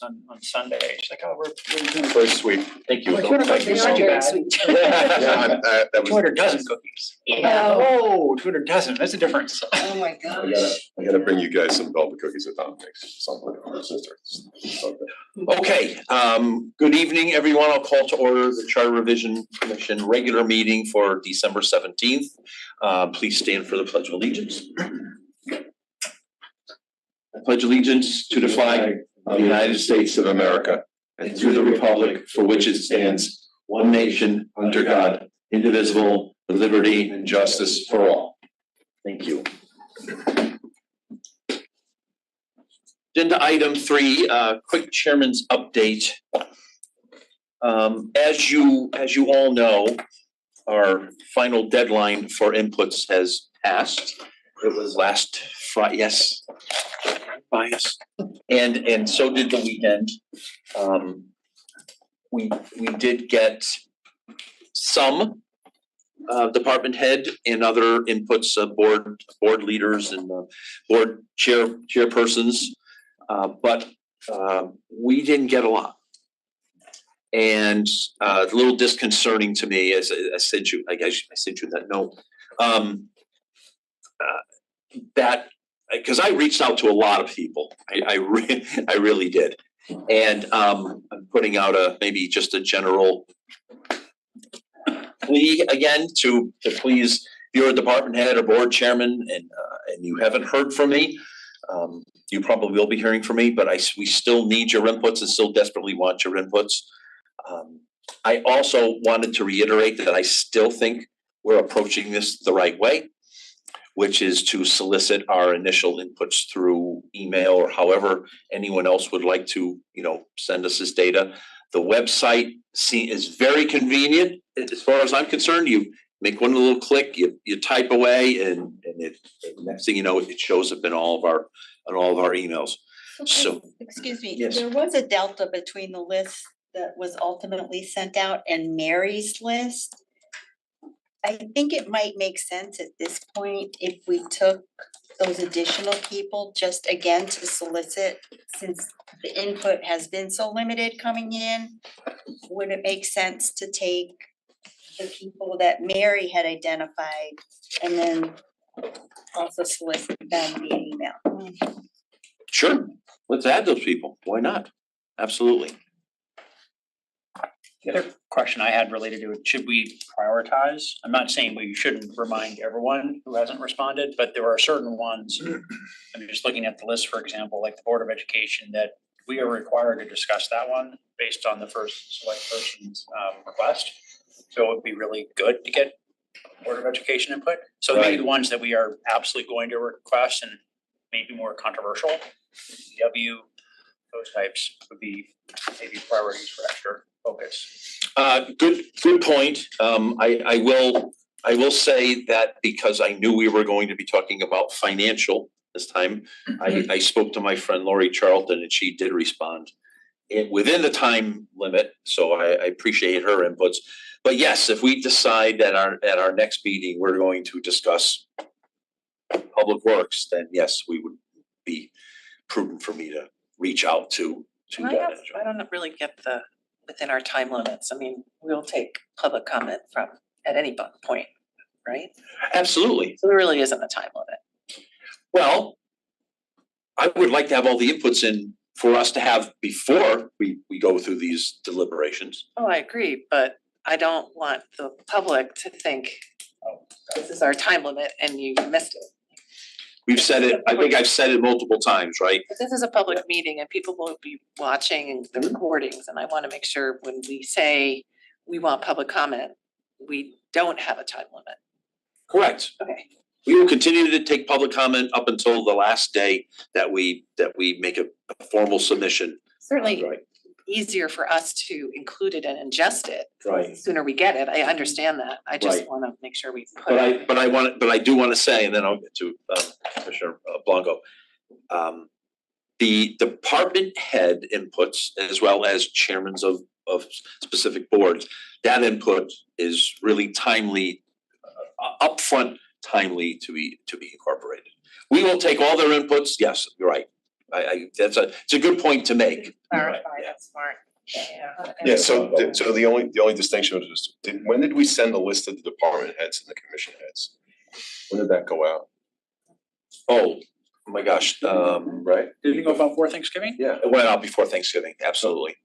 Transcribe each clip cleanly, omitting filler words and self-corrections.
on Sunday. She's like, oh, we're doing Very sweet. Thank you. Like, 200 Thank you cookies, so not too much. bad. Yeah, that was 200 dozen cookies. Yeah. Oh, 200 dozen. That's a difference. Oh my I gosh. gotta bring you guys some velvet cookies that Tom makes. Something for your sister. Okay, good evening, everyone. I'll call to order the Charter Revision Commission regular meeting for December 17th. Please stand for the Pledge of Allegiance. I pledge allegiance to the flag of the United States of America and to the republic for which it stands, one nation, under God, indivisible, with liberty and justice for all. Thank you. Agenda item 3, quick chairman's update. As you all know, our final deadline for inputs has passed. It was last Friday, yes. Bias. And so did the weekend. We did get some department head and other inputs, board leaders and board chairpersons. But we didn't get a lot. And a little disconcerting to me, as I sent you, I sent you that note, that, because I reached out to a lot of people, I really did. And I'm putting out maybe just a general plea again to please, if you're a department head or board chairman and you haven't heard from me, you probably will be hearing from me, but we still need your inputs and still desperately want your inputs. I also wanted to reiterate that I still think we're approaching this the right way, which is to solicit our initial inputs through email or however anyone else would like to, send us this data. The website is very convenient as far as I'm concerned. You make one little click, you type away, and next thing you know, it shows up in all of our emails. So Excuse me, yes. There was a delta between the list that was ultimately sent out and Mary's list. I think it might make sense at this point if we took those additional people just again to solicit, since the input has been so limited coming in. Would it make sense to take the people that Mary had identified and then also solicit them via email? sure, let's add those people. Why not? Absolutely. The other question I had related to it, should we prioritize? I'm not saying we shouldn't remind everyone who hasn't responded, but there are certain ones. I'm just looking at the list, for example, like the Board of Education, that we are required to discuss that one based on the first select person's request. So it would be really good to get Board of Education input. So maybe the ones that we are absolutely going to request and maybe more controversial, W, those types would be maybe priorities for extra focus. Good point. I will say that because I knew we were going to be talking about financial this time, I spoke to my friend Lori Charlton and she did respond within the time limit. So I appreciate her inputs. But yes, if we decide at our next meeting, we're going to discuss public works, then yes, we would be prudent for me to reach out to that. I don't really get the within our time limits. I mean, we'll take public comment from at any point, right? Absolutely. So there really isn't a time limit. Well, I would like to have all the inputs in for us to have before we go through these deliberations. Oh, I agree, but I don't want the public to think, oh, this is our time limit and you missed it. We've said it, I think I've said it multiple times, right? But this is a public meeting and people will be watching the recordings, and I want to make sure when we say we want public comment, we don't have a time limit. Correct. Okay. We will continue to take public comment up until the last day that we make a formal submission. Certainly Right. easier for us to include it and ingest it. Right. The sooner we get it, I understand that. I just Right. want to make sure we put it. But I do want to say, and then I'll get to Commissioner Blanco. The department head inputs, as well as chairmen of specific boards, that input is really timely, upfront timely to be incorporated. We will take all their inputs. Yes, you're right. it's a good point to make. Clarify, that's smart. Yeah. Yeah, so the only distinction was just, when did we send the list of the department heads and the commission heads? When did that go out? Oh my gosh, Right? Did it go about before Thanksgiving? Yeah. it went out before Thanksgiving, absolutely.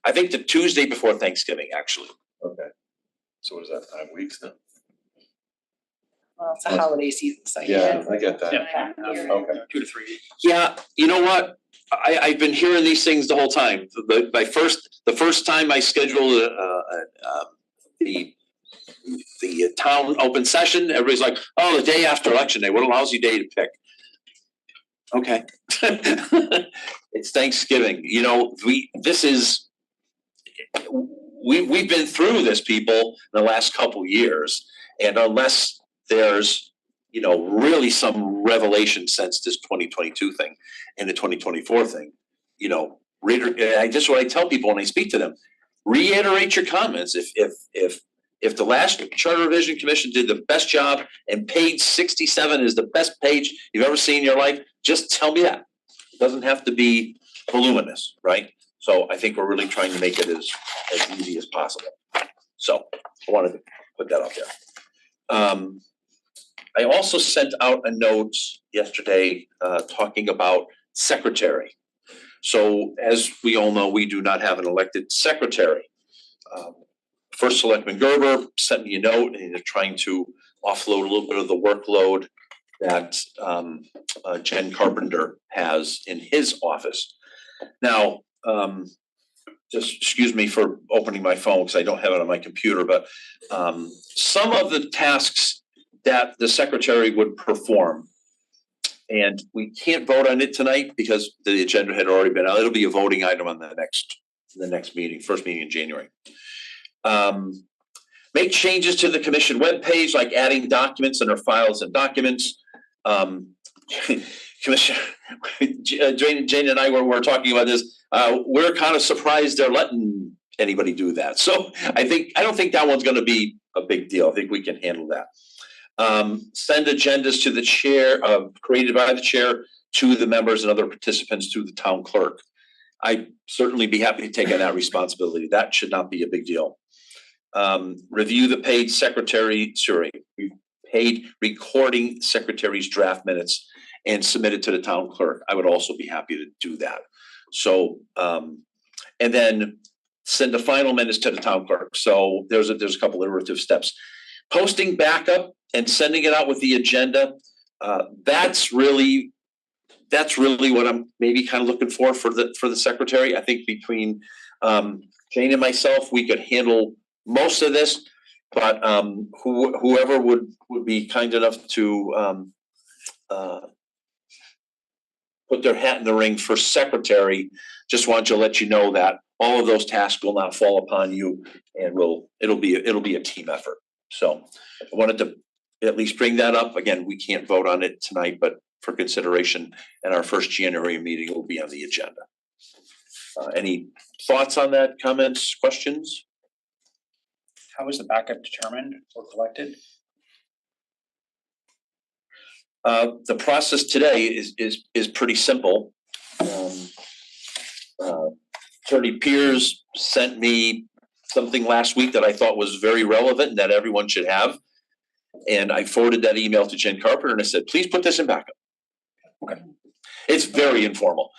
I think the Tuesday before Thanksgiving, actually. Okay. So what is that, 5 weeks now? Well, it's a holiday season, so Yeah, I get that. Yeah. Okay. 2 to 3 weeks. Yeah, you know what? I've been hearing these things the whole time. The first time I scheduled the town open session, everybody's like, oh, the day after election day, what a lousy day to pick. Okay. It's Thanksgiving, you know, we've been through this, people, in the last couple years. And unless there's, you know, really some revelation since this 2022 thing and the 2024 thing, you know, just what I tell people when I speak to them, reiterate your comments. If the last Charter Revision Commission did the best job and page 67 is the best page you've ever seen in your life, just tell me that. It doesn't have to be voluminous, right? So I think we're really trying to make it as easy as possible. So I wanted to put that out there. I also sent out a note yesterday talking about secretary. So as we all know, we do not have an elected secretary. First Selectman Gerber sent me a note and they're trying to offload a little bit of the workload that Jen Carpenter has in his office. Now, just excuse me for opening my phone because I don't have it on my computer, but some of the tasks that the secretary would perform, and we can't vote on it tonight because the agenda had already been out. It'll be a voting item on the next meeting, first meeting in January. Make changes to the commission webpage, like adding documents in their files and documents. Commissioner, Jane and I were talking about this. We're kind of surprised they're letting anybody do that. So I don't think that one's gonna be a big deal. I think we can handle that. Send agendas to the chair, created by the chair, to the members and other participants through the town clerk. I'd certainly be happy to take on that responsibility. That should not be a big deal. Review the paid recording secretary's draft minutes and submit it to the town clerk. I would also be happy to do that. So, and then send the final minutes to the town clerk. So there's a couple iterative steps. Posting backup and sending it out with the agenda. That's really what I'm maybe kind of looking for the secretary. I think between Jane and myself, we could handle most of this, but whoever would be kind enough to put their hat in the ring for secretary, just wanted to let you know that all of those tasks will not fall upon you, and it'll be a team effort. So I wanted to at least bring that up. Again, we can't vote on it tonight, but for consideration, and our first January meeting will be on the agenda. Any thoughts on that, comments, questions? How is the backup determined or collected? The process today is pretty simple. Attorney Piers sent me something last week that I thought was very relevant and that everyone should have. And I forwarded that email to Jen Carpenter and I said, please put this in backup. Okay. It's very informal.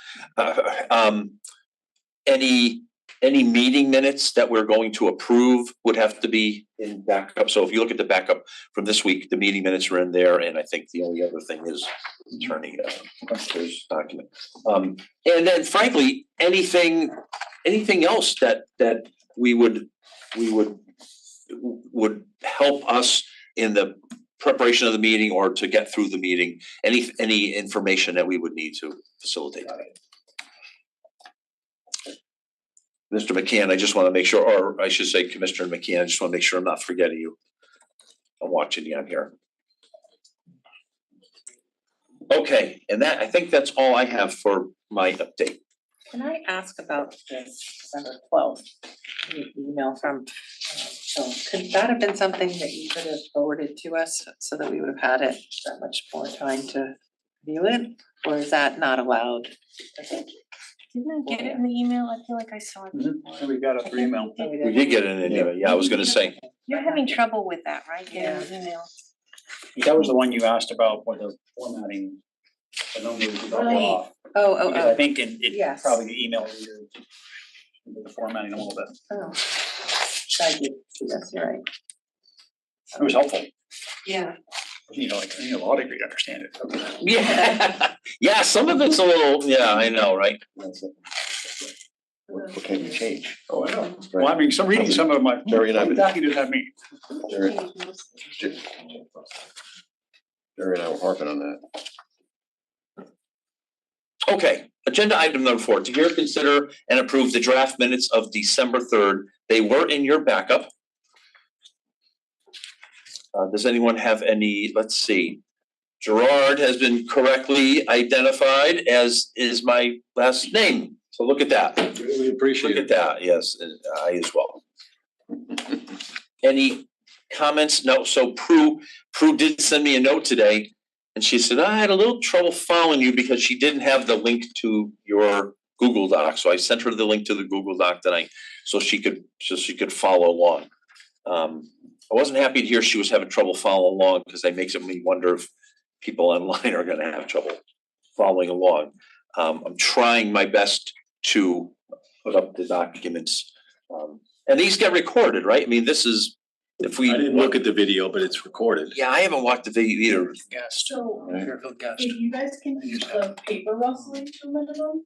Any meeting minutes that we're going to approve would have to be in backup. So if you look at the backup from this week, the meeting minutes are in there, and I think the only other thing is attorney document. And then frankly, anything else that we would help us in the preparation of the meeting or to get through the meeting, any information that we would need to facilitate that. Mr. McCann, I just want to make sure, or I should say Commissioner McCann, I just want to make sure I'm not forgetting you. I'm watching you on here. Okay, and I think that's all I have for my update. Can I ask about this December 12th email from Phil? Could that have been something that you could have forwarded to us so that we would have had it that much more time to view it, or is that not allowed? Didn't I get it in the email? I feel like I saw it. So we got it through email. We did get it in anyway, yeah, I was gonna say, You're having trouble with that, right? Getting the email. That was the one you asked about, what the formatting, the numbers you got Right. off. Oh, Because I think it Yes. probably the email reader, the formatting a little bit. oh. Thank you, yes, you're right. It was helpful, Yeah. you know, like, I need a law degree to understand it. yeah, yeah, some of it's a little, yeah, I know, right? What can you change? Oh, I know. Well, I mean, some reading some of my, Jerry and I what would- exactly does that mean? Jerry and I were harping on that. Okay, agenda item number 4, to hear, consider, and approve the draft minutes of December 3rd. They were in your backup. Does anyone have any, let's see. Gerard has been correctly identified, as is my last name, so look at that. We appreciate Look at that, yes, and I as well. Any comments? No, so Prue did send me a note today, and she said, I had a little trouble following you because she didn't have the link to your Google Doc, so I sent her the link to the Google Doc tonight, so she could follow along. I wasn't happy to hear she was having trouble following along, because that makes me wonder if people online are gonna have trouble following along. I'm trying my best to put up the documents, and these get recorded, right? I mean, this is, if we. I didn't look at the video, but it's recorded. Yeah, I haven't watched the video either. Guest, So Fairfield guest. if you guys can keep the paper rustling to a minimum,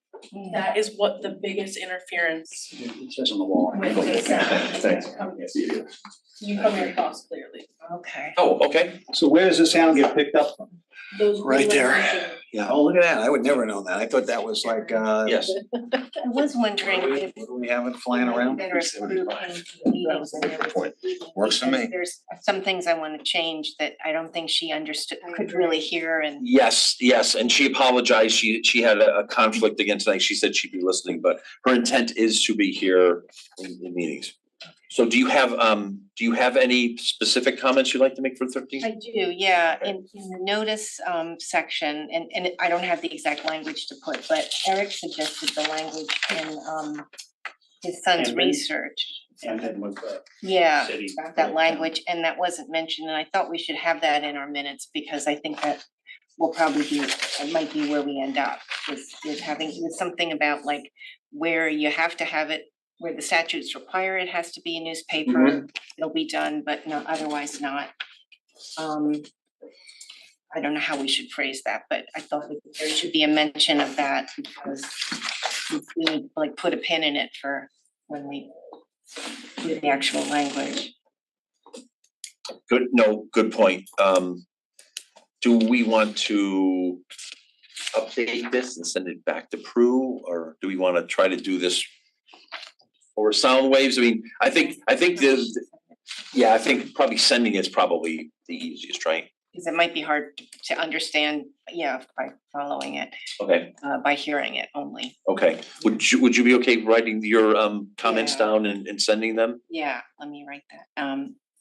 that is what the biggest interference It says on the wall. with the sound. Thanks. You come across clearly. Okay. Oh, okay. So where does the sound get picked up from? Those Right there. relations- Yeah, oh, look at that, I would never know that, I thought that was like, Yes. I was wondering if. what do we have it flying around? Better if Prue came to the meetings and there was Point. a meeting, Works for because me. There's some things I wanna change that I don't think she understood, could really hear, and Yes, and she apologized. She had a conflict again tonight. She said she'd be listening, but her intent is to be here in meetings. So do you have any specific comments you'd like to make for 13? I do, yeah, in the notice section, and I don't have the exact language to put, but Eric suggested the language in his son's And then- research. And then with the Yeah, city. that language, and that wasn't mentioned, and I thought we should have that in our minutes, because I think that will probably be, it might be where we end up, is having, with something about like where you have to have it, where the statutes require it has to be a newspaper, it'll be done, but no, otherwise not. I don't know how we should phrase that, but I thought that there should be a mention of that, because we need to, like put a pin in it for when we do the actual language. Good point. Do we want to update this and send it back to Prue, or do we wanna try to do this over sound waves? I mean, I think I think probably sending is probably the easiest, right? Because it might be hard to understand, yeah, by following it, Okay, by hearing it only. okay. Would you be okay writing your comments Yeah. down and sending them? Yeah, let me write that.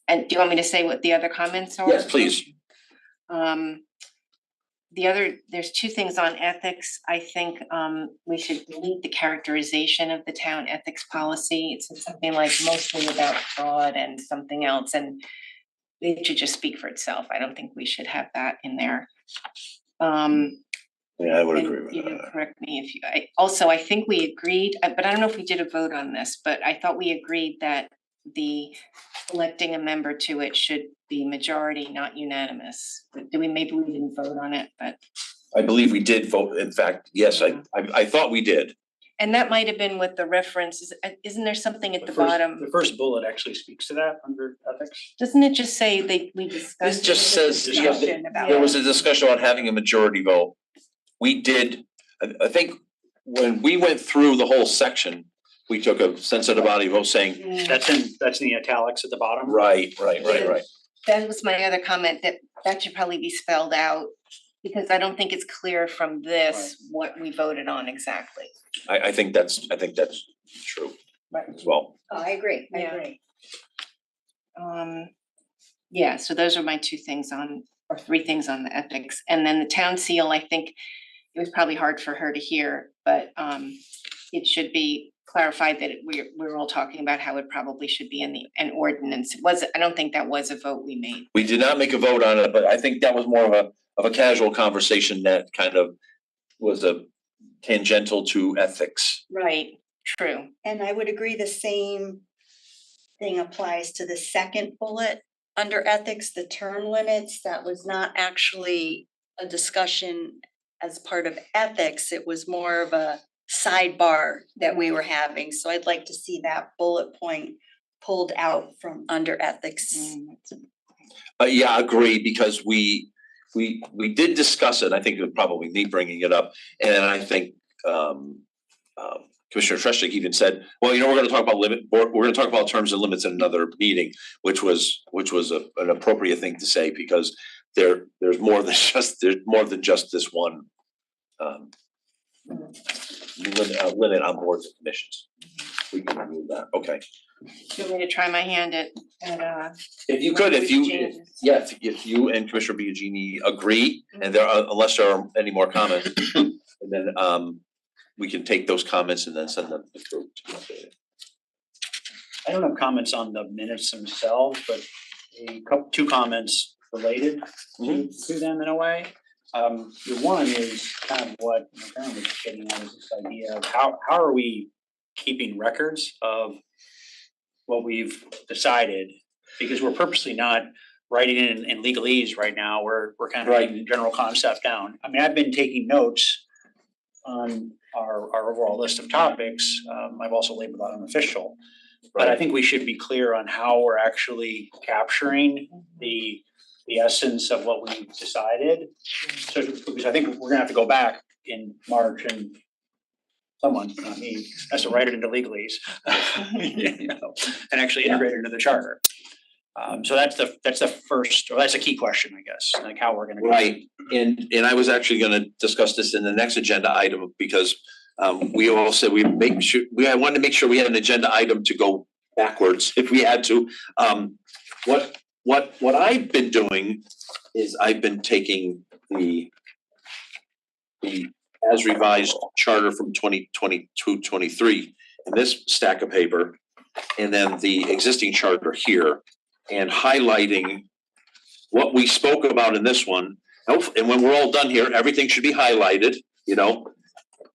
And do you want me to say what the other comments are? Yes, please. There's two things on ethics. I think we should delete the characterization of the town ethics policy. It says something like mostly about fraud and something else, and it should just speak for itself. I don't think we should have that in there. Yeah, I would And agree with you can that. correct me if you, I think we agreed, but I don't know if we did a vote on this, but I thought we agreed that the electing a member to it should be majority, not unanimous. Maybe we didn't vote on it, but, I believe we did vote, in fact, yes, I thought we did. and that might have been with the references, isn't there something at the first- bottom? The first bullet actually speaks to that under ethics. Doesn't it just say we discussed? This just there's a says, yeah, discussion about there was it. a discussion about having a majority vote. We did, I think, when we went through the whole section, we took a sensitive body vote saying, Mm. That's in the italics at the bottom. right. That was my other comment, that should probably be spelled out, because I don't think it's clear from this what we voted on exactly. I think that's true Right. as well. Oh, I agree, I Yeah. agree. Yeah, so those are my two things on or 3 things on the ethics. And then the town seal, I think it was probably hard for her to hear, but it should be clarified that we're all talking about how it probably should be in an ordinance. I don't think that was a vote we made. We did not make a vote on it, but I think that was more of a casual conversation that kind of was a tangential to ethics. Right, true. And I would agree the same thing applies to the second bullet under ethics, the term limits. That was not actually a discussion as part of ethics. It was more of a sidebar that we were having. So I'd like to see that bullet point pulled out from under ethics. Yeah, agree, because we did discuss it. I think it was probably me bringing it up. And I think Commissioner Treshik even said, well, you know, we're gonna talk about we're gonna talk about terms and limits in another meeting, which was an appropriate thing to say, because there's more than just this one limit on boards and commissions. We can remove that, okay. Do you want me to try my hand at If you could, if changes? if you and Commissioner Biagini agree, and unless there are any more comments, and then we can take those comments and then send them through. I don't have comments on the minutes themselves, but two comments related to them in a way. The one is kind of what Karen was getting at, is this idea of how are we keeping records of what we've decided, because we're purposely not writing it in legalese right now. We're kind of writing the general concept down. I mean, I've been taking notes on our overall list of topics. I've also labeled that unofficial. But I think we should be clear on how we're actually capturing the essence of what we've decided. So, because I think we're gonna have to go back in March, and someone, not me, has to write it into legalese, you know, and actually integrate it into the charter. So that's the first, or that's a key question, I guess, like how we're gonna. Right, and I was actually gonna discuss this in the next agenda item, because we all said I wanted to make sure we had an agenda item to go backwards if we had to. What I've been doing is I've been taking the as revised charter from 2022-23 in this stack of paper, and then the existing charter here, and highlighting what we spoke about in this one. And when we're all done here, everything should be highlighted, you know,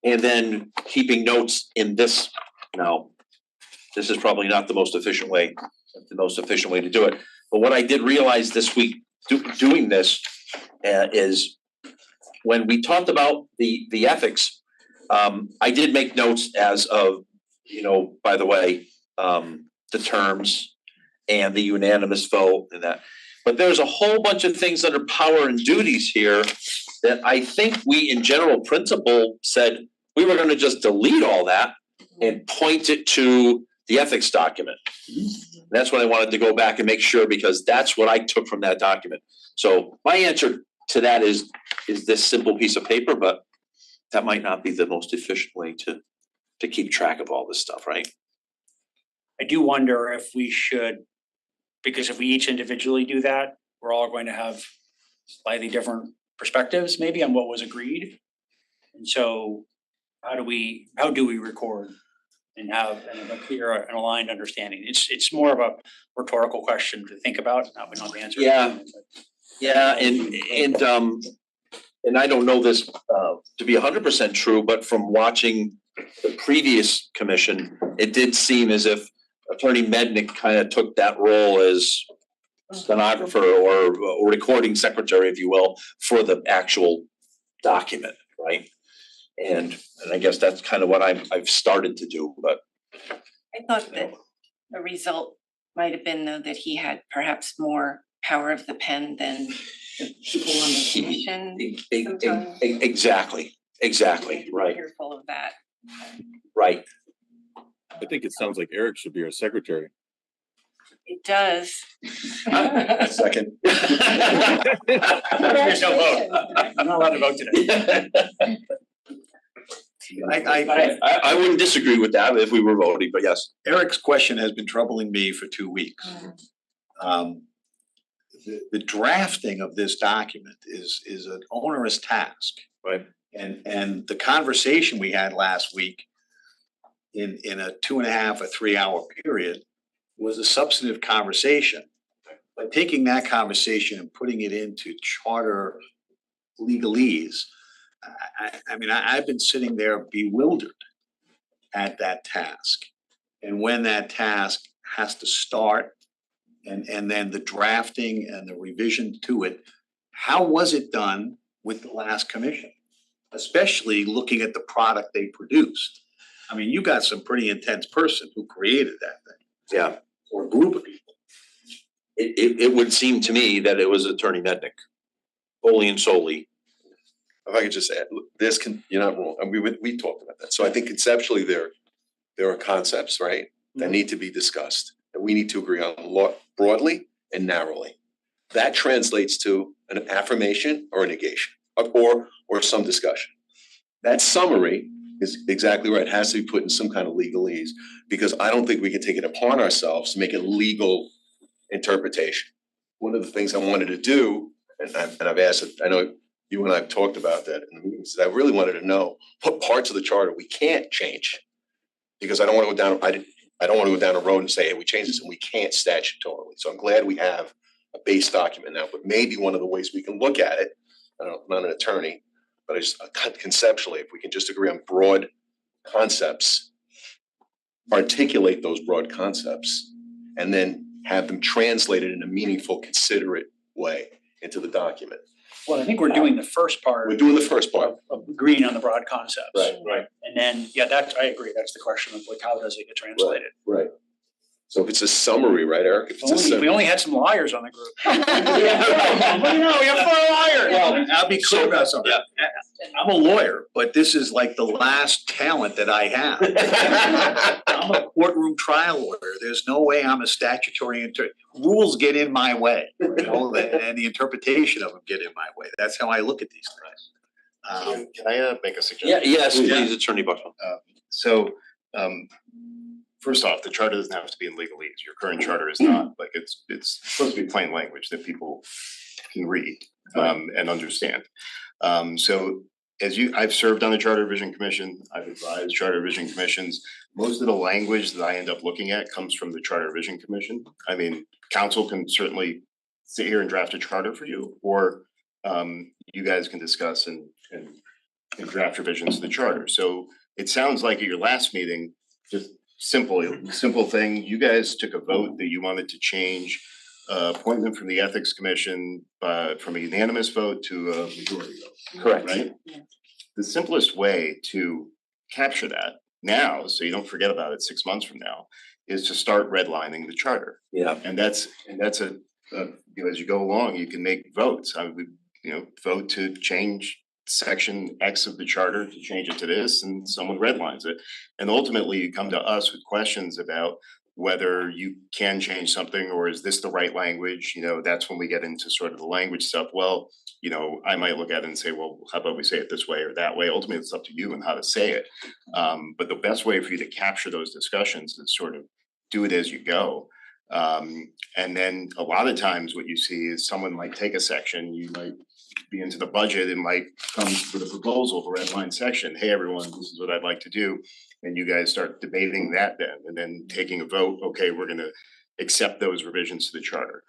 and then keeping notes in this. Now, this is probably not the most efficient way to do it. But what I did realize this week doing this is when we talked about the ethics, I did make notes as of, you know, by the way, the terms and the unanimous vote and that. But there's a whole bunch of things under power and duties here that I think we in general principle said we were gonna just delete all that and point it to the ethics document. That's what I wanted to go back and make sure, because that's what I took from that document. So my answer to that is this simple piece of paper, but that might not be the most efficient way to keep track of all this stuff, right? I do wonder if we should, because if we each individually do that, we're all going to have slightly different perspectives maybe on what was agreed. And so how do we record and have a clear and aligned understanding? It's more of a rhetorical question to think about, not we don't answer. Yeah. Yeah, and I don't know this to be 100% true, but from watching the previous commission, it did seem as if Attorney Mednick kind of took that role as stenographer or recording secretary, if you will, for the actual document, right? And I guess that's kind of what I've started to do, but. I thought that the result might have been though that he had perhaps more power of the pen than the people on the commission sometimes. Exactly, right, Fearful of that. right. I think it sounds like Eric should be our secretary. It does. Second. There's no vote. I'm not allowed to vote today. I wouldn't disagree with that if we were voting, but yes. Eric's question has been troubling me for 2 weeks. the drafting of this document is an onerous task. Right. And the conversation we had last week in a 2.5 or 3 hour period was a substantive conversation. But taking that conversation and putting it into charter legalese, I mean, I've been sitting there bewildered at that task. And when that task has to start and then the drafting and the revision to it, how was it done with the last commission? Especially looking at the product they produced. I mean, you got some pretty intense person who created that thing. Yeah. Or group of people. It would seem to me that it was Attorney Mednick, wholly and solely. If I could just add, look, you're not wrong, and we talked about that, so I think conceptually there are concepts, right? That need to be discussed, that we need to agree on broadly and narrowly. That translates to an affirmation or a negation, or some discussion. That summary is exactly right, it has to be put in some kind of legalese, because I don't think we can take it upon ourselves to make a legal interpretation. One of the things I wanted to do, and I've asked, I know you and I have talked about that in the meetings, I really wanted to know what parts of the charter we can't change. Because I don't want to go down, I don't want to go down a road and say, hey, we changed this and we can't statutorily. So I'm glad we have a base document now, but maybe one of the ways we can look at it, I don't know, I'm not an attorney, but I just conceptually, if we can just agree on broad concepts, articulate those broad concepts, and then have them translated in a meaningful, considerate way into the document. Well, I think we're doing the first part. We're doing the first part. Of agreeing on the broad concepts. Right. And then, yeah, I agree, that's the question of like, how does it get translated? Right. So if it's a summary, right, Eric? If it's a If we only had some liars on the group. Yeah. What do you know, we have 4 liars. Well, I'll be clear about something. I'm a lawyer, but this is like the last talent that I have. I'm a courtroom trial lawyer. There's no way I'm a statutory rules get in my way, you know, and the interpretation of them get in my way. That's how I look at these things. Can I make a suggestion? Yes, please, Attorney Buckman. So, first off, the charter doesn't have to be in legalese. Your current charter is not, like, it's supposed to be plain language that people can read and understand. So I've served on the Charter Revision Commission, I've advised Charter Revision Commissions. Most of the language that I end up looking at comes from the Charter Revision Commission. I mean, council can certainly sit here and draft a charter for you, or you guys can discuss and draft revisions to the charter. So it sounds like at your last meeting, just simple thing, you guys took a vote that you wanted to change appointment from the Ethics Commission from a unanimous vote to a majority vote. Correct. Right? The simplest way to capture that now, so you don't forget about it 6 months from now, is to start redlining the charter. Yeah. And that's a you know, as you go along, you can make votes. I would, you know, vote to change section X of the charter, to change it to this, and someone redlines it. And ultimately you come to us with questions about whether you can change something, or is this the right language? You know, that's when we get into sort of the language stuff. Well, you know, I might look at it and say, well, how about we say it this way or that way? Ultimately, it's up to you and how to say it. But the best way for you to capture those discussions is sort of do it as you go. And then a lot of times what you see is someone might take a section, you might be into the budget and might come with a proposal for red line section. Hey, everyone, this is what I'd like to do. And you guys start debating that then, and then taking a vote. Okay, we're gonna accept those revisions to the charter.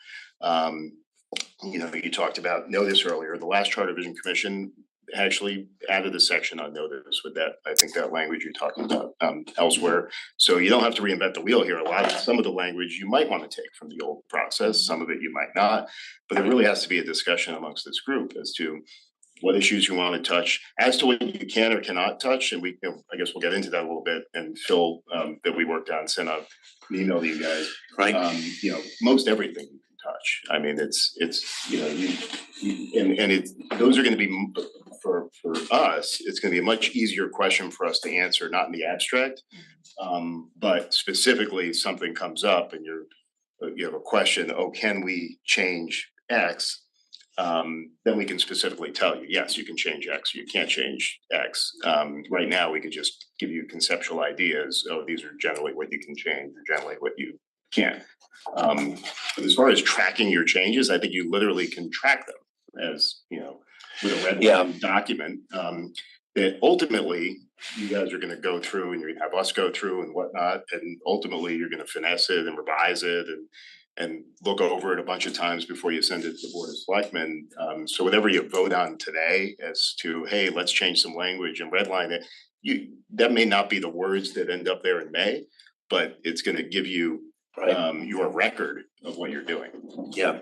You know, you talked about notice earlier. The last Charter Revision Commission actually added a section on notice with that, I think that language you're talking about elsewhere. So you don't have to reinvent the wheel here. Some of the language you might want to take from the old process, some of it you might not, but there really has to be a discussion amongst this group as to what issues you want to touch, as to what you can or cannot touch. And we, you know, I guess we'll get into that a little bit. And Phil, that we worked on, sent out an email to you guys. Right. You know, most everything you can touch. I mean, it's you know, those are going to be for us. It's going to be a much easier question for us to answer, not in the abstract, but specifically something comes up and you have a question. Oh, can we change X? Then we can specifically tell you, yes, you can change X, you can't change X. Right now, we could just give you conceptual ideas. Oh, these are generally what you can change, or generally what you can't. But as far as tracking your changes, I think you literally can track them as, you know, with a red line document. That ultimately you guys are gonna go through and you have us go through and whatnot, and ultimately you're gonna finesse it and revise it and look over it a bunch of times before you send it to the Board of Selectmen. So whatever you vote on today as to, hey, let's change some language and redline it, that may not be the words that end up there in May, but it's gonna give you your record of what you're doing. Yeah.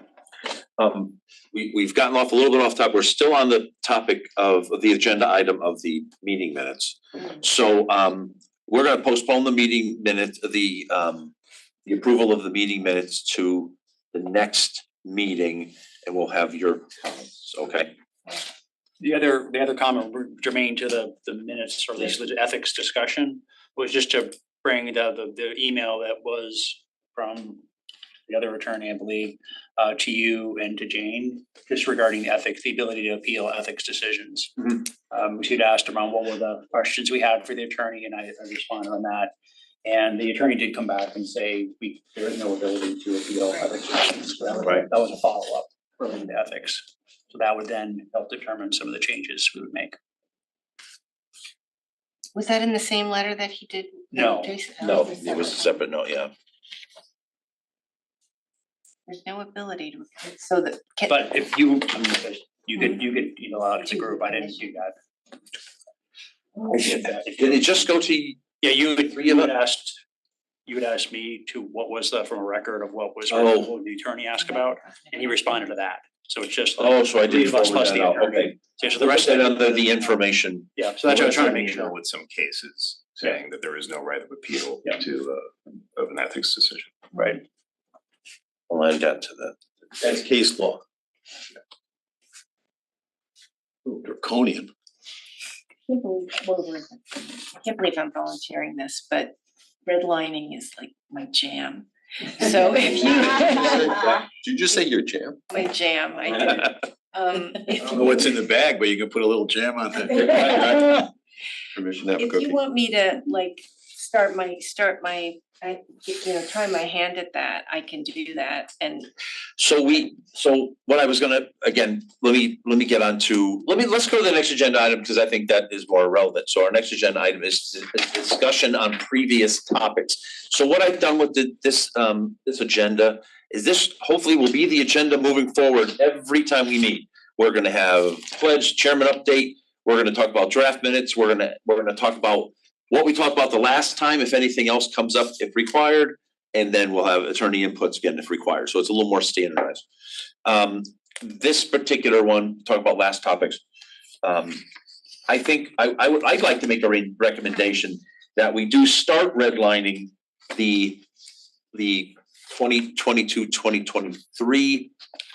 We've gotten off a little bit off topic. We're still on the topic of the agenda item of the meeting minutes. So we're gonna postpone the meeting minutes, the approval of the meeting minutes to the next meeting, and we'll have your comments, okay? The other comment germane to the minutes, or at least the ethics discussion, was just to bring the email that was from the other attorney, I believe, to you and to Jane, just regarding the ethics, the ability to appeal ethics decisions. She'd asked around what were the questions we had for the attorney, and I responded on that. And the attorney did come back and say, there is no ability to appeal ethics decisions. So that was a follow-up relating to ethics. So that would then help determine some of the changes we would make. Was that in the same letter that he did? No, Jason? No, it was a separate note, yeah. There's no ability to, so that. but if you, I mean, you could email out to the group, I didn't do that. Did it just go to? Yeah, you Three of had asked me to, what was from a record of what was, Oh. what the attorney asked about, and he responded to that. So it's just. Oh, so I three did of us forward plus that the out, attorney. okay. Yeah, so the rest of That it, under the information. yeah, so that's what I was trying to make You know, sure. with some cases saying that there is no right of appeal Yeah. to of an ethics decision. Right. I'll add that to that. That's case law. Ooh, draconian. I can't believe I'm volunteering this, but redlining is like my jam. So if you. Did you just say your jam? My jam, I did. I don't know what's in the bag, but you can put a little jam on that. Permission to have a If cookie. you want me to like start my, try my hand at that, I can do that, and So what I was gonna, again, let's go to the next agenda item, because I think that is more relevant. So our next agenda item is discussion on previous topics. So what I've done with this agenda is this hopefully will be the agenda moving forward every time we meet. We're gonna have pledge, chairman update, we're gonna talk about draft minutes, we're gonna talk about what we talked about the last time, if anything else comes up if required, and then we'll have attorney inputs again if required, so it's a little more standardized. This particular one, talk about last topics. I think I'd like to make a recommendation that we do start redlining the 2022-2023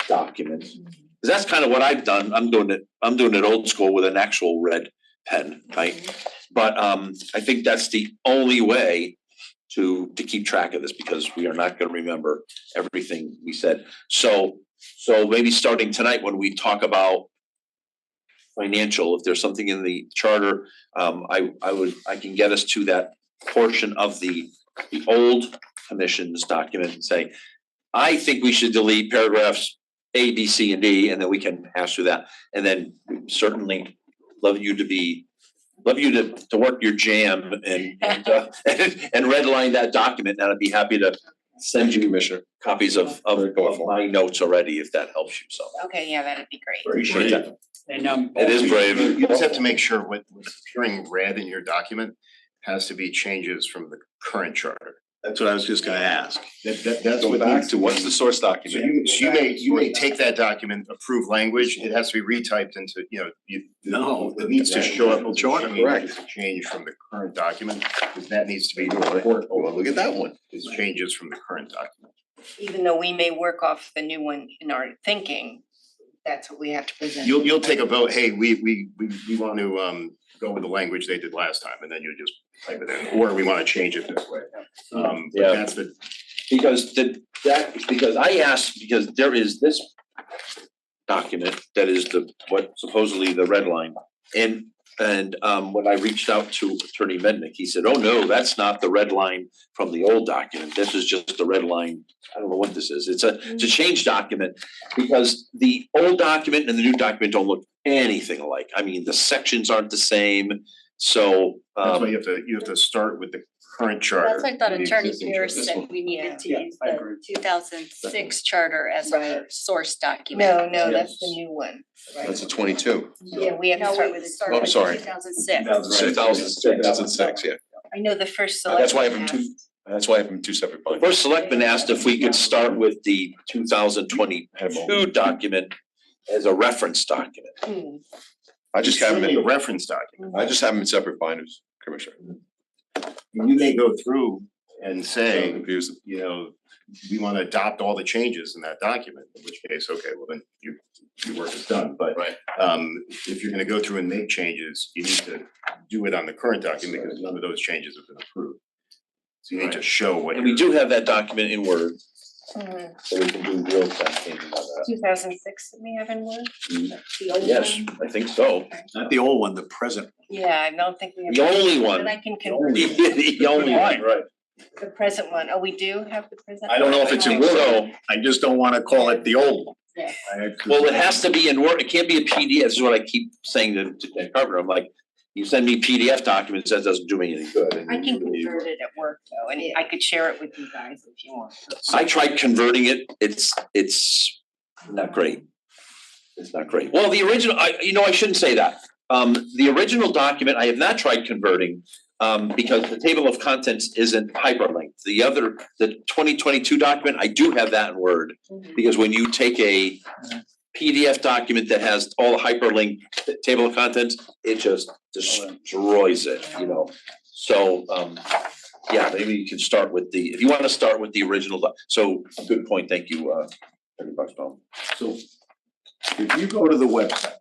documents. Cause that's kind of what I've done, I'm doing it old school with an actual red pen, right? But I think that's the only way to keep track of this, because we are not gonna remember everything we said. So maybe starting tonight, when we talk about financial, if there's something in the charter, I can get us to that portion of the old commission's document and say, I think we should delete paragraphs A, B, C, and D, and then we can hash through that. And then certainly love you to work your jam and redline that document, and I'd be happy to send you, Commissioner, copies of my notes already, if that helps you, so. okay, yeah, that'd be great. Appreciate that. And It is brave. You just have to make sure what's appearing red in your document has to be changes from the current charter. That's what I was just gonna ask. That's Go what back needs to what's the source So document? you may take that document, approve language, it has to be retyped into, No, it needs to show up as a charter. change, Correct. as a change from the current document, because that needs to be Oh, well, look at that one. is changes from the current document. Even though we may work off the new one in our thinking, that's what we have to present. You'll take a vote, hey, we want to go with the language they did last time, and then you just type it in, or we want to change it this way. But Yeah. that's the, Because I asked, because there is this document that is what supposedly the red line. And And when I reached out to Attorney Mednick, he said, oh no, that's not the red line from the old document. This is just the red line. I don't know what this is. It's a change document because the old document and the new document don't look anything alike. I mean, the sections aren't the same. So That's why you have to start with the current charter. That's what I thought the Attorney existing Pierce charter. said we needed to Yeah, use I the agree. 2006 charter as our Right. source document. No, that's the new one. That's a 22. Yeah, we have to No, start we with would the start Oh, with sorry. 2006. 2006, yeah. I know the first That's why I have selection them that's why I have them two separate the binders. first selectman asked if we could start with the 2022 document as a reference document. I just have them Certainly a in, reference document. I just have them in separate binders, Commissioner. You may go through and I'm say, confused. you know, we wanna adopt all the changes in that document, in which case, okay, well then your work is done, but Right. if you're gonna go through and make changes, you need to do it on the current document because none of those changes have been approved. So you need to show what And we you're. do have that document in Word, so we can do real time changes on that. 2006 that we have in Word? The old Yes, one? I think so. Not the old one, the present. Yeah, I don't think we have. The only one. But I can convert The only one, right. the present one. Oh, we do have the present? I don't know if it's in Word, I just don't wanna call it the old one. Yeah. Well, it has to be in Word, it can't be a PDF, this is what I keep saying to Dan Carpenter, I'm like, you send me PDF documents, that doesn't do me any good. I can convert it at work though, and I could share it with you guys if you want. I tried converting it, it's not great. It's not great. Well, the original, I shouldn't say that. The original document, I have not tried converting, because the table of contents isn't hyperlinked. The 2022 document, I do have that in Word. Because when you take a PDF document that has all the hyperlinked table of contents, it just destroys it, you know? So, yeah, maybe you can start with if you wanna start with the original, so, good point, thank you, Attorney Buckstone. So if you go to the website,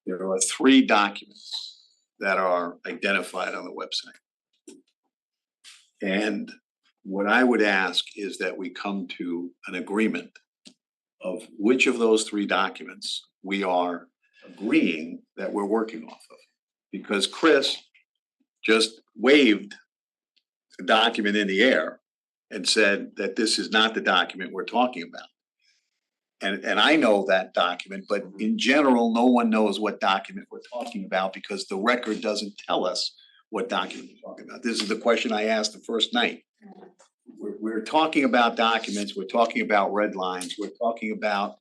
there are 3 documents that are identified on the website. And what I would ask is that we come to an agreement of which of those 3 documents we are agreeing that we're working off of. Because Chris just waved the document in the air and said that this is not the document we're talking about. And I know that document, but in general, no one knows what document we're talking about because the record doesn't tell us what document we're talking about. This is the question I asked the first night. We're talking about documents, we're talking about red lines, we're talking about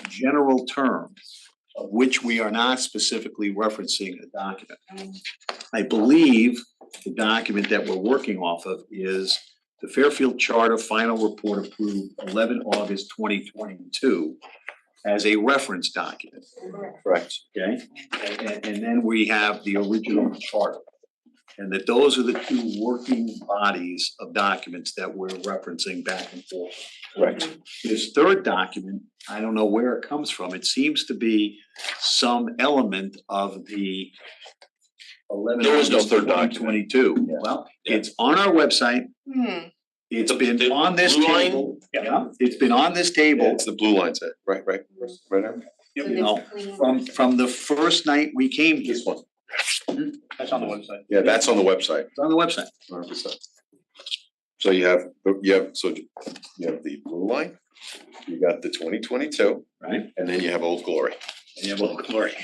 general terms of which we are not specifically referencing a document. I believe the document that we're working off of is the Fairfield Charter Final Report approved 11 August 2022 as a reference document, Correct. okay? And then we have the original charter. And that those are the 2 working bodies of documents that we're referencing back and forth. Correct. This 3rd document, I don't know where it comes from. It seems to be some element of the 11 There is no August 3rd document. 2022. Yeah. Well, Yeah. it's on our website. It's The- been the on this blue line? table. Yeah, it's been on this table, It's the blue line set, right, Aaron? you know, from the first night we came here. This one, That's on the website. yeah, that's on the website, It's on the website. 100%. So you have the blue line, you got the 2022, Right. and then you have Old Glory. And you have Old Glory.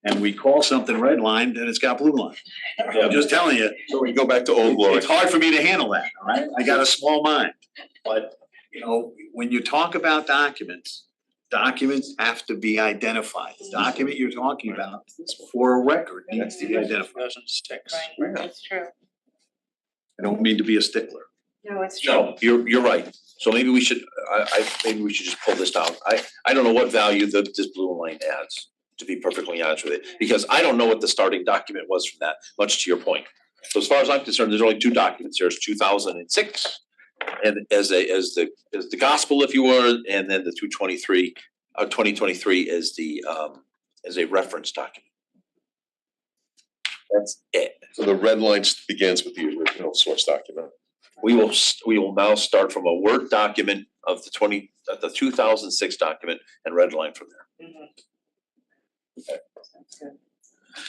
And we call something red line, then it's got blue line. I'm just telling you, So we go back to Old Glory. it's hard for me to handle that, all right? I got a small mind. But, you know, when you talk about documents have to be identified. The document you're talking about for a record needs to be identified. 2006. Right, that's true. I don't mean to be a stickler. No, it's true. No, you're right. So maybe we should, maybe we should just pull this down. I don't know what value this blue line adds, to be perfectly honest with you, because I don't know what the starting document was from that, much to your point. So as far as I'm concerned, there's only 2 documents. There's 2006 and as the gospel, if you were, and then the 2023 is as a reference document. That's it. So the red line begins with the original source document. We will now start from a Word document of the 2006 document and redline from there.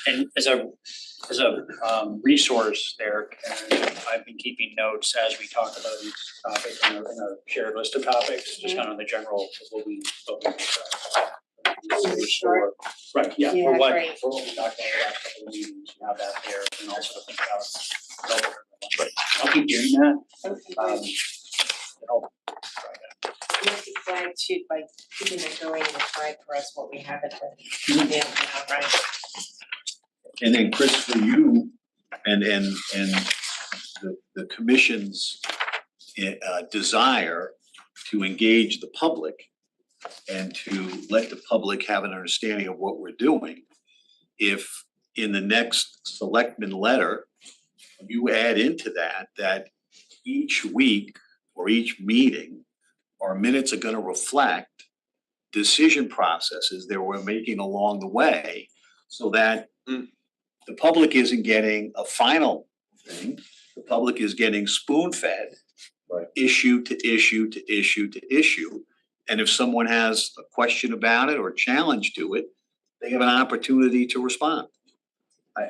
And as a resource there, Karen, I've been keeping notes as we talk about each topic in a shared list of topics, just kind of the general, what we Sure. Right, yeah, Yeah, for what great. we talked about the last couple of meetings, you have that there, and also to think about. Right. I'll keep doing that, Okay, and I'll you have to flag too, by keeping it going in the slide for us, what we have at the, yeah, right. And then Chris, for you and the commission's desire to engage the public and to let the public have an understanding of what we're doing. If in the next selectman letter, you add into that each week or each meeting, our minutes are gonna reflect decision processes that we're making along the way, so that the public isn't getting a final thing, the public is getting spoon-fed. Right. Issue to issue to issue to issue, and if someone has a question about it or challenge to it, they have an opportunity to respond.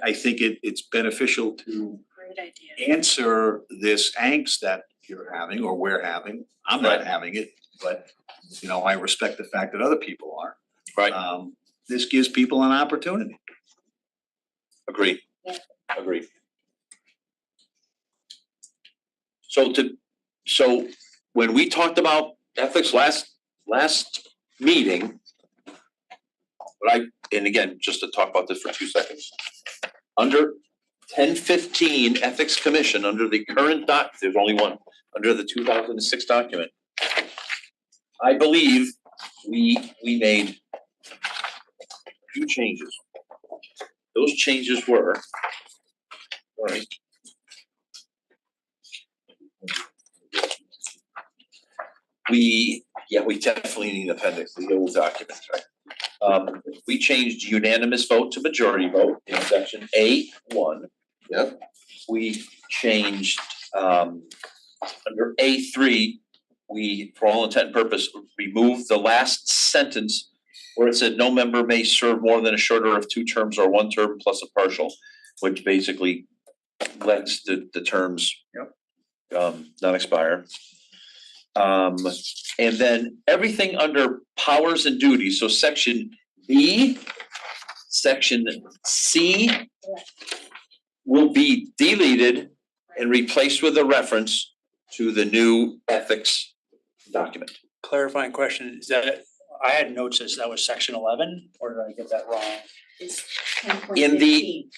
I think it's beneficial to Great idea. answer this angst that you're having or we're having. I'm not having it, but you know, I respect the fact that other people are. Right. This gives people an opportunity. Agree. Yeah. Agree. So when we talked about ethics last meeting, and again, just to talk about this for 2 seconds. Under 1015 Ethics Commission, under the current there's only one, under the 2006 document. I believe we made a few changes. Those changes were, all right. We definitely need an appendix, the old documents, right? We changed unanimous vote to majority vote in section A1. Yep. We changed, under A3, we, for all intent and purpose, removed the last sentence where it said no member may serve more than a shorter of 2 terms or 1 term plus a partial, which basically lets the terms not expire. And then everything under powers and duties, so section B, section C will be deleted and replaced with a reference to the new ethics document. clarifying question, is that, I had notes as that was section 11, or did I get that wrong? It's 10.15.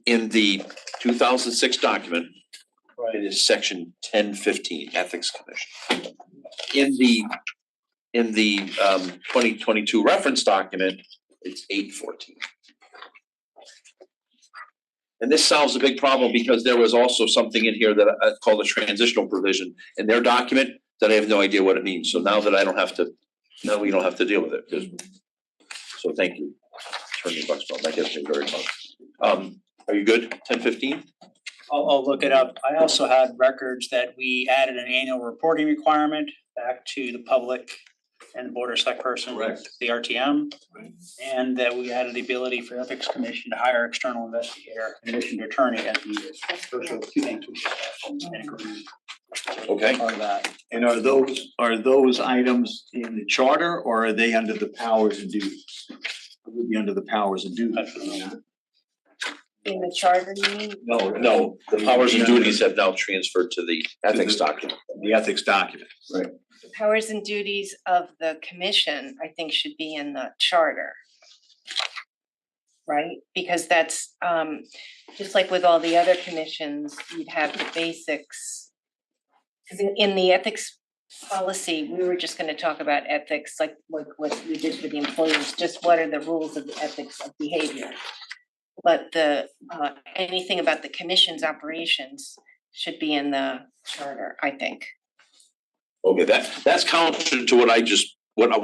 In the 2006 document, Right. it is section 1015, Ethics Commission. In the 2022 reference document, it's 814. And this solves a big problem because there was also something in here that I call a transitional provision in their document that I have no idea what it means. So now that we don't have to deal with it. So thank you, Attorney Bucksbaum, that gets me very close. Are you good, 1015? I'll look it up. I also had records that we added an annual reporting requirement back to the public and the board or select person, Correct. the RTM. And that we added the ability for Ethics Commission to hire external investigator in addition to attorney as needed. Those are 2 things we discussed and agreed. Okay. Part of that. And are those items in the charter or are they under the powers and duties? It would be under the powers and duties. In the charter, you mean? No, the powers and duties have now transferred to the ethics document. The ethics document. Right. The powers and duties of the commission, I think, should be in the charter. Right, because that's just like with all the other commissions, you'd have the basics. Cause in the ethics policy, we were just gonna talk about ethics, like what we did for the employees, just what are the rules of the ethics of behavior. But the anything about the commission's operations should be in the charter, I think. Okay, that's counter to what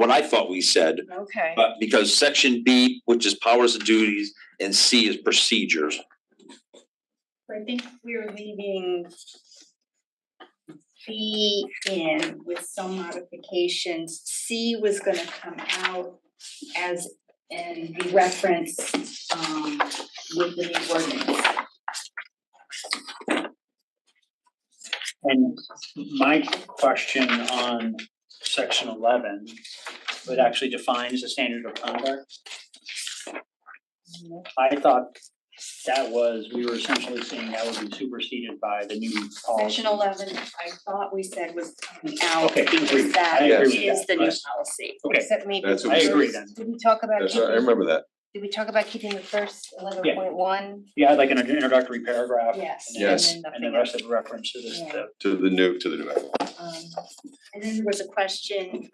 I thought we said, Okay. but because section B, which is powers and duties, and C is procedures. I think we were leaving B in with some modifications. C was gonna come out as and be referenced, with the new ordinance. And my question on section 11, it actually defines the standard of conduct. I thought that was, we were essentially saying that would be superseded by the new policy. Section 11, I thought we said was coming out Okay, because agreed. that I agree with is that. the new Yes. policy. Okay, Except maybe. That's what I we agree said. then. Did we talk about That's right, I keeping, remember that. did we talk about keeping the first 11.1? Yeah, like an introductory paragraph. Yes. And then- Yes. And then the rest of the reference to this, Yeah. To the new And then there was a question,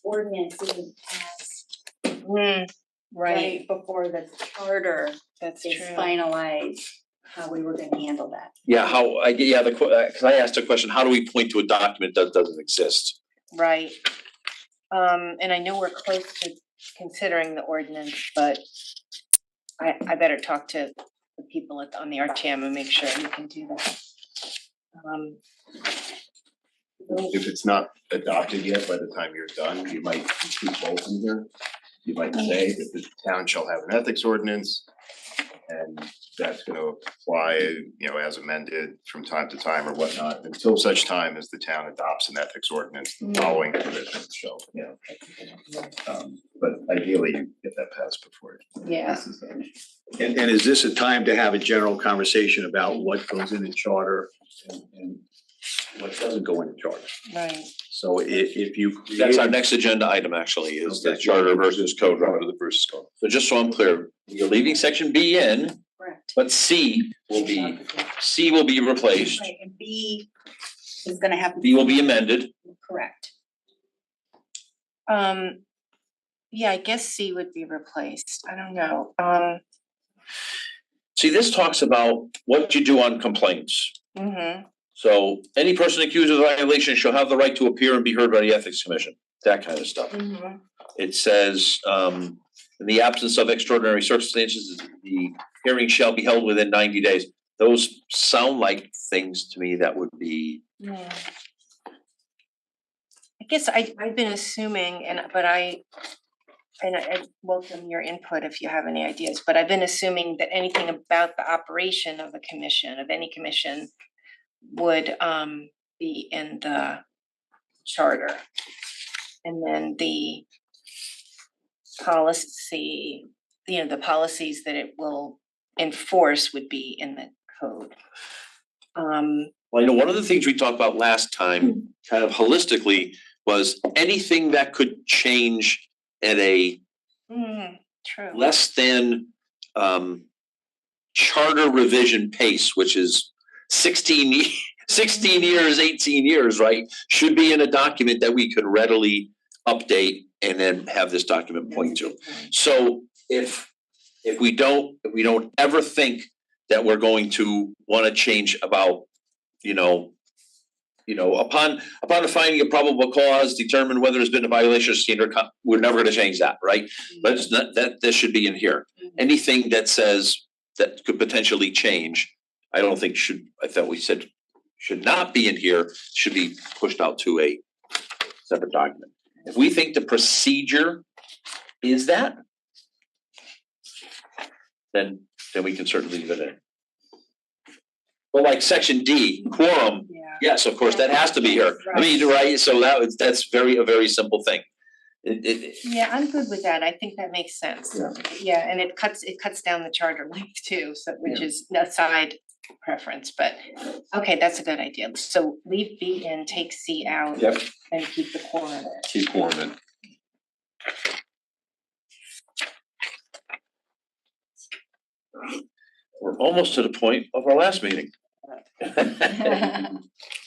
ordinance didn't pass Right, right before the charter that's is true. finalized, how we were gonna handle that. Yeah, cause I asked a question, how do we point to a document that doesn't exist? Right. And I know we're close to considering the ordinance, but I better talk to the people on the RTM and make sure we can do that. If it's not adopted yet, by the time you're done, you might include both in here. You might say that the town shall have an ethics ordinance. And that's gonna apply, you know, as amended from time to time or whatnot, until such time as the town adopts an ethics ordinance, the following provisions shall, you know. But ideally, you get that passed before. Yeah. This is done. And is this a time to have a general conversation about what goes in the charter and what doesn't go in the charter? Right. So if you. That's our next agenda item actually, is the Okay. charter versus code. Right, the versus code. So just so I'm clear, you're leaving section B in, Correct. but C will be replaced, Right, and B is gonna have. B will be amended. Correct. Yeah, I guess C would be replaced. I don't know. See, this talks about what you do on complaints. Mhm. So any person accused of violation shall have the right to appear and be heard by the Ethics Commission, that kind of stuff. Mhm. It says, in the absence of extraordinary circumstances, the hearing shall be held within 90 days. Those sound like things to me that would be, Yeah. I guess I've been assuming, but I welcome your input if you have any ideas, but I've been assuming that anything about the operation of a commission, of any commission, would be in the charter. And then the policy, the policies that it will enforce would be in the code. well, one of the things we talked about last time, kind of holistically, was anything that could change at a True. less than charter revision pace, which is 16 years, 18 years, right? Should be in a document that we could readily update and then have this document point to. So if we don't ever think that we're going to wanna change about, upon the finding of probable cause, determine whether there's been a violation of standard, we're never gonna change that, right? But it's not, that this should be in here. Anything that says that could potentially change, I don't think I thought we said should not be in here, should be pushed out to a separate document. If we think the procedure is that, then we can certainly leave it in. But like section D, quorum, Yeah. yes, of course, that has to be here. I mean, right, so that's a very simple thing. Yeah, I'm good with that. I think that makes sense. Yeah. Yeah, and it cuts down the charter length too, so which is a side preference, but okay, that's a good idea. So leave B in, take C out. Yep. And keep the quorum in. Keep quorum in. We're almost to the point of our last meeting.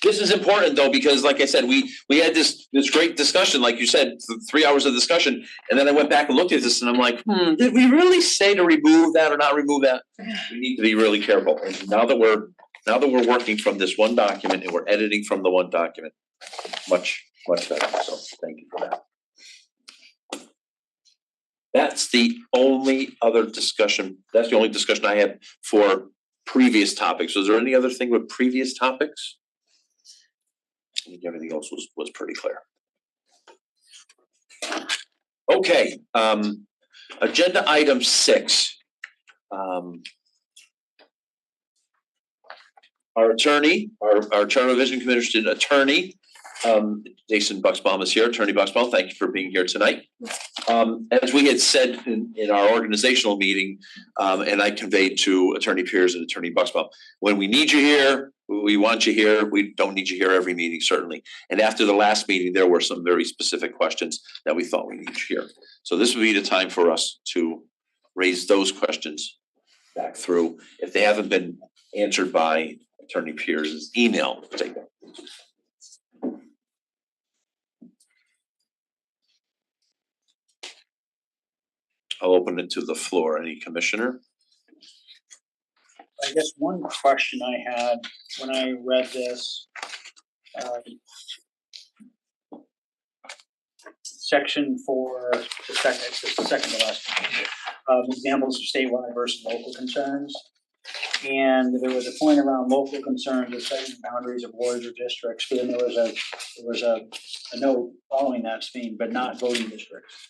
This is important though, because like I said, we had this great discussion, like you said, 3 hours of discussion. And then I went back and looked at this and I'm like, did we really say to remove that or not remove that? We need to be really careful. And now that we're working from this one document and we're editing from the one document, much better. So thank you for that. That's the only discussion I had for previous topics. Was there any other thing with previous topics? I think everything else was pretty clear. Okay, agenda item 6. Our attorney, our Charter Revision Commission attorney, Jason Bucksbaum is here. Attorney Bucksbaum, thank you for being here tonight. As we had said in our organizational meeting, and I conveyed to Attorney Pierce and Attorney Bucksbaum, when we need you here, we want you here. We don't need you here every meeting, certainly. And after the last meeting, there were some very specific questions that we thought we needed here. So this would be the time for us to raise those questions back through. If they haven't been answered by Attorney Pierce's email, take them. I'll open it to the floor. Any commissioner? I guess one question I had when I read this, section 4, it's the second to last, examples of statewide versus local concerns. And there was a point around local concerns of setting boundaries of wards or districts, but then there was a note following that saying, but not voting districts.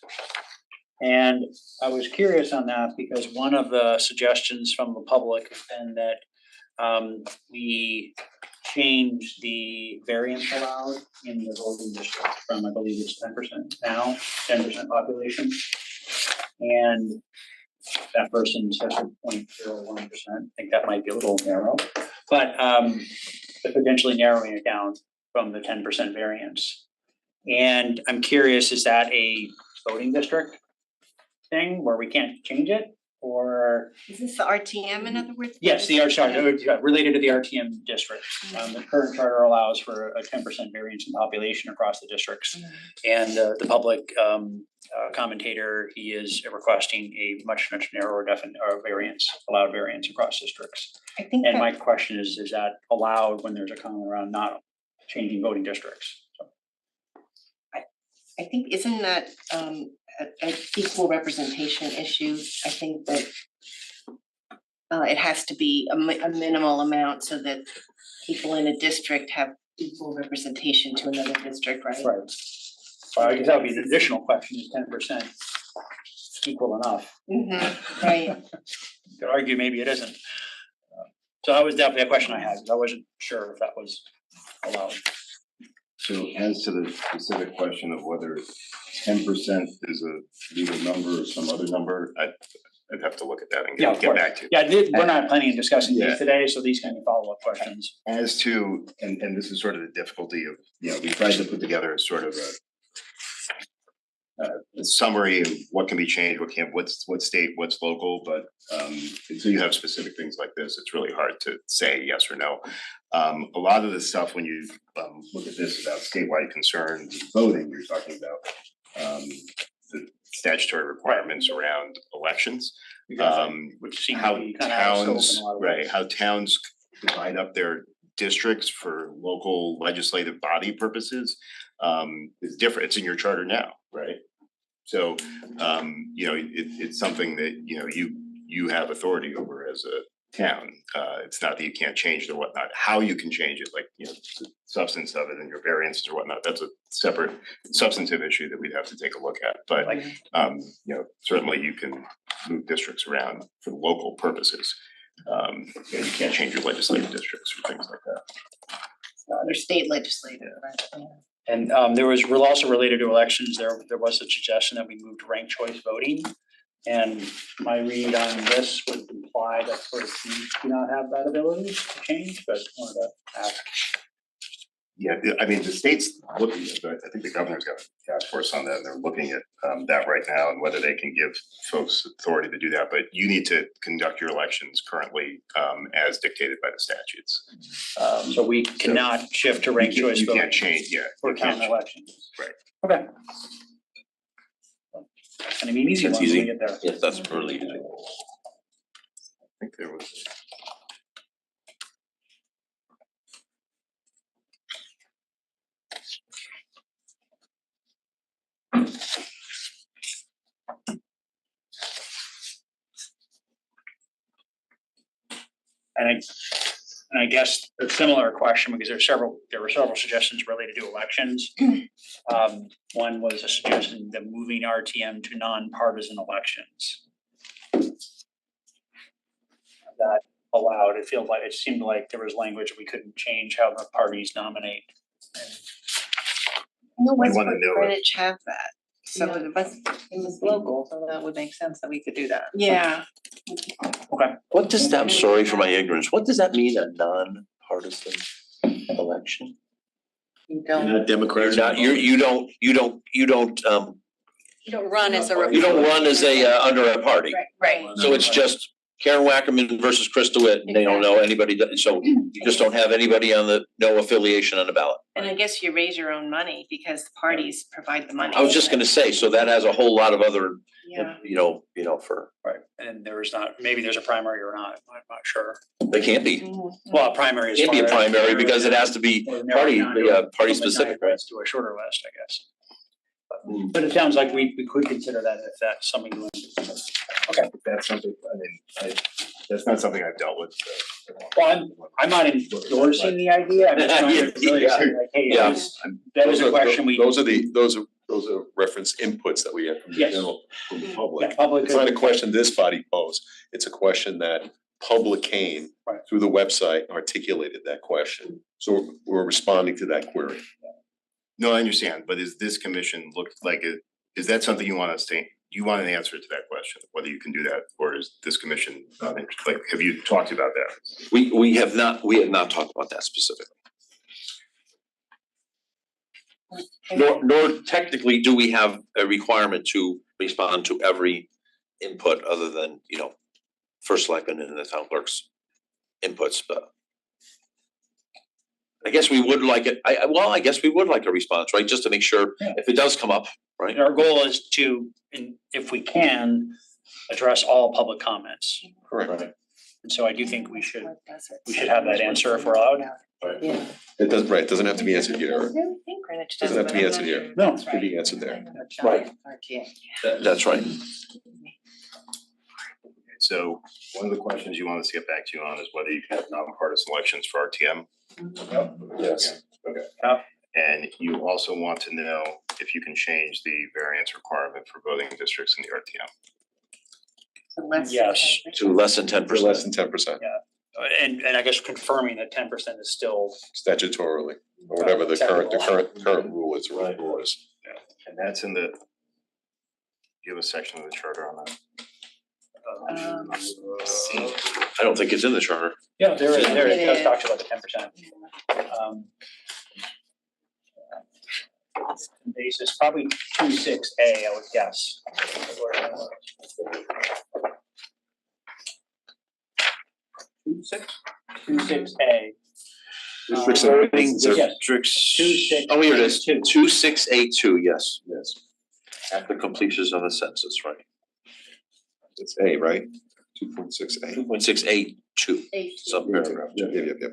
And I was curious on that because one of the suggestions from the public has been that we change the variance allowed in the voting district from, I believe it's 10% now, 10% population. And that person says 0.01%. I think that might be a little narrow, but potentially narrowing it down from the 10% variance. And I'm curious, is that a voting district thing where we can't change it, or? Is this the RTM in other words? Yes, the charter, related to the RTM district. The current charter allows for a 10% variance in population across the districts. And the public commentator, he is requesting a much narrower variance, allowed variance across districts. I think And that- my question is that allowed when there's a comment around not changing voting districts? So. I think, isn't that an equal representation issue? I think that it has to be a minimal amount so that people in a district have equal representation to another district, right? Right. Well, I guess that would be an additional question, is 10% equal enough? Right. You could argue maybe it isn't. So that was definitely a question I had, because I wasn't sure if that was allowed. So as to the specific question of whether 10% is a legal number or some other number, I'd have to look at that and Yeah, of get course. back to you. Yeah, we're not planning on discussing Yeah. these today, so these kind of follow-up questions. As to, and this is sort of the difficulty of, we tried to put together a sort of a summary of what can be changed, what's state, what's local, but until you have specific things like this, it's really hard to say yes or no. A lot of the stuff when you look at this about statewide concerns and voting, you're talking about the statutory requirements around elections. Which seem How to be kind of out of scope in towns, a lot of right, ways. how towns divide up their districts for local legislative body purposes is different. It's in your charter now, right? So it's something that you have authority over as a town. It's not that you can't change it or whatnot. How you can change it, like the substance of it and your variances or whatnot, that's a separate substantive issue that we'd have to take a look at. But certainly you can move districts around for local purposes. You can't change your legislative districts or things like that. Or state legislative, right? Yeah. And there was also related to elections, there was a suggestion that we move to ranked choice voting. And my read on this would imply that first we do not have that ability to change, but wanted to ask. Yeah, I mean, the state's looking at that. I think the governor's got a task force on that, and they're looking at that right now and whether they can give folks authority to do that. But you need to conduct your elections currently as dictated by the statutes. So we cannot shift to ranked choice You voting. can't change, yeah. For you can't county elections. Right. Okay. That's gonna be an easy That's one when we easy. get there. Yes, that's really easy. I think there was. And And I guess a similar question, because there were several suggestions related to elections. One was a suggestion that moving RTM to nonpartisan elections. That allowed, it seemed like there was language we couldn't change how the parties nominate. No, We West wanna know it. Greenwich have that, so Yeah. it was, It was local, so that would make sense that we could do that. yeah. What does that, I'm sorry for my ignorance, what does that mean, a non-partisan election? You You're not Democrats. You're not, you don't You don't run as a. you don't run as a, under a party. Right. So it's just Karen Wackerman versus Chris DeWitt, and they don't know anybody, so you just don't have anybody on the, no affiliation on the ballot. And I guess you raise your own money because the parties provide the money. I was just gonna say, so that has a whole lot of other, Yeah. you know, for, Right, and maybe there's a primary or not, I'm not sure. they can't be, Well, a primary is. can't be a primary because it has to be party specific, right? To a shorter list, I guess. But it sounds like we could consider that if that's something we want to consider. That's something, that's not something I've dealt with. Well, I'm not endorsing the idea, I'm just trying to really say like, hey, Yeah. that is a question we. Those are reference inputs that we have from the Yes. general, from the Yeah, public. public. It's not a question this body posed, it's a question that public came Right. through the website, and articulated that question. So we're responding to that query. No, I understand, but is this commission looked like it, is that something you want us to, do you want an answer to that question, whether you can do that, or is this commission not interested, like, have you talked about that? We have not talked about that specifically. Nor technically do we have a requirement to respond to every input other than, first selectman and the town clerk's inputs, but I guess we would like it, I guess we would like a response, right, just to make sure if it does come up, right? Our goal is to, if we can, address all public comments. Correct. And so I do think we should have that answer if we're allowed. Yeah. It doesn't have to be answered here. I don't think Greenwich does, Doesn't have to but be I'm answered not here. sure. No, It could be answered there. Right. That's right. So one of the questions you want us to get back to you on is whether you can have nonpartisan elections for RTM. Yes. Okay. Yeah. And you also want to know if you can change the variance requirement for voting districts in the RTM. So less than Yes. 10%. To less than 10%. For less than 10%, And I guess confirming that 10% is still. statutorily, or whatever the current rule is, right, rule is. And that's in the, do you have a section of the charter on that? I don't think it's in the charter. Yeah, there is, It it is. talks about the 10%. Basis, probably 26A, I would guess. 26A. Voting Yes. districts. 2682. Oh, here it is, 2682, yes. Yes. After completion of the census, right? It's A, right? 2.6A. 2.682, subparagraph. Yep.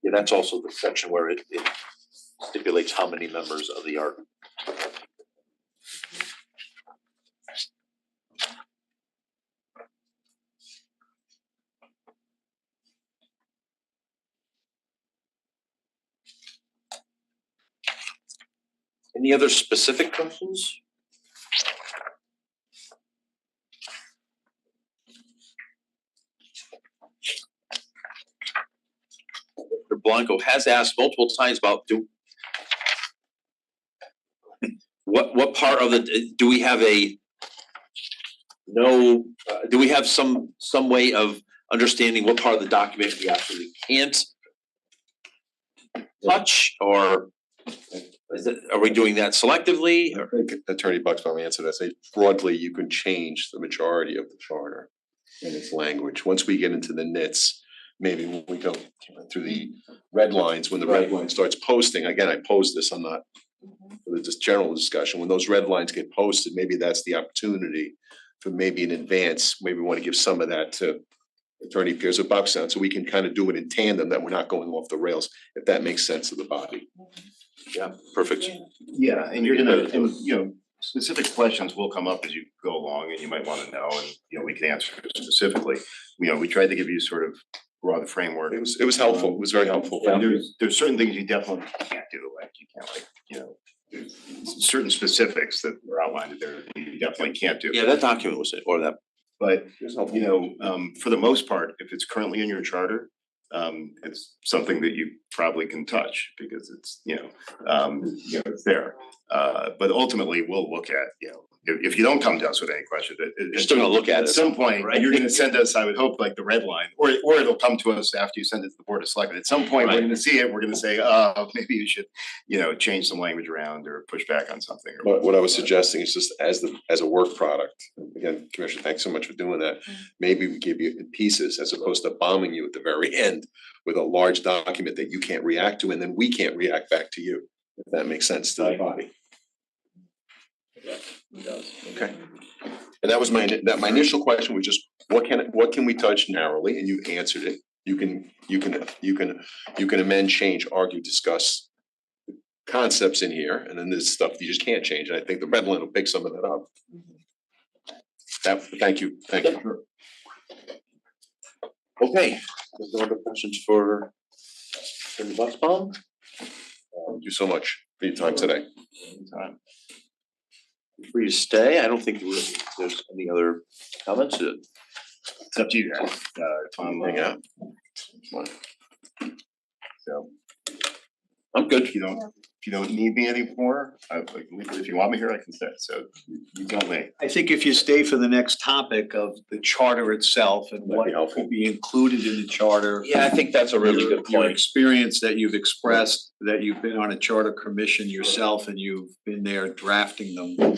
Yeah, that's also the section where it stipulates how many members of the art. Any other specific questions? Mr. Blanco has asked multiple times about what part of the, do we have do we have some way of understanding what part of the document we actually can't touch, or are we doing that selectively? I think Attorney Bucksbaum answered that, say broadly, you can change the majority of the charter and its language. Once we get into the nits, maybe when we go through the red lines, when the red line starts posting, again, I posed this, I'm not, for this general discussion, when those red lines get posted, maybe that's the opportunity for maybe in advance, maybe we want to give some of that to Attorney Pierce or Buckstown, so we can kind of do it in tandem, that we're not going off the rails, if that makes sense to the body. Yeah, perfect. Yeah, and you're gonna, and you know, specific questions will come up as you go along and you might wanna know, and you know, we can answer specifically. You know, we tried to give you sort of broad framework. It was helpful, it was very helpful. And there's certain things you definitely can't do, like you can't like, you know, there's certain specifics that were outlined there that you definitely can't do. Yeah, that document was it, or that. But, It was helpful. you know, for the most part, if it's currently in your charter, it's something that you probably can touch because it's, you know, it's there. But ultimately, we'll look at, you know, if you don't come to us with any question, You're still gonna look at it at some point, right? you're gonna send us, I would hope, like the red line, or it'll come to us after you send it to the Board of Selectmen. At some point, we're Right. gonna see it, we're gonna say, oh, maybe you should, you know, change some language around or push back on something. Or What I was suggesting is just as a work product, again, Commissioner, thanks so much for doing that. Maybe we give you in pieces as opposed to bombing you at the very end with a large document that you can't react to and then we can't react back to you. If that makes sense to the body. Okay. And that was my initial question was just, what can we touch narrowly? And you answered it. You can amend, change, argue, discuss concepts in here, and then there's stuff you just can't change. And I think the red line will pick some of that up. Thank you. Okay, there's no other questions for the bus bomb? Thank you so much for your time today. Free to stay. I don't think there's any other comments. It's up to you guys. Tom, Hang out. so I'm good. if you don't need me anymore, if you want me here, I can stay. So you tell me. I think if you stay for the next topic of the charter itself and That'd what be helpful. could be included in the charter. Yeah, I think that's a really good Your point. experience that you've expressed, that you've been on a charter commission yourself and you've been there drafting them.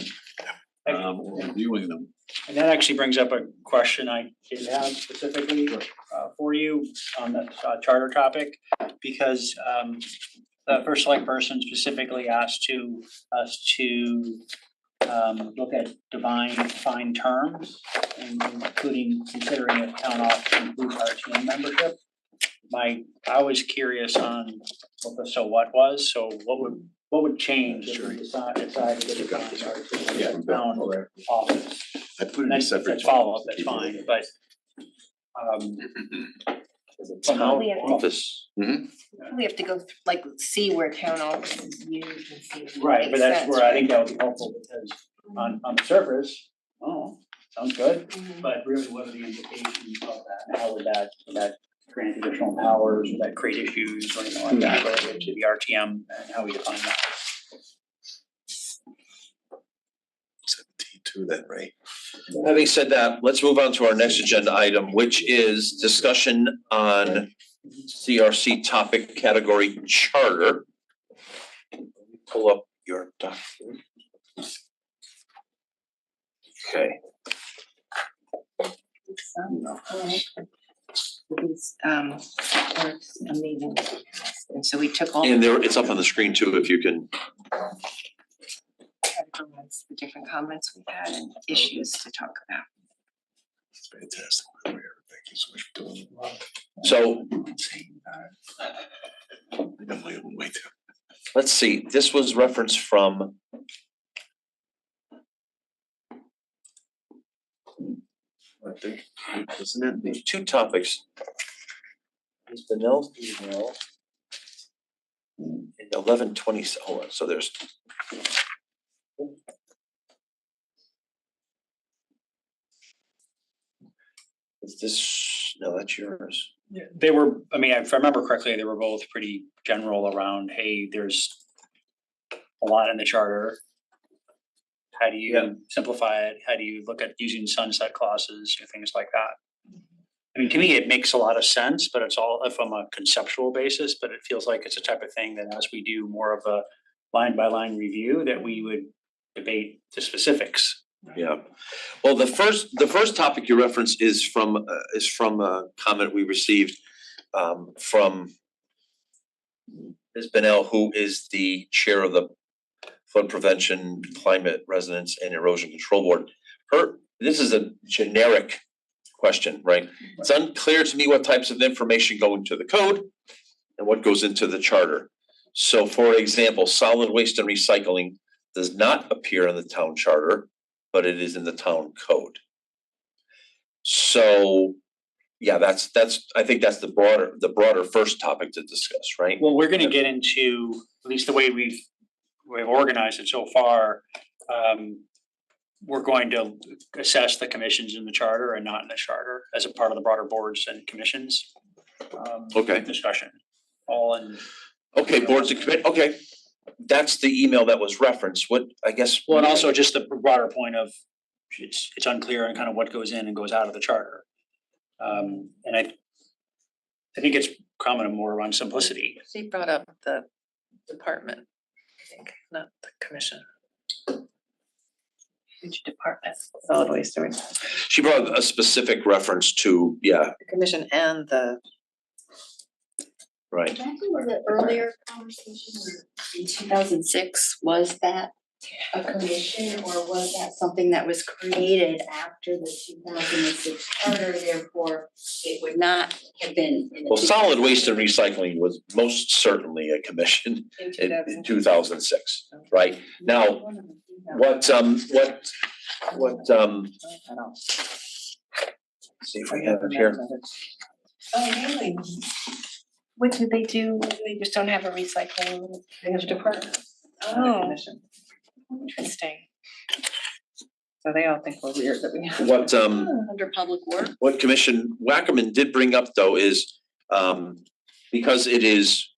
Or reviewing them. And that actually brings up a question I did have specifically for you on the charter topic. Because the first select person specifically asked us to look at defined terms, including considering if town office includes RTM membership. I was curious on what the so what was, so what would change if we decide to define RTM town office? I put it in That's separate. follow-up, that's fine, but Town Probably have to- office. We have to go like see where town office is used and see if it right, but makes that's sense, where I right? think that would be helpful, because on the surface, sounds good, Mhm. but really what are the implications of that, and how would that grant additional powers, would that create issues or anything like that related to the RTM and how we define that? 17-2 then, right? Having said that, let's move on to our next agenda item, which is discussion on CRC topic category charter. Pull up your document. Okay. These works amazing, and so we took all And there, it's up on the screen too, if you can. the different comments we had and issues to talk about. Fantastic. Thank you so much for doing it. So I got my own way too. let's see, this was referenced from. I think, isn't it, the two topics. Is Benel's email. In 11/20, hold on, so there's. Is this, no, that's yours. Yeah, they were, I mean, if I remember correctly, they were both pretty general around, hey, there's a lot in the charter. How do Yeah. you simplify it? How do you look at using sunset clauses or things like that? I mean, to me, it makes a lot of sense, but it's all from a conceptual basis, but it feels like it's a type of thing that as we do more of a line by line review, that we would debate the specifics. Yeah, well, the first topic you reference is from a comment we received from Ms. Benel, who is the chair of the Flood Prevention, Climate Resilience and Erosion Control Board. This is a generic question, right? It's unclear to me what types of information go into the code and what goes into the charter. So for example, solid waste and recycling does not appear in the town charter, but it is in the town code. So, yeah, I think that's the broader first topic to discuss, right? Well, we're gonna get into, at least the way we've organized it so far, we're going to assess the commissions in the charter and not in the charter as a part of the broader boards and commissions. Okay. Discussion, all in. Okay, boards and commit, okay. That's the email that was referenced. What, I guess. Well, and also just the broader point of, it's unclear on kind of what goes in and goes out of the charter. And I think it's commented more around simplicity. She brought up the department, I think, not the commission. Which department? Solid waste or She brought a specific reference to, yeah, the commission and the. right. Was it earlier conversation in 2006, was that a commission or was that something that was created after the 2006 charter, therefore it would not have been in the. Well, solid waste and recycling was most certainly a commission in 2006, right? Now, what, see if I have it here. Oh, really? What do they do? They just don't have a recycling. They have a department. Oh, Commission. interesting. So they all think we're weird that we have. What, Under public work. what Commission Wackerman did bring up though is, because it is,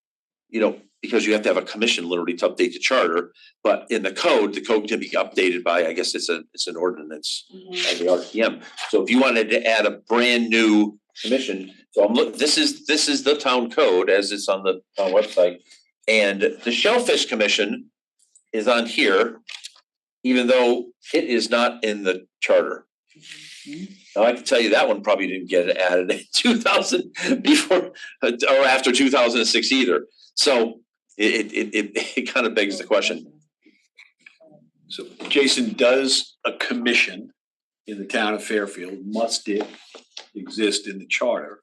you know, because you have to have a commission literally to update the charter, but in the code can be updated by, I guess it's an ordinance of the RTM. So if you wanted to add a brand new commission, so this is the town code as it's on the town website. And the Shellfish Commission is on here, even though it is not in the charter. Now, I can tell you that one probably didn't get added in 2000 before or after 2006 either. So it kind of begs the question. So Jason, does a commission in the town of Fairfield, must it exist in the charter?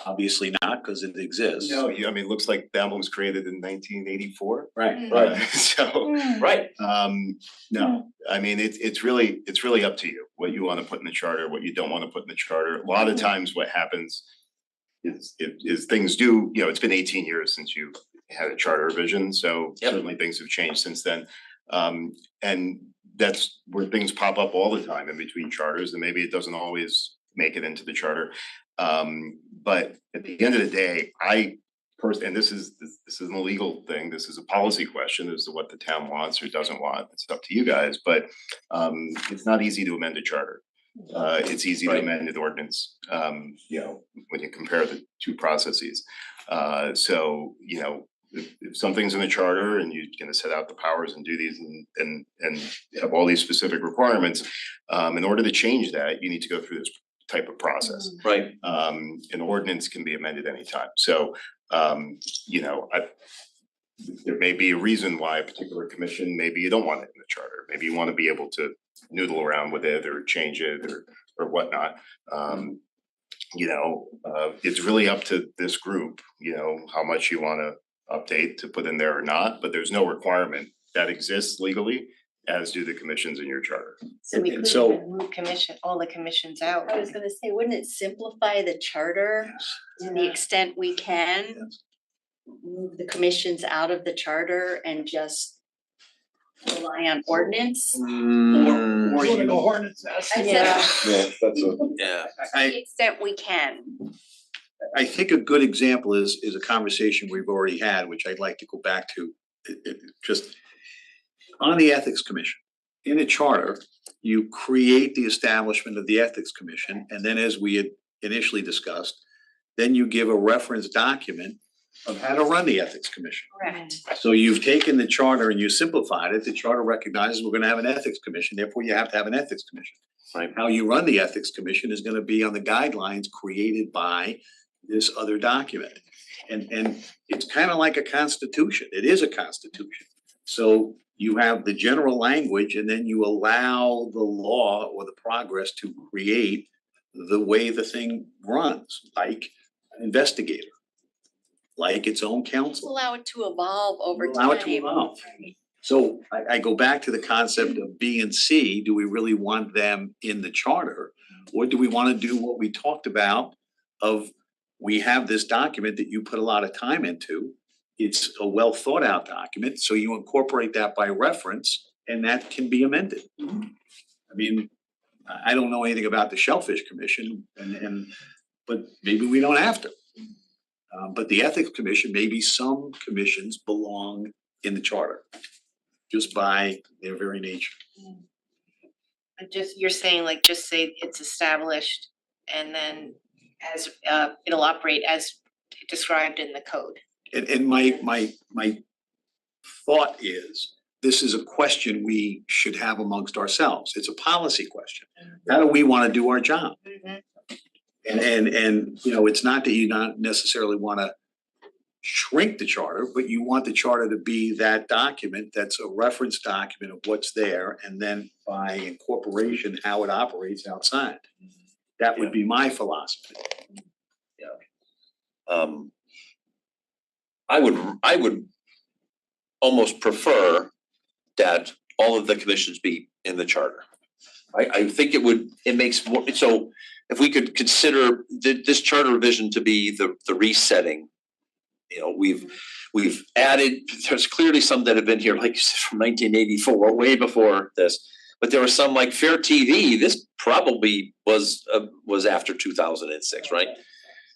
Obviously not, because it exists. No, I mean, it looks like that one was created in 1984. Right. Right. So, Right. no, I mean, it's really up to you, what you wanna put in the charter, what you don't wanna put in the charter. A lot of times what happens is things do, you know, it's been 18 years since you had a charter revision, so Yep. certainly things have changed since then. And that's where things pop up all the time in between charters, and maybe it doesn't always make it into the charter. But at the end of the day, and this isn't a legal thing, this is a policy question as to what the town wants or doesn't want. It's up to you guys, but it's not easy to amend a charter. It's easy to Right. amend an ordinance, you know, when you compare the two processes. So, you know, if something's in the charter and you're gonna set out the powers and do these and have all these specific requirements, in order to change that, you need to go through this type of process. Right. An ordinance can be amended anytime. So, you know, there may be a reason why a particular commission, maybe you don't want it in the charter. Maybe you want to be able to noodle around with it or change it or whatnot. You know, it's really up to this group, you know, how much you want to update to put in there or not, but there's no requirement that exists legally, as do the commissions in your charter. So we And could so- even move all the commissions out. I was gonna say, wouldn't it simplify the charter to the extent we can? Move the commissions out of the charter and just rely on ordinance? Or you know, I said, Yeah. Yeah, that's a. Yeah. to the extent we can. I think a good example is a conversation we've already had, which I'd like to go back to. Just on the Ethics Commission. In a charter, you create the establishment of the Ethics Commission, and then as we had initially discussed, then you give a reference document of how to run the Ethics Commission. Correct. So you've taken the charter and you simplified it. The charter recognizes we're gonna have an Ethics Commission, therefore you have to have an Ethics Commission. Right. How you run the Ethics Commission is gonna be on the guidelines created by this other document. And it's kind of like a constitution. It is a constitution. So you have the general language and then you allow the law or the progress to create the way the thing runs, like an investigator, like its own council. Allow it to evolve over time. Allow it to evolve. So I go back to the concept of B and C, do we really want them in the charter? Or do we wanna do what we talked about of, we have this document that you put a lot of time into. It's a well thought out document, so you incorporate that by reference and that can be amended. I mean, I don't know anything about the Shellfish Commission but maybe we don't have to. But the Ethics Commission, maybe some commissions belong in the charter, just by their very nature. Just, you're saying like, just say it's established and then as, it'll operate as described in the code. And my thought is, this is a question we should have amongst ourselves. It's a policy question. How do we wanna do our job? And you know, it's not that you not necessarily wanna shrink the charter, but you want the charter to be that document that's a reference document of what's there, and then by incorporation, how it operates outside. That would be my philosophy. I would almost prefer that all of the commissions be in the charter. I think it makes more, so if we could consider this charter revision to be the resetting. You know, we've added, there's clearly some that have been here, like you said, from 1984, way before this. But there were some like FairTV, this probably was after 2006, right?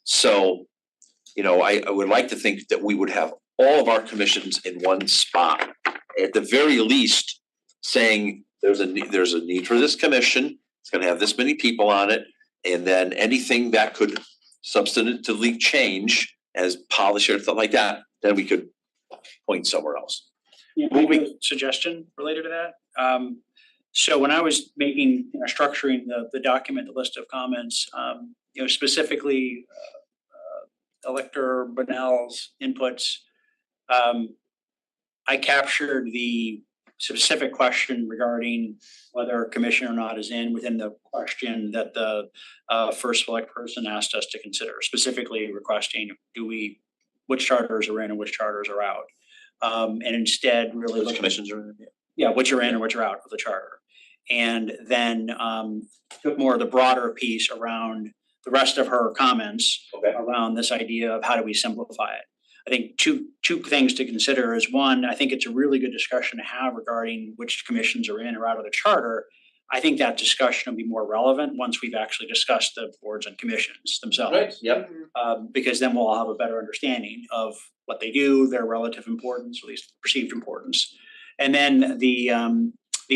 So, you know, I would like to think that we would have all of our commissions in one spot. At the very least, saying there's a need for this commission, it's gonna have this many people on it. And then anything that could substantively change as policy or something like that, then we could point somewhere else. Yeah, moving suggestion related to that. So when I was making, structuring the document, the list of comments, specifically Elector Bonnell's inputs, I captured the specific question regarding whether a commission or not is in within the question that the first select person asked us to consider, specifically requesting which charters are in and which charters are out. And instead really Those commissions are in. Yeah, which are in and which are out of the charter. And then took more of the broader piece around the rest of her comments around this idea of how do we simplify it. I think two things to consider is one, I think it's a really good discussion to have regarding which commissions are in or out of the charter. I think that discussion will be more relevant once we've actually discussed the boards and commissions themselves. Right, yep. Because then we'll have a better understanding of what they do, their relative importance, at least perceived importance. And then the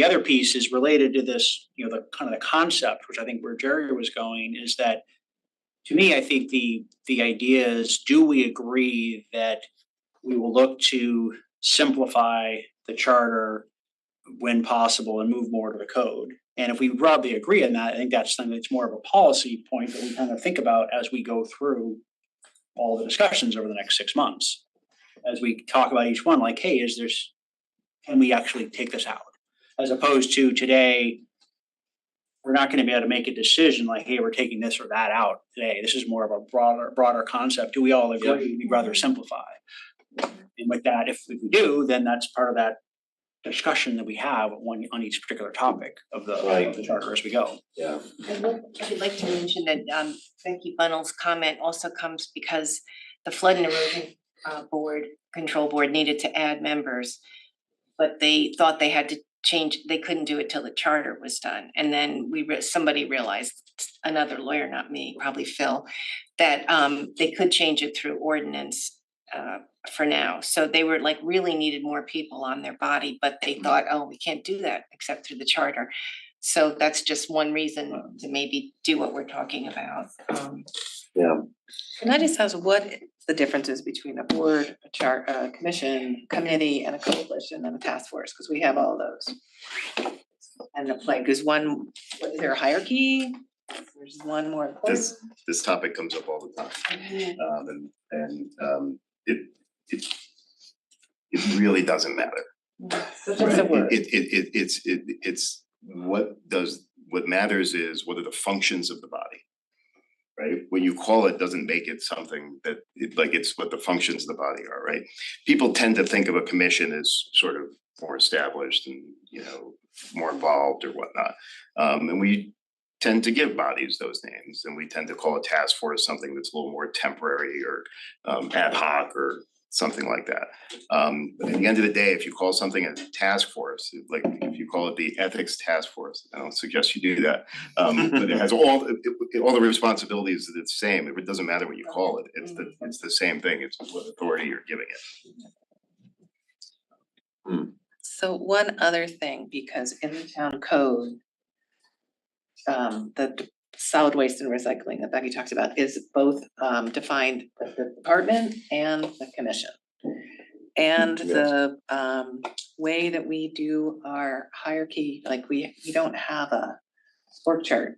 other piece is related to this, the kind of the concept, which I think where Jerry was going, is that to me, I think the idea is, do we agree that we will look to simplify the charter when possible and move more to the code? And if we broadly agree on that, I think that's something that's more of a policy point that we kind of think about as we go through all the discussions over the next 6 months. As we talk about each one, like, hey, can we actually take this out? As opposed to today, we're not gonna be able to make a decision like, hey, we're taking this or that out today. This is more of a broader concept. Do we all agree? We'd rather simplify. And with that, if we do, then that's part of that discussion that we have on each particular topic of the charter as we go. Yeah. I'd like to mention that Becky Bunnell's comment also comes because the flood and erosion control board needed to add members. But they thought they had to they couldn't do it till the charter was done. And then somebody realized, another lawyer, not me, probably Phil, that they could change it through ordinance for now. So they were like really needed more people on their body, but they thought, oh, we can't do that except through the charter. So that's just one reason to maybe do what we're talking about. Can I just ask what the difference is between a board, a commission, committee, and a coalition and a task force? Because we have all those. And is there a hierarchy? There's one more important. This topic comes up all the time. It really doesn't matter. That's a word. It's what matters is what are the functions of the body. Right? When you call it doesn't make it something that like it's what the functions of the body are, right? People tend to think of a commission as sort of more established and, you know, more involved or whatnot. And we tend to give bodies those names, and we tend to call a task force something that's a little more temporary or ad hoc or something like that. But at the end of the day, if you call something a task force, like if you call it the ethics task force, I don't suggest you do that. But it has all the responsibilities that it's the same. It doesn't matter what you call it. It's the same thing. It's what authority you're giving it. So one other thing, because in the town code, the solid waste and recycling that Becky talked about is both defined as the department and the commission. And the way that we do our hierarchy, like we don't have a org chart.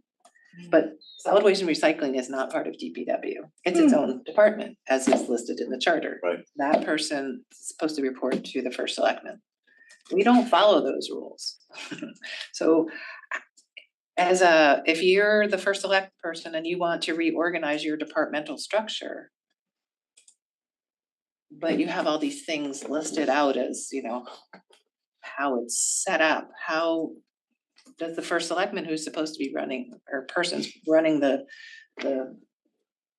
But solid waste and recycling is not part of DPW. It's its own department, as is listed in the charter. Right. That person is supposed to report to the first selectman. We don't follow those rules. So if you're the first select person and you want to reorganize your departmental structure, but you have all these things listed out as, you know, how it's set up, how does the first selectman who's supposed to be running, or person's running the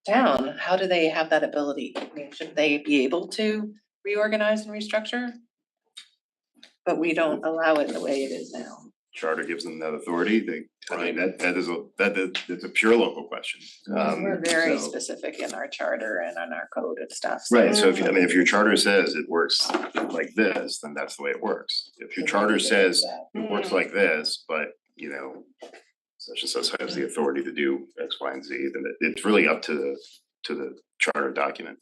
town, how do they have that ability? I mean, should they be able to reorganize and restructure? But we don't allow it the way it is now. Charter gives them that authority. I mean, that's a pure local question. We're very so- specific in our charter and on our code and stuff. Right, so if your charter says it works like this, then that's the way it works. If your charter says it works like this, but you know, such and such has the authority to do X, Y, and Z, then it's really up to the charter document.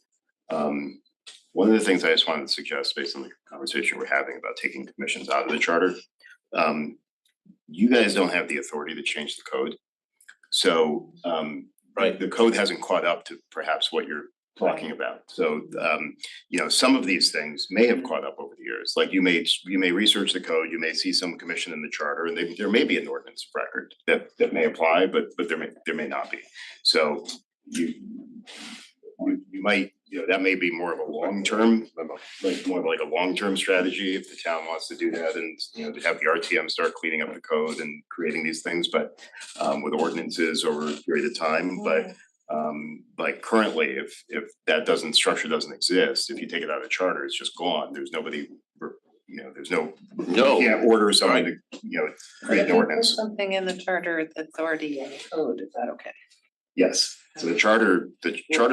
One of the things I just wanted to suggest based on the conversation we're having about taking commissions out of the charter, you guys don't have the authority to change the code. So Right. the code hasn't caught up to perhaps what you're talking about. So you know, some of these things may have caught up over the years. Like you may research the code, you may see some commission in the charter, and there may be an ordinance of record that may apply, but there may not be. So you might, you know, that may be more of a long-term, like more like a long-term strategy if the town wants to do that, and you know, to have the RTM start cleaning up the code and creating these things, but with ordinances over a period of time. But like currently, if that structure doesn't exist, if you take it out of the charter, it's just gone. There's nobody, you know, No. you can't order someone to, you know, create an ordinance. Something in the charter that's already in the code, is that okay? Yes, so the charter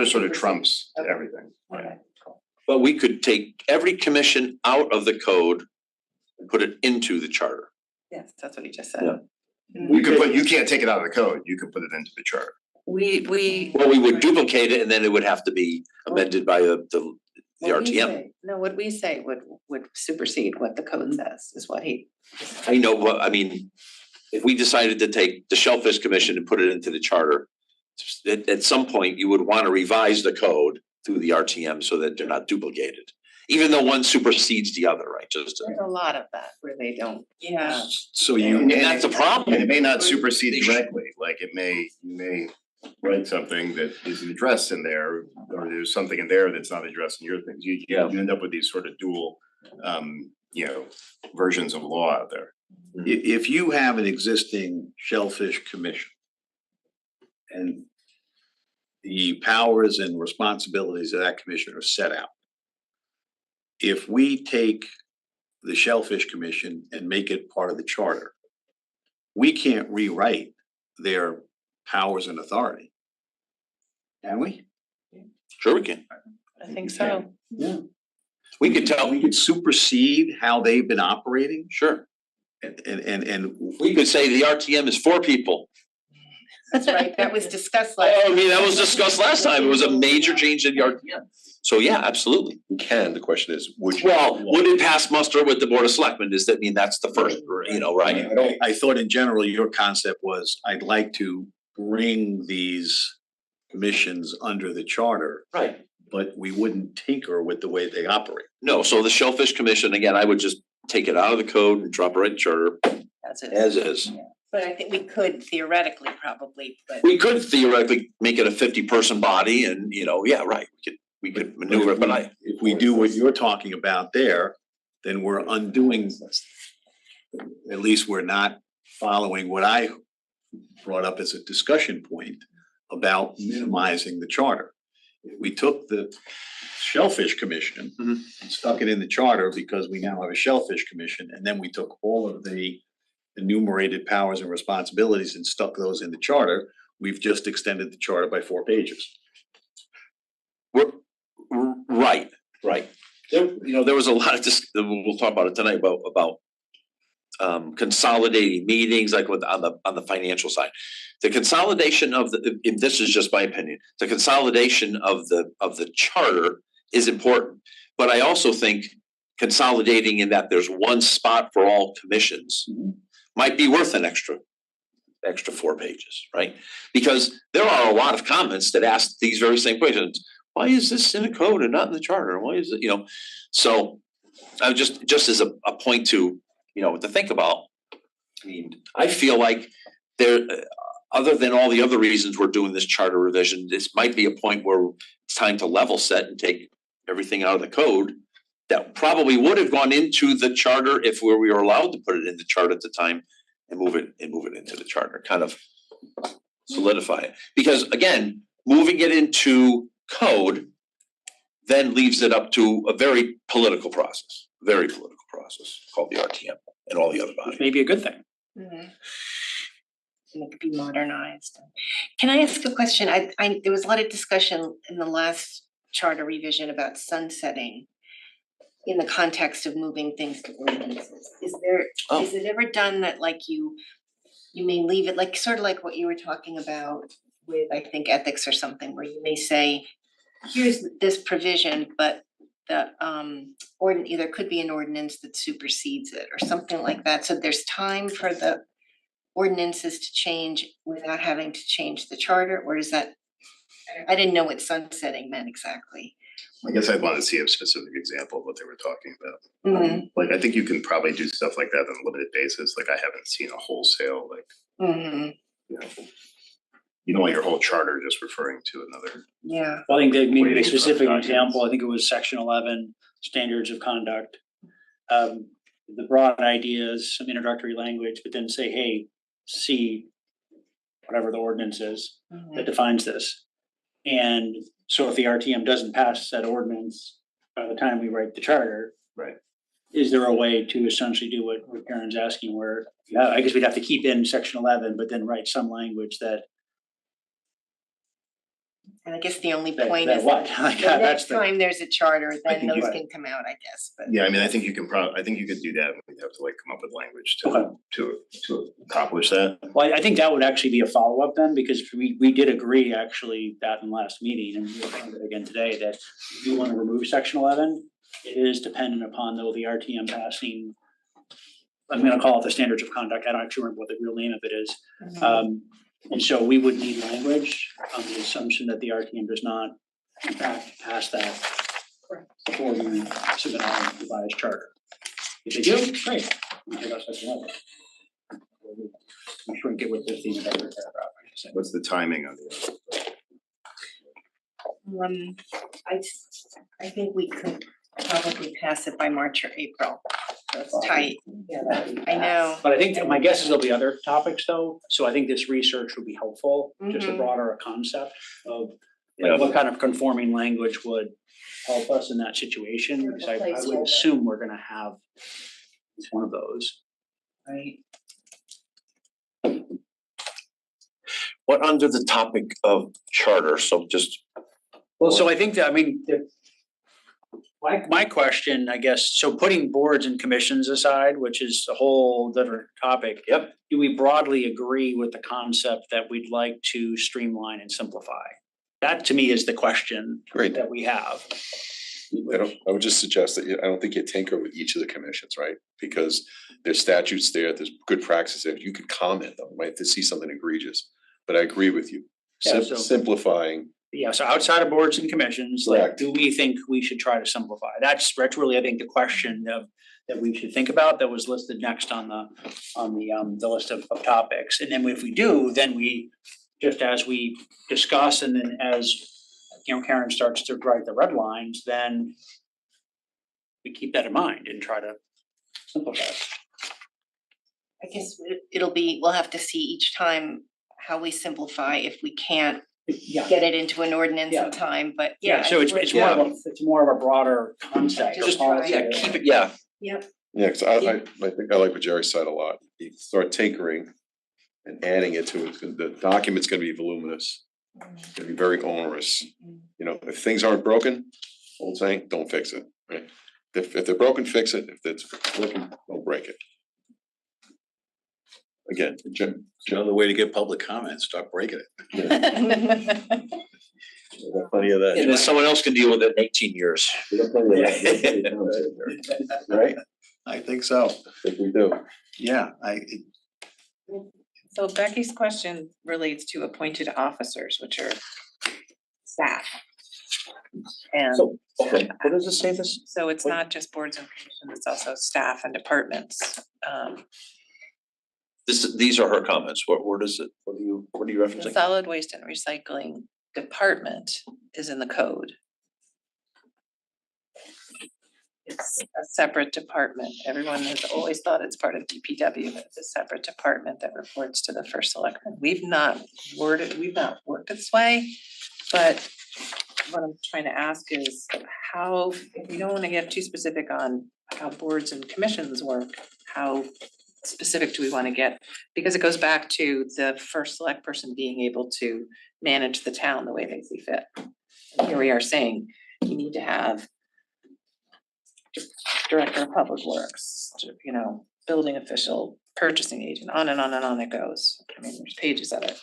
sort of trumps everything. Okay, cool. But we could take every commission out of the code and put it into the charter. Yes, that's what he just said. Yeah. You can't take it out of the code, you can put it into the charter. We. Well, we would duplicate it and then it would have to be amended by the what we RTM. say- No, what we say would supersede what the code says, is what he. I know, but I mean, if we decided to take the Shellfish Commission and put it into the charter, at some point you would want to revise the code through the RTM so that they're not duplicated. Even though one supersedes the other, right? Just There's a lot of that where they don't. Yeah. so and that's the problem. And it may not supersede directly, like you may write something that isn't addressed in there, or there's something in there that's not addressed in your things. You end up with these sort of dual, you know, versions of law out there. If you have an existing shellfish commission and the powers and responsibilities of that commission are set out, if we take the Shellfish Commission and make it part of the charter, we can't rewrite their powers and authority. Can we? Sure we can. I think so. We could tell, We could supersede how they've been operating sure. and We could say the RTM is 4 people. That's right, that was discussed last. I mean, that was discussed last time. It was a major change in the RTM. So yeah, absolutely. You can, the question is, would you? Well, would it pass muster with the Board of Selectmen? Does that mean that's the first, you know, right? I thought in general, your concept was, I'd like to bring these commissions under the charter, Right. but we wouldn't tinker with the way they operate. No, so the Shellfish Commission, again, I would just take it out of the code and drop it right in charter That's it. as is. But I think we could theoretically probably, but We could theoretically make it a 50-person body and, you know, yeah, right. We could we could maneuver, but I, If we do what you're talking about there, then we're undoing, at least we're not following what I brought up as a discussion point about minimizing the charter. If we took the Shellfish Commission Mhm. and stuck it in the charter because we now have a Shellfish Commission, and then we took all of the enumerated powers and responsibilities and stuck those in the charter, we've just extended the charter by 4 pages. we're, right. There, there was a lot of we'll talk about it tonight about consolidating meetings, like with on the financial side. The consolidation of if this is just my opinion, the consolidation of the charter is important. But I also think consolidating in that there's one spot for all commissions might be worth an extra 4 pages, right? Because there are a lot of comments that ask these very same questions. Why is this in the code and not in the charter? Why is it, so I just as a point to, to think about. I mean, I feel like there, other than all the other reasons we're doing this charter revision, this might be a point where it's time to level set and take everything out of the code that probably would have gone into the charter if we were allowed to put it in the chart at the time and move it into the charter, kind of solidify it. Because again, moving it into code then leaves it up to a very political process called the RTM and all the other Which bodies. may be a good thing. And it could be modernized. Can I ask a question? There was a lot of discussion in the last charter revision about sunsetting in the context of moving things to ordinances. Is it ever done that like you may leave it like sort of like what you were talking about with, I think, ethics or something, where you may say, here's this provision, but the either could be an ordinance that supersedes it or something like that. So there's time for the ordinances to change without having to change the charter, or is that, I didn't know what sunsetting meant exactly. I guess I'd want to see a specific example of what they were talking about. Like, I think you can probably do stuff like that on a limited basis. Like, I haven't seen a wholesale, you don't want your whole charter just referring to another. Yeah. Well, I think that maybe a Waiting for specific documents. example, I think it was section 11, standards of conduct. The broad idea is some introductory language, but then say, hey, see whatever the ordinance is that defines this. And so if the RTM doesn't pass that ordinance by the time we write the charter. Right. Is there a way to essentially do what Karen's asking where, I guess we'd have to keep in section 11, but then write some language that. And I guess the only That point is what? the Like, next that's the. time there's a charter, then think those you- can come out, I guess, but. Yeah, I mean, I think you can I think you could do that. We'd have to like come up with language Okay. to accomplish that. Well, I think that would actually be a follow-up then, because we did agree actually that in last meeting, and we'll find it again today, that if you wanna remove section 11, it is dependent upon though the RTM passing. I'm gonna call it the standards of conduct, I don't actually remember what the real name of it is. And so we would need language on the assumption that the RTM does not in fact pass that before we submit our revised charter. If they do, great, we take our section 11. We shrink it with the paragraph, I should say. What's the timing on the I think we could probably pass it by March or April. That's tight. I know. But I think that my guess is there'll be other topics though, so I think this research would be helpful, just a Mhm. broader concept of Yeah. like what kind of conforming language would help us in that situation, because I would assume we're gonna have one of those. Right. What under the topic of charter, so just. Well, so I think that, I mean, my question, I guess, so putting boards and commissions aside, which is a whole different topic. Yep. Do we broadly agree with the concept that we'd like to streamline and simplify? That to me is the question Great. that we have. I would just suggest that I don't think you tinker with each of the commissions, right? Because there's statutes there's good practices there. You could comment though, right, to see something egregious. But I agree with you. Yeah, so- Simplifying, Yeah, so outside of boards and commissions, like, Correct. do we think we should try to simplify? That's really, I think, the question that we should think about, that was listed next on the list of topics. And then if we do, then we, just as we discuss and then as Karen starts to write the red lines, then we keep that in mind and try to simplify it. I guess we'll have to see each time how we simplify if we can't Yeah. get it into an ordinance Yeah. in time, but Yeah, so it's more of a broader concept or Just policy. try Yeah, keep it, yeah, Yep. Yeah, cause I think I like what Jerry said a lot. You start tinkering and adding it to it, the document's gonna be voluminous. It's gonna be very onerous. You know, if things aren't broken, old saying, don't fix it, right? If they're broken, fix it. If it's broken, don't break it. Again, Jim, Another way to get public comment, stop breaking it. plenty of and then someone else can deal with it in 18 years. that. Right? I think so. I think we do. Yeah, So Becky's question relates to appointed officers, which are staff. And So, okay, what does it say this? so it's not just boards and commissions, it's also staff and departments. These are her comments. What is it? What are you The referencing? solid waste and recycling department is in the code. It's a separate department. Everyone has always thought it's part of DPW, but it's a separate department that reports to the first selectman. We've not worked this way, but what I'm trying to ask is how, if we don't wanna get too specific on how boards and commissions work, how specific do we wanna get? Because it goes back to the first select person being able to manage the town the way they see fit. And here we are saying, you need to have director of public works, building official, purchasing agent, on and on and on it goes. I mean, there's pages of it.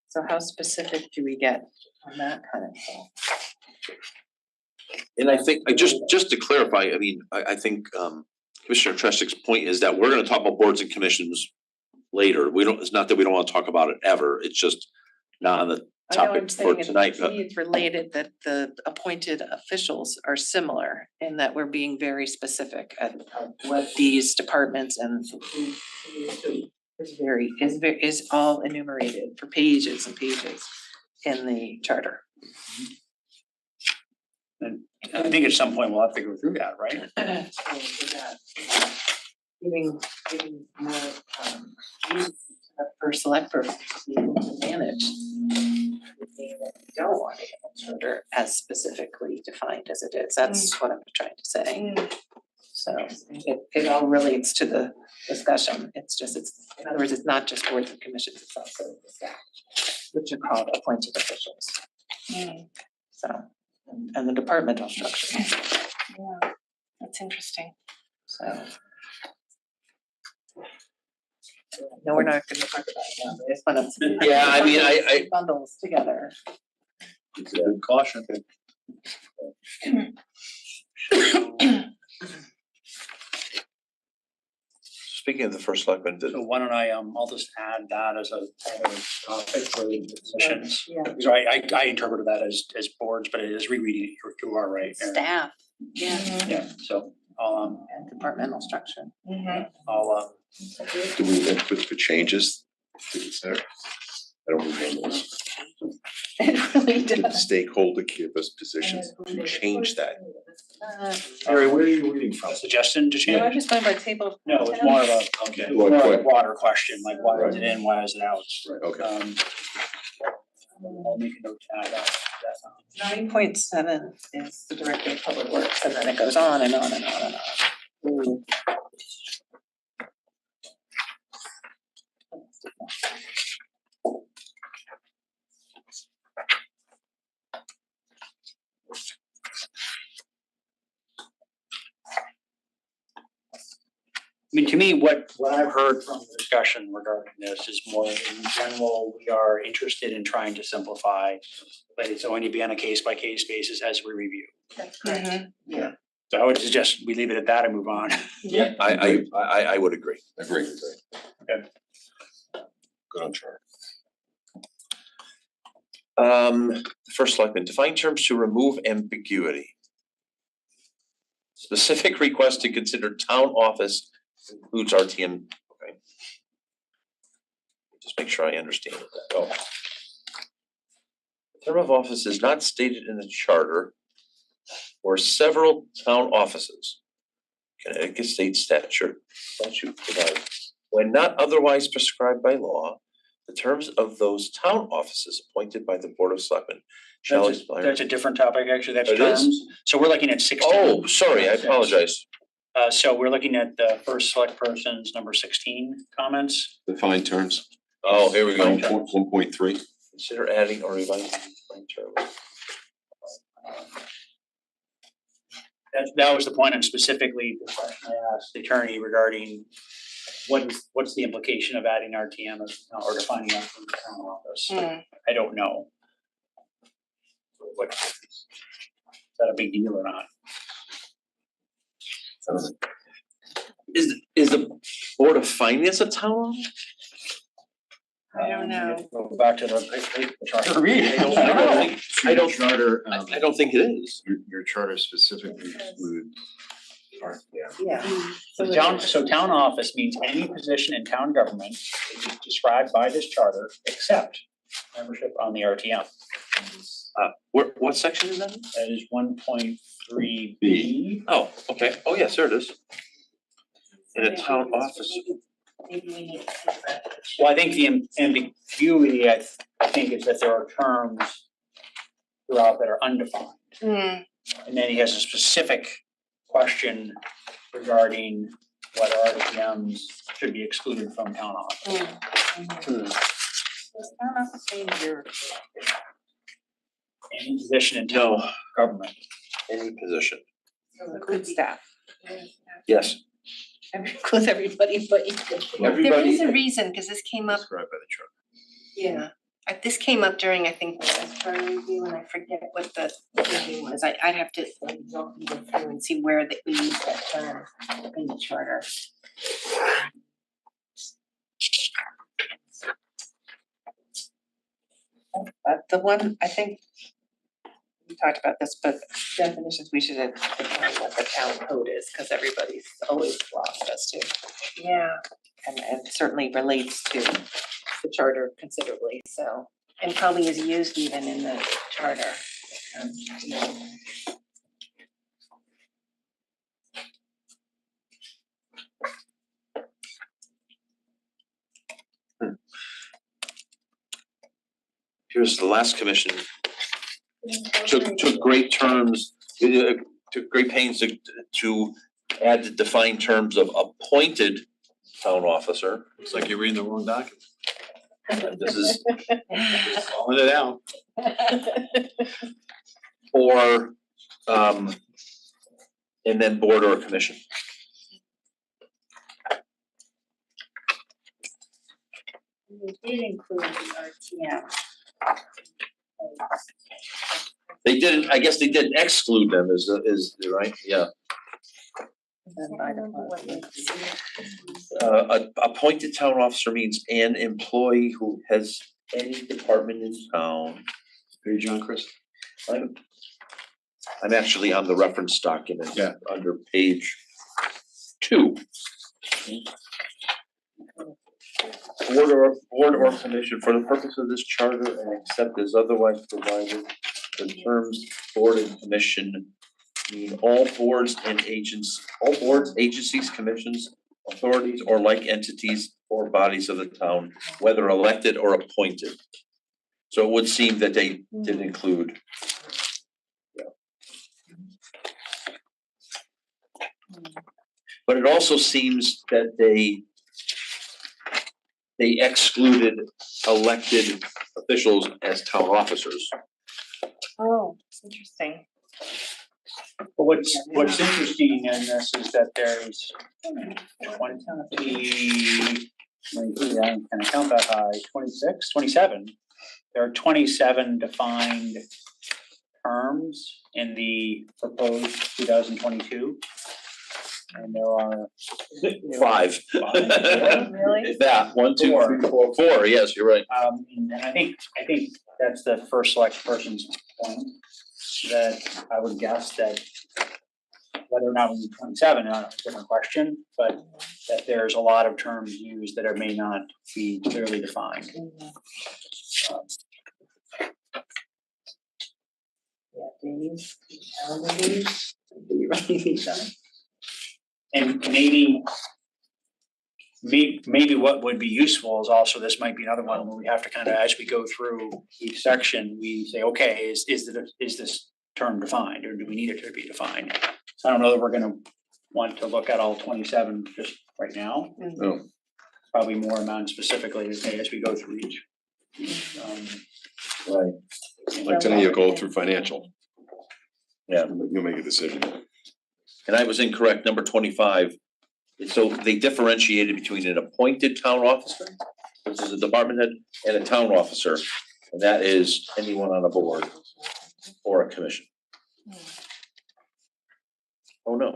So how specific do we get on that kind of thing? And I think, just to clarify, I mean, I think Commissioner Tresic's point is that we're gonna talk about boards and commissions later. It's not that we don't wanna talk about it ever, it's just not on the I know I'm topic for saying tonight. to me it's related that the appointed officials are similar in that we're being very specific at what these departments and who is all enumerated for pages and pages in the charter. And I think at some point we'll have to go through that, right? So with that, giving more use to the first select person to be able to manage the thing that we don't want in the charter as specifically defined as it is. That's what I'm trying to say. So it all relates to the discussion. It's in other words, it's not just boards and commissions, it's also the staff, which are called appointed officials. So, and the departmental structure. Yeah, that's interesting. So. No, we're not gonna talk about it now, but it's one of. Yeah, I mean, I Bundles together. it's a good caution. speaking of the first selectman, So why don't I'll just add that as a topic for the positions. Yeah. So I interpreted that as boards, but it is rereading it, you are right, Erin. Staff, yeah. Yeah, so I'll And departmental structure. I'll Do we input for changes to consider? I don't remember. It really Did the does. stakeholder give us positions to change that? Harry, where are you reading from? suggestion to No, I'm change. just going by table. No, it's more of a, Okay. more of a broader question, like why is it in, why is it out? Right, okay. I'll make a note to add that. 9.7 is the director of public works, and then it goes on and on and on and on. I mean, to me, what I've heard from the discussion regarding this is more in general, we are interested in trying to simplify. But it's going to be on a case by case basis as we review. That's correct. Yeah. So I would suggest we leave it at that and move on. yeah, I would agree. Agree. Okay. Good on chart. First selectman, define terms to remove ambiguity. Specific request to consider town office includes RTM, okay. Just make sure I understand what that. term of office is not stated in the charter or several town offices. Connecticut State statute provides, when not otherwise prescribed by law, the terms of those town offices appointed by the Board of Selectmen shall expire. That's a different topic, actually, that's It is? terms. So we're looking at 16. Oh, sorry, I apologize. So we're looking at the first select person's number 16 comments. Defined terms. Oh, here we go. 1.3. Consider adding or revising defined terms. That was the point, and specifically the question I asked the attorney regarding what's the implication of adding RTM or defining that from the town office? I don't know. Is that a big deal or not? Is the Board of Finance a town office? I don't know. Go back to the charter read. I don't Charter, I don't think it is. your charter specifically exclude. Yeah. So town office means any position in town government which is described by this charter except membership on the RTM. What section is that? That is 1.3B. Oh, okay. Oh, yes, there it is. In a town office. Maybe we need to think about it. Well, I think the ambiguity, I think, is that there are terms throughout that are undefined. Hmm. And then he has a specific question regarding whether RTMs should be excluded from town office. Any position in town No, government. any position. Include staff. Yes. Includes everybody but you. There is a reason, because this came up, Described by the charter. yeah, this came up during, I think, the last charter review, and I forget what the thinking was. I'd have to go through and see where we use that term in the charter. The one, I think, we talked about this, but definitions, we should define what the town code is, because everybody's always lost us to. Yeah, And certainly relates to the charter considerably, so. and probably is used even in the charter. Here's the last commission. Took great terms, took great pains to add the defined terms of appointed town officer. Looks like you're reading the wrong document. This is Calling it out. or and then board or commission. We did include the RTM. They didn't, I guess they didn't exclude them, is right, yeah. Appointed town officer means an employee who has any department in town. Page on, Chris? I'm actually on the reference document. Yeah. Under page 2. Board or commission for the purpose of this charter and except as otherwise provided, the terms board and commission mean all boards, agencies, commissions, authorities, or like entities or bodies of the town, whether elected or appointed. So it would seem that they did include. But it also seems that they excluded elected officials as town officers. Oh, it's interesting. But what's interesting in this is that there's 20, can I count that high, 26, 27? There are 27 defined terms in the proposed 2022. And there are 5. Really? Yeah, 1, 2, 3, 4, 4, yes, you're right. And I think that's the first select person's point, that I would guess that whether or not we need 27, a different question, but that there's a lot of terms used that may not be clearly defined. days, calendar days, do you really need them? And maybe what would be useful is also, this might be another one where we have to kind of, as we go through each section, we say, okay, is this term defined, or do we need it to be defined? So I don't know that we're gonna want to look at all 27 just right now. No. Probably more amount specifically as we go through each. Right. Like tonight, you go through financial. Yeah. You'll make a decision. And I was incorrect, number 25. So they differentiated between an appointed town officer, which is a department head, and a town officer. And that is anyone on a board or a commission. Oh, no.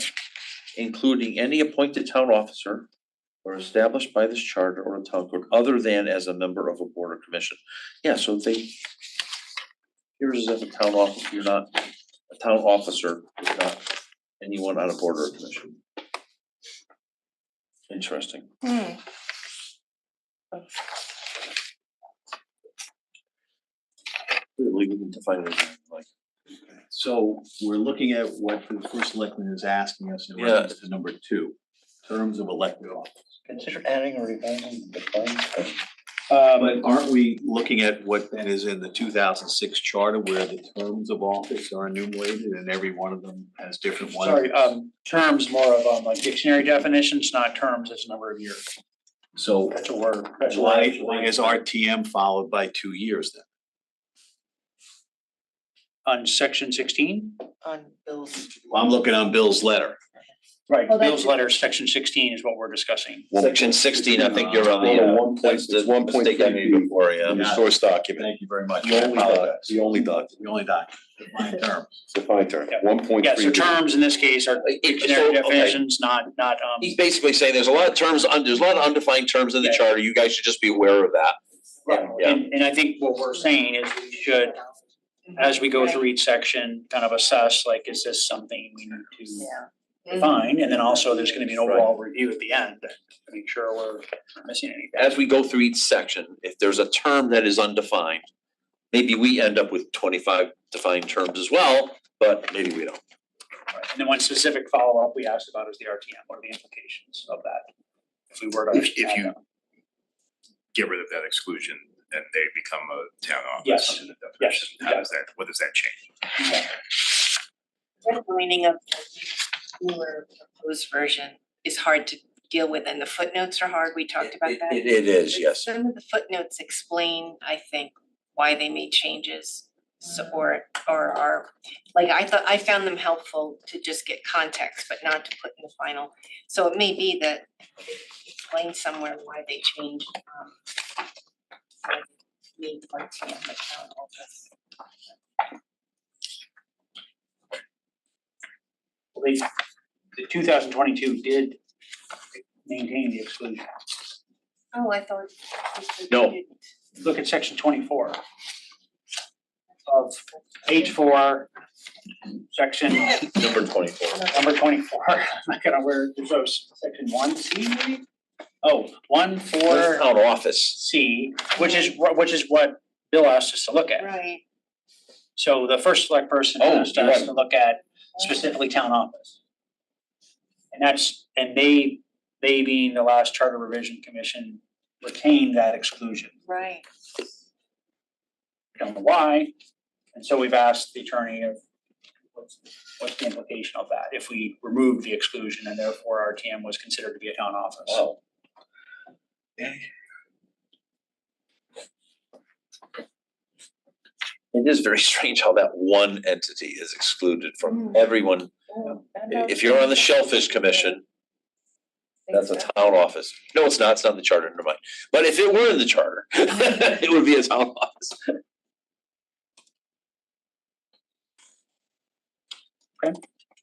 Including any appointed town officer or established by this charter or a town clerk other than as a member of a board or commission. Yeah, so here's as if a town officer, you're not, a town officer is not anyone on a board or a commission. Interesting. We can define it like. So we're looking at what the first selectman is asking us in Yeah. reference to number 2, terms of elected office. Consider adding or revising the claim. But aren't we looking at what that is in the 2006 charter where the terms of office are enumerated and every one of them has different ones? Sorry, terms more of like dictionary definitions, not terms as a number of years. So That's a word. why is RTM followed by 2 years then? On section 16? On Bill's. Well, I'm looking on Bill's letter. Right, Oh, that's- Bill's letter, section 16 is what we're discussing. Section 16, I think you're on the, that's the It's 1.3 mistake I made before, yeah. The source document. Thank you very much. The I only apologize. the only document, The only document, define terms. defined term, Yeah. 1.3. Yeah, so terms in this case are dictionary okay. definitions, not He's basically saying there's a lot of terms, there's a lot of undefined terms in the Yeah. charter, you guys should just be aware of that. Yeah. And I think what we're saying is we should, as we go through each section, kind of assess, like, is this something we need to define? And then also there's gonna be an overall review at the end to make sure we're not missing anything. As we go through each section, if there's a term that is undefined, maybe we end up with 25 defined terms as well, but maybe we don't. Right. And then one specific follow-up we asked about is the RTM, what are the implications of that? If we were to. If you- add that. get rid of that exclusion and they become a town office Yes. under the definition, Yes. how does that, what does that change? Redlining of the newer proposed version is hard to deal with, and the footnotes are hard, we talked about that. It is, yes. Some of the footnotes explain, I think, why they made changes. So, or are, like, I found them helpful to just get context, but not to put in the final. So it may be that explain somewhere why they changed, made parts of the town office. Well, the 2022 did maintain the exclusion. Oh, I thought. No. Look at section 24 of page 4, section Number 24. number 24. I'm not gonna where, so section 1C maybe? Oh, 1,4C, Town office. which is what Bill asked us to look at. Right. So the first select person Oh, asked you're us right. to look at specifically town office. And they being the last charter revision commission retained that exclusion. Right. Don't know why, and so we've asked the attorney of what's the implication of that if we remove the exclusion and therefore RTM was considered to be a town office. Wow. It is very strange how that one entity is excluded from everyone. If you're on the Shellfish Commission, that's a town office. No, it's not in the charter, never mind. But if it were in the charter, it would be a town office.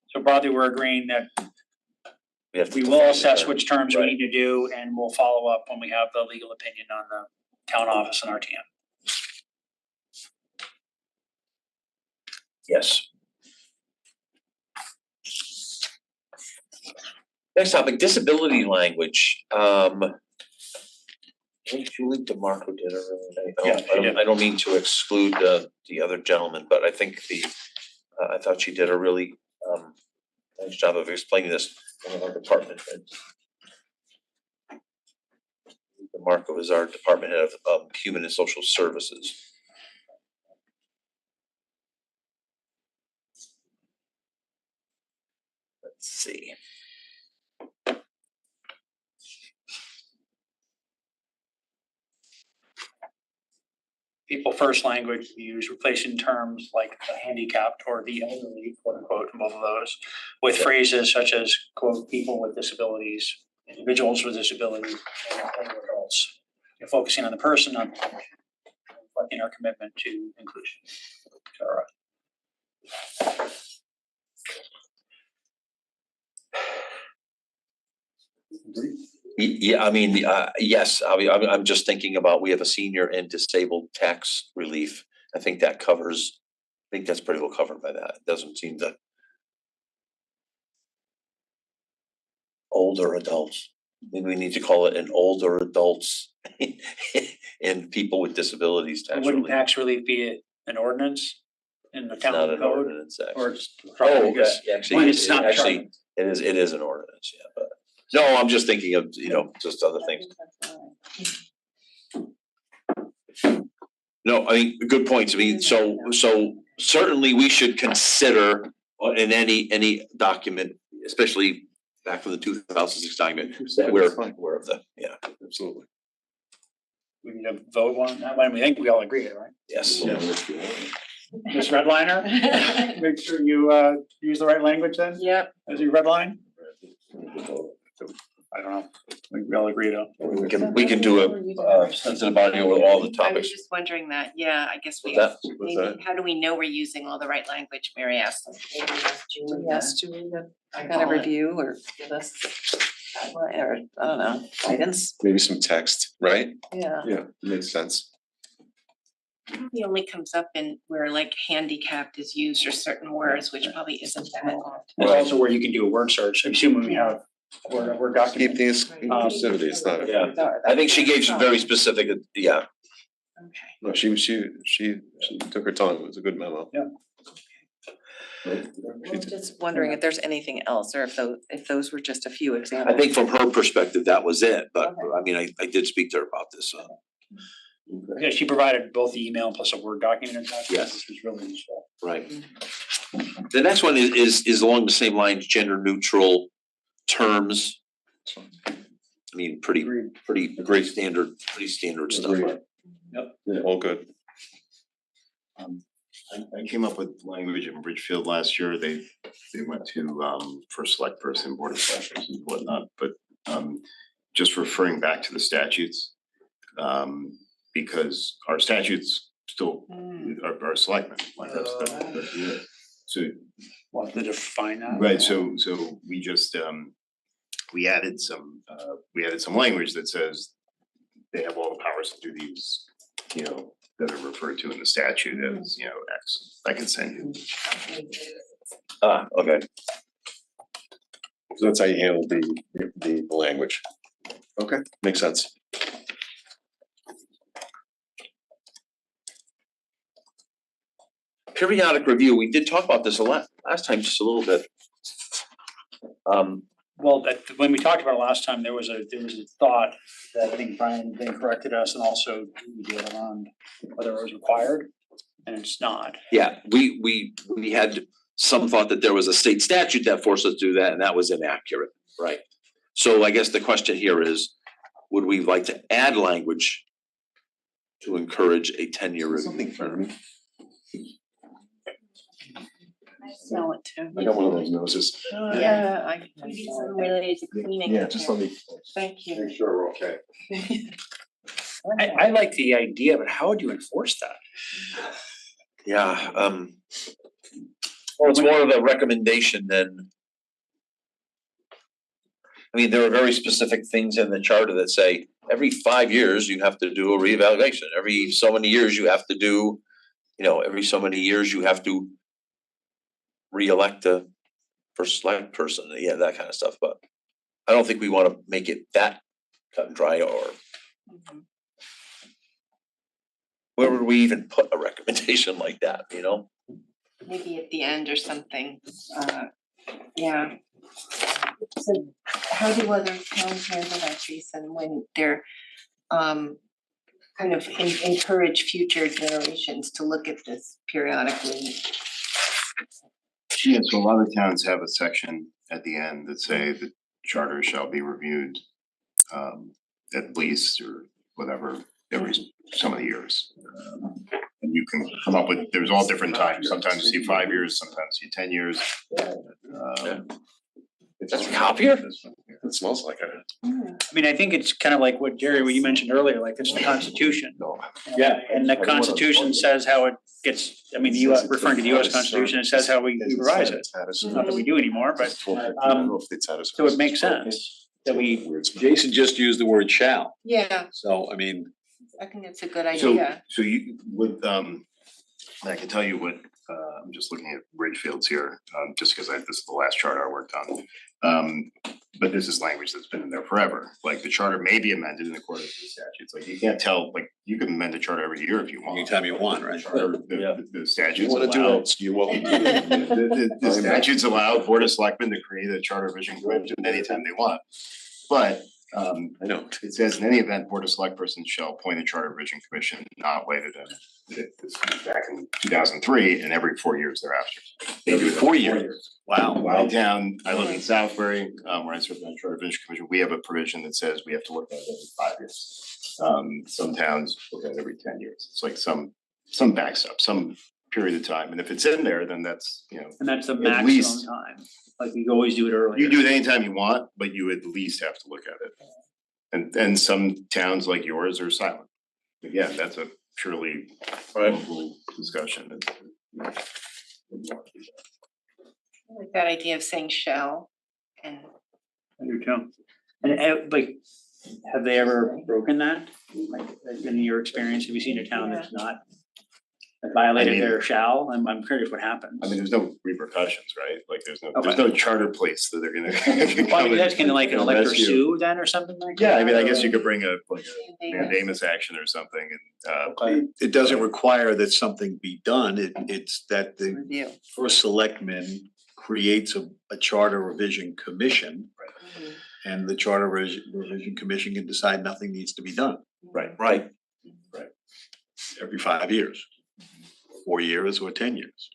So broadly, we're agreeing that have to we will define the assess term. which terms we Right. need to do and we'll follow up when we have the legal opinion on the town office and RTM. Yes. Next topic, disability language. I think Julie DeMarco did it earlier. Yeah, she did. I don't mean to exclude the other gentleman, but I think the I thought she did a really nice job of explaining this in our department heads. Marco is our department head of Human and Social Services. Let's see. People first language we use, replacing terms like the handicapped or the elderly, quote unquote, both of those, with phrases such as, quote, people with disabilities, individuals with disabilities, and older adults. You're focusing on the person, not the function, reflecting our commitment to inclusion. Yeah, I mean, yes, I'm just thinking about, we have a senior and disabled tax relief. I think that covers, I think that's pretty well covered by that. It doesn't seem to. Older adults, maybe we need to call it an older adults and people with disabilities tax Wouldn't relief. tax relief be an ordinance in the It's not town an code? ordinance, actually. Or it's. Oh, because actually, when it's not actually, it is an ordinance, yeah, but, no, I'm just thinking of, just other things. No, I mean, good points. I mean, so certainly we should consider in any document, especially back from the 2006 document, that we're aware of the, yeah, Absolutely. We need to vote on that one. We think we all agree, right? yes. Ms. Redliner, make sure you use the right language then, Yep. as you redline. I don't know. We all agree to. We can do a sensitive body over all the I was topics. just wondering that, yeah, I guess we What's have, that? What's maybe, that? how do we know we're using all the right language? Mary asked. Maybe ask Julie that. Yes, Julie, kind of review or give us, or, I don't know, guidance, Maybe some text, right? yeah. Yeah, makes sense. Probably only comes up in where like handicapped is used or certain words, which probably isn't that often. It's also where you can do a word search. I'm assuming we have a word document. Keep things inclusivity, it's not. Yeah, I think she gave some very specific, yeah. Okay. No, she took her time, it was a good memo. Yeah. I'm just wondering if there's anything else, or if those were just a few examples. I think from her perspective, that was it, but I mean, I did speak to her about this, so. Yeah, she provided both the email plus a Word document attached, Yes. which was really useful. Right. The next one is along the same lines, gender neutral terms. I mean, pretty standard stuff. Agreed. Yeah, all good. I came up with language in Bridgefield last year. They went to for select person, board of selectors and whatnot, but just referring back to the statutes. Because our statutes still are selectmen, like that's it. So. Want to define that? Right, so we just we added some language that says they have all the powers to do these, that are referred to in the statute as, X. I can send you. Okay. So that's how you handle the language. Okay, makes sense. Periodic review, we did talk about this last time, just a little bit. Well, when we talked about it last time, there was a thought that I think Brian then corrected us and also we did around whether it was required, and it's not. Yeah, we had some thought that there was a state statute that forced us to do that, and that was inaccurate, right? So I guess the question here is, would we like to add language to encourage a 10-year review? Something for me. I smell it too. I got one of those noses. Yeah, Maybe something related to cleaning. Yeah, just let me Thank you. make sure we're okay. I like the idea, but how would you enforce that? Yeah, well, it's more of a recommendation than. I mean, there are very specific things in the charter that say every 5 years you have to do a reevaluation. Every so many years you have to do, every so many years you have to re-elect a first select person, yeah, that kind of stuff, but I don't think we wanna make it that cut and dry, or where would we even put a recommendation like that, maybe at the end or something, yeah. So how do other towns handle that, Jason, when they're kind of encourage future generations to look at this periodically? Yeah, so a lot of towns have a section at the end that say the charter shall be reviewed at least or whatever every so many years. And you can come up with, there's all different times, sometimes you see 5 years, sometimes you see 10 years. That's a copier? It smells like it. I mean, I think it's kind of like what Jerry, what you mentioned earlier, like it's the Constitution. No. Yeah, and the Constitution says how it gets, I mean, the US, referring to the US Constitution, it says how we revise it. Not that we do anymore, but I don't know if it's out of so it makes sense that we, Jason just used the word shall, Yeah, so I mean, I think it's a good So, idea. so you would, I can tell you what, I'm just looking at Ridgefields here, just because this is the last charter I worked on. But this is language that's been in there forever, like the charter may be amended in accordance with the statutes, like you can't tell, like, you can amend a charter every year if you want. anytime you want, right? Charter, Yeah. the You statutes wanna do allow. it, you won't. The statutes allow Board of Selectmen to create a charter revision commission anytime they want. But I know. it says in any event, Board of Select persons shall appoint a charter revision commission not later than this was back in 2003 and every 4 years thereafter. They do it 4 years. Wow. Wild Town, I live in Southbury, where I serve on the Charter Revision Commission, we have a provision that says we have to look at it every 5 years. Some towns look at it every 10 years, it's like some backstop, some period of time, and if it's in there, then that's, you know. and that's the At maximum least- time, like we always do it earlier. You do it anytime you want, but you at least have to look at it. And some towns like yours are silent. Again, that's a purely local discussion. I like that idea of saying shall and I do too. And like, have they ever broken that? Like, in your experience, have you seen a town that's not that violated their shall? I'm curious what happens. I mean, there's no repercussions, right? Like, there's no charter place that they're gonna. Well, I mean, that's kind of like an and elect or rescue. sue then or something like that? Yeah, I mean, I guess you could bring a mandamus action or something and Okay. It doesn't require that something be done, it's that the review. first selectman creates a charter revision commission. And the charter revision commission can decide nothing needs to be done Right. every 5 years. 4 years or 10 years.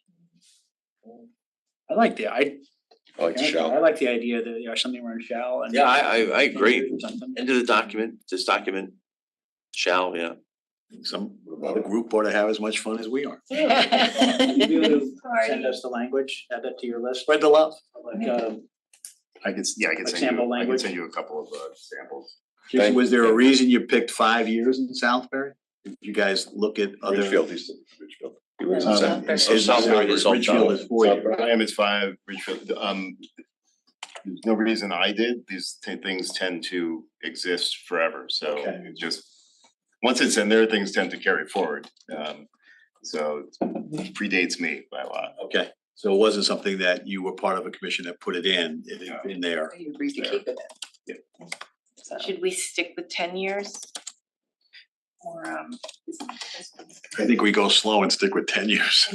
I like the, I like the shall. like the idea that there's something around shall and. Yeah, I agree. or something. Into the document, this document shall, yeah. Some other group ought to have as much fun as we are. Can you send us the language, add that to your list? Spread the love. Like, I can Like send sample you, I can language? send you a couple of samples. Jason, was there a reason you picked 5 years in Southbury? Did you guys look at other? Ridgefield, he's in Ridgefield. He lives in Southbury. South. So Southbury is Ridgefield is 4 years. Graham is 5, Ridgefield, there's no reason I did, these things tend to exist forever, so Okay. it just, once it's in there, things tend to carry forward. So it predates me by a lot. Okay, so it wasn't something that you were part of a commission that put it in there. You agreed to keep it in. So. Should we stick with 10 years? Or I think we go slow and stick with 10 years.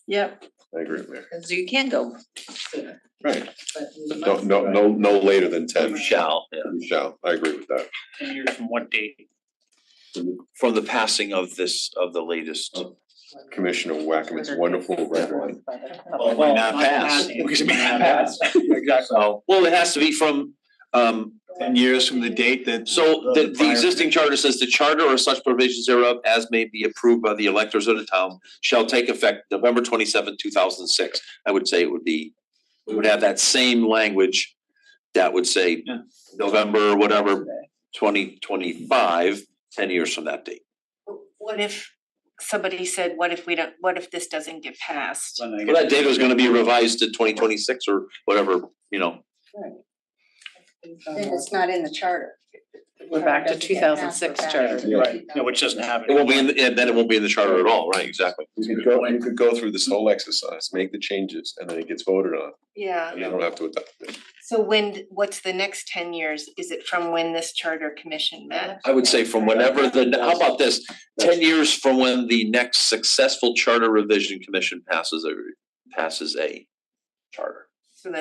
Yep. I agree with you. Cause you can go sooner, Right. but you No, must no, go. no later than 10. Shall, yeah. You shall, I agree with that. 10 years from what date? From the passing of the latest. Commissioner Wackerman's wonderful red line. Well, it might not pass. Because it may not pass. Exactly. So, well, it has to be from, 10 years from the date that. so the existing charter says the charter or such provisions thereof as may be approved by the electors of the town shall take effect November 27, 2006. I would say it would be, we would have that same language that would say Yeah. November, whatever, 2025, 10 years from that date. What if somebody said, what if this doesn't get passed? Well, that data is gonna be revised to 2026 or whatever, you know. Then it's not in the charter. We're back to 2006 charter. Right, no, which doesn't have it. It won't be in, and then it won't be in the charter at all, right, exactly. You could go through this whole exercise, make the changes, and then it gets voted on, Yeah. and you don't have to adopt it. So what's the next 10 years? Is it from when this charter commission met? I would say from whenever how about this, 10 years from when the next successful charter revision commission passes a charter. So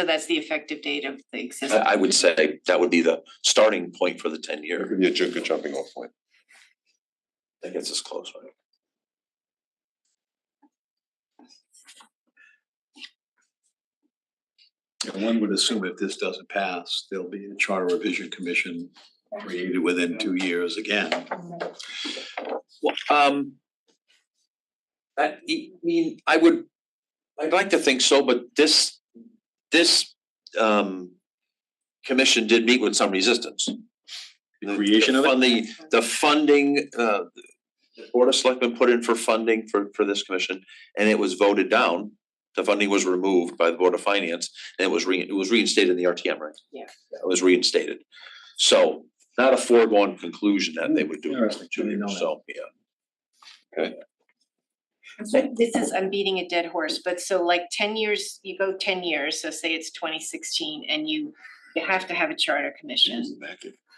that's the effective date of the existing. I would say that would be the starting point for the 10 year. Could be a good jumping off point. That gets us close, right? And one would assume if this doesn't pass, there'll be a charter revision commission created within 2 years again. Well, I'd like to think so, but this commission did meet with some resistance. The creation of it? The funding, the Board of Selectmen put in for funding for this commission, and it was voted down. The funding was removed by the Board of Finance, and it was reinstated in the RTM, right? Yeah. It was reinstated. So not a foregone conclusion that they would do it in Interesting. 2 years, so, yeah. So this is, I'm beating a dead horse, but so like 10 years, you go 10 years, so say it's 2016 and you have to have a charter commission.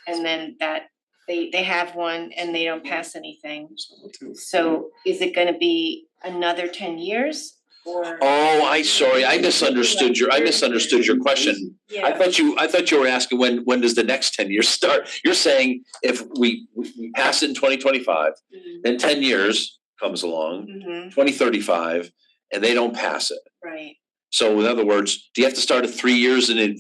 And then that, they have one and they don't pass anything. So is it gonna be another 10 years or? Oh, I misunderstood your question. I Yeah, thought you were asking when does the next 10 years start? You're saying if we pass it in 2025, then 10 years comes along, 2035, and they don't pass it. right. So in other words, do you have to start at 3 years and then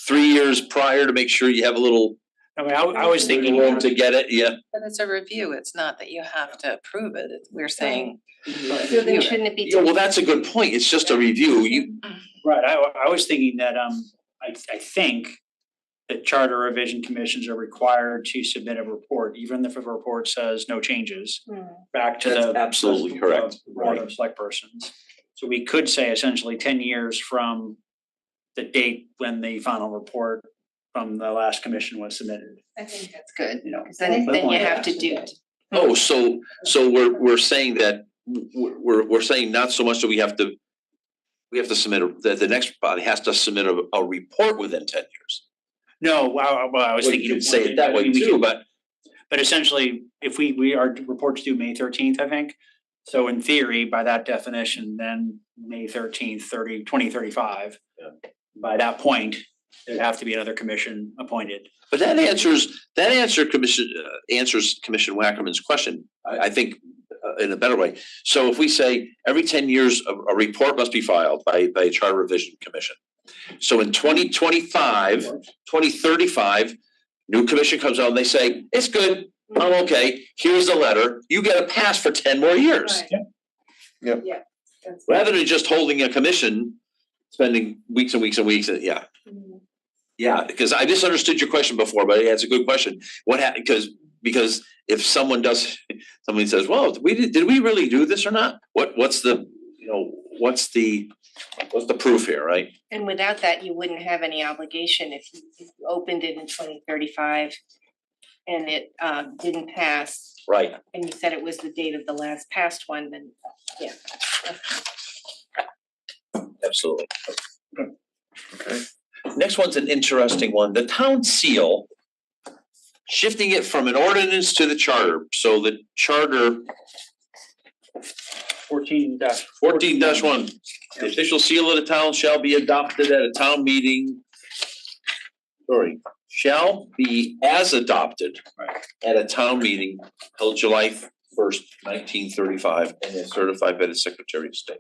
3 years prior to make sure you have a little I mean, I was thinking. room to get it? Yeah. But it's a review, it's not that you have to approve it, we're saying. So then shouldn't it be? Yeah, well, that's a good point. It's just a review. Right, I was thinking that, I think that charter revision commissions are required to submit a report, even if a report says no changes, back to That's the. absolutely correct, Board right. of Select Persons. So we could say essentially 10 years from the date when the final report from the last commission was submitted, I think that's good, you know. because then you have to do it. Oh, so we're saying that we're saying not so much that we have to submit the next body has to submit a report within 10 years. No, well, I was Well, thinking. you could say it that way too, but But essentially, if our reports due May 13th, I think. So in theory, by that definition, then May 13th, 2035. By that point, there'd have to be another commission appointed. But that answers Commissioner Wackerman's question, I think, in a better way. So if we say every 10 years, a report must be filed by a charter revision commission. So in 2025, 2035, new commission comes out and they say, it's good, I'm okay, here's the letter, you get a pass for 10 more years. Right. Yep. Rather than just holding a commission, spending weeks and weeks and weeks, yeah. Yeah, because I misunderstood your question before, but it's a good question. What happened, because if somebody says, well, did we really do this or not? What's the proof here, right? And without that, you wouldn't have any obligation if you opened it in 2035 and it didn't pass, Right. and you said it was the date of the last passed one, then, yeah. Absolutely. Okay. Next one's an interesting one. The town seal, shifting it from an ordinance to the charter. So the charter 14-1. The official seal of the town shall be adopted at a town meeting. Shall be as adopted at a town meeting held July 1st, 1935, and is certified by the Secretary of State.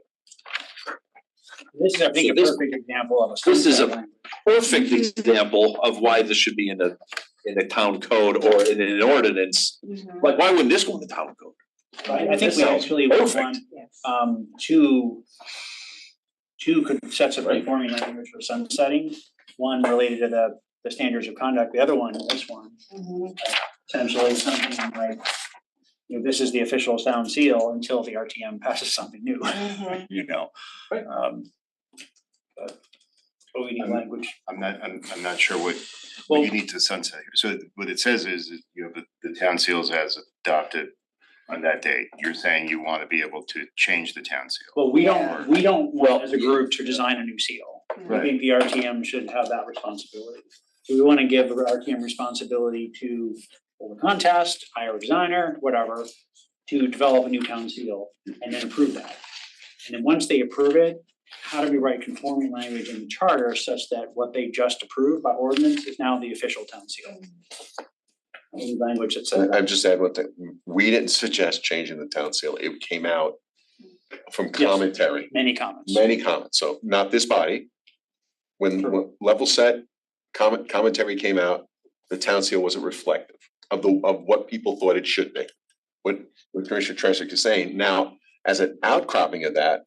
This is, I think, So a perfect example of a. This is sunset a perfect example of why this should be in the town code or in an ordinance. Like, why wouldn't this go in the town code? I think we sounds actually perfect. want two sets of conforming language for sunsetting. One related to the standards of conduct, the other one, this one. Essentially something like, this is the official town seal until the RTM passes something new, but we need language. I'm not sure what you need to sunset here. So what it says is, that, the town seals as adopted on that date. You're saying you want to be able to change the town seal. Well, we don't want as a group to design a new seal. I think the RTM should have that responsibility. Do we wanna give the RTM responsibility to hold a contest, hire a designer, whatever, to develop a new town seal and then approve that? And then once they approve it, how do we write conforming language in the charter such that what they just approved by ordinance is now the official town seal? Any language that says And that. I've just add one thing, we didn't suggest changing the town seal, it came out from commentary, Many comments. many comments, so not this body. When level set, commentary came out, the town seal wasn't reflective of what people thought it should be. What Commissioner Tresick is saying, now, as an outcropping of that,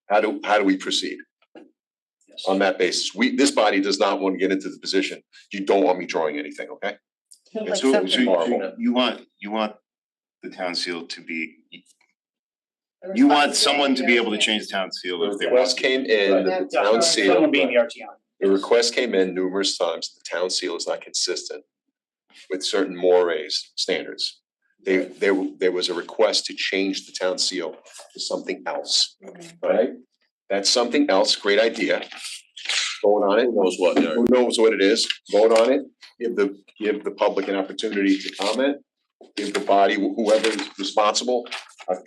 how do we proceed Yes. on that basis? This body does not want to get into the position, you don't want me drawing anything, okay? It's So horrible. you want the town seal to be, you want someone to be able to change the town seal The if they want. request came in, that the town seal. Someone being the RTM. The request came in numerous times, the town seal is not consistent with certain mores standards. There was a request to change the town seal to something else, right? That's something else, great idea. Vote on it. Who knows what, yeah. Who knows what it is, vote on it, give the public an opportunity to comment. Give the body, whoever is responsible,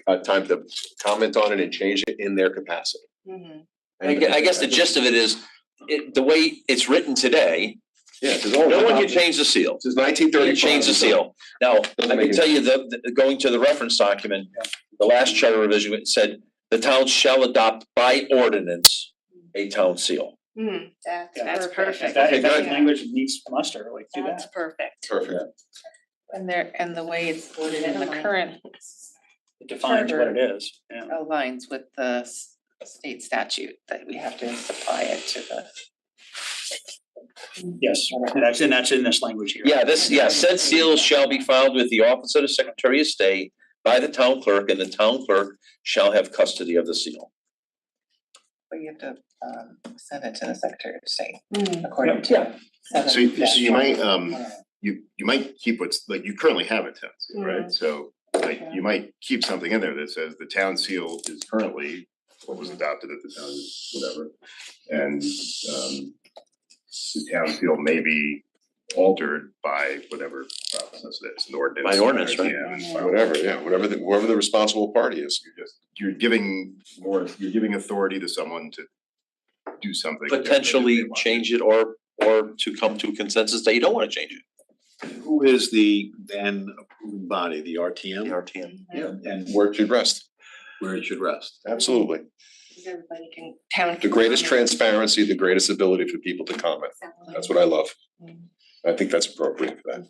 a time to comment on it and change it in their capacity. I guess the gist of it is, the way it's written today, Yeah, it says, no one can change the seal. Since 1935. Change the seal. Now, I can tell you going to the reference document, the last charter revision, it said, the town shall adopt by ordinance a town seal. That's If perfect. that Okay, good. language needs muster, like do That's that. perfect. Perfect. And the way it's worded in the current It defines what it is, yeah. aligns with the state statute that we have to apply it to the. Yes, and that's in this language here. Said seal shall be filed with the office of the Secretary of State by the town clerk, and the town clerk shall have custody of the seal. But you have to send it to the Secretary of State Mm. according to. So you might, you might keep what's, like, you currently have a town seal, right? So like, you might keep something in there that says the town seal is currently what was adopted at the town, whatever. And the town seal may be altered by whatever process it is, an ordinance. By ordinance, right? Yeah, and by Whatever, yeah, whoever the responsible party is. you're giving authority to someone to do something. Potentially change it or to come to a consensus that you don't wanna change it, Who is the then approving body, the RTM? the RTM. And Where it should rest, where it should rest. absolutely. Everybody can The greatest comment. transparency, the greatest ability for people to comment. That's what I love. I think that's appropriate for that.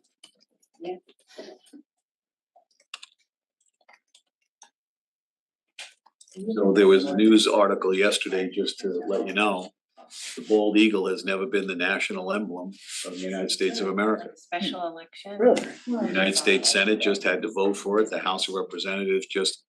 So there was a news article yesterday, just to let you know, the bald eagle has never been the national emblem of the United States of America. Special election. The United States Senate just had to vote for it, the House of Representatives just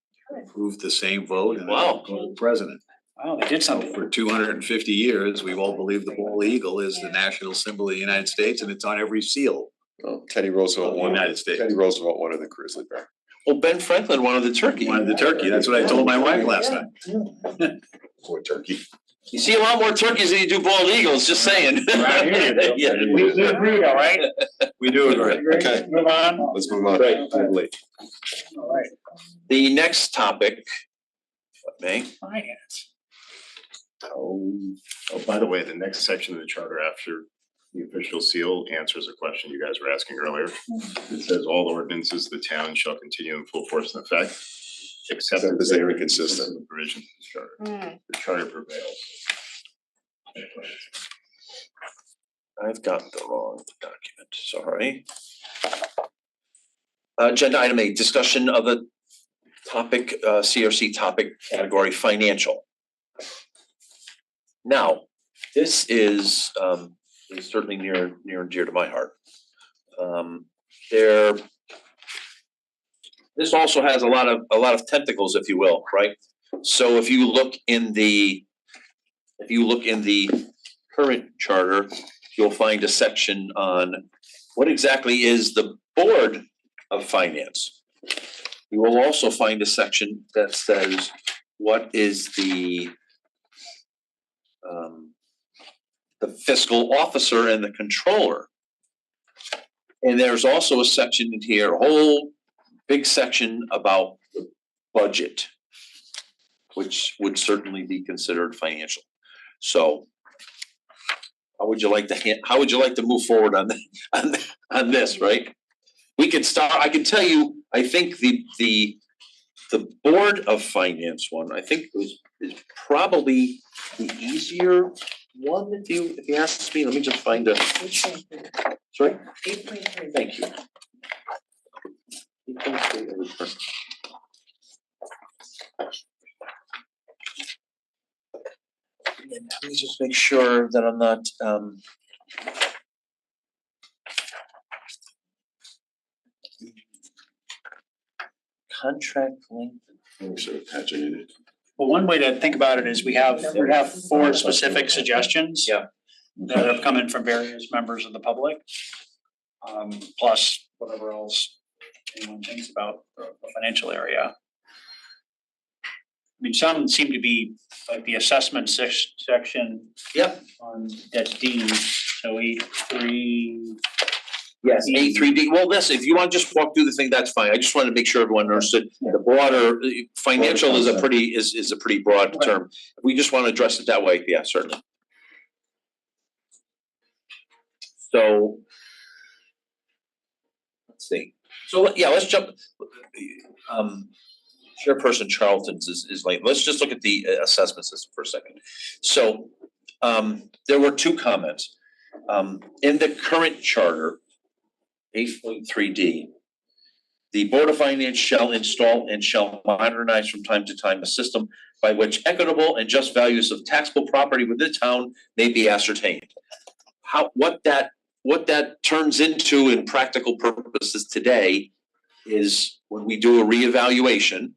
approved the same vote and Wow. the president. Wow, they did So something. for 250 years, we've all believed the bald eagle is the national symbol of the United States and it's on every seal Well, Teddy of Roosevelt the wanted, United States. Teddy Roosevelt wanted the grizzly bear. Well, Ben Franklin wanted the turkey. Wanted the turkey, that's what I told my wife last night. Poor turkey. You see a lot more turkeys than you do bald eagles, just saying. Right here you go. Yeah. We agree, all right? We do agree. Okay. Move on. Let's move on. Right. All right, The next topic, May, finance. Oh, by the way, the next section of the charter after the official seal answers a question you guys were asking earlier. It says all ordinances of the town shall continue in full force and effect, except Except as they are inconsistent. with provisions of the charter. The charter prevails. I've got the wrong document, sorry. Agenda item 8, discussion of the topic, CRC topic category financial. Now, this is certainly near and dear to my heart. This also has a lot of tentacles, if you will, right? So if you look in the current charter, you'll find a section on what exactly is the Board of Finance. You will also find a section that says what is the the fiscal officer and the controller. And there's also a section in here, a whole big section about the budget, which would certainly be considered financial. So how would you like to move forward on this, right? We could start, I can tell you, I think the Board of Finance one, I think is probably the easier one if you ask me. Let me just find a, sorry? 8.3. Thank you. And let me just make sure that I'm not contract length. Well, one way to think about it is we have 4 specific suggestions. Yeah. That have come in from various members of the public. Plus whatever else anyone thinks about the financial area. I mean, some seem to be like the assessment section Yep. on that's D, so 8.3. Yes, A3D, well, listen, if you want to just walk through the thing, that's fine, I just wanted to make sure everyone understood, the broader, financial is a pretty broad term. If we just want to address it that way, yeah, certainly. So. Let's see, so yeah, let's jump, Chairperson Charlton's is late, let's just look at the assessment system for a second. So, there were 2 comments. In the current charter, 8.3D, the Board of Finance shall install and shall modernize from time to time a system by which equitable and just values of taxable property within the town may be ascertained. What that turns into in practical purposes today is when we do a reevaluation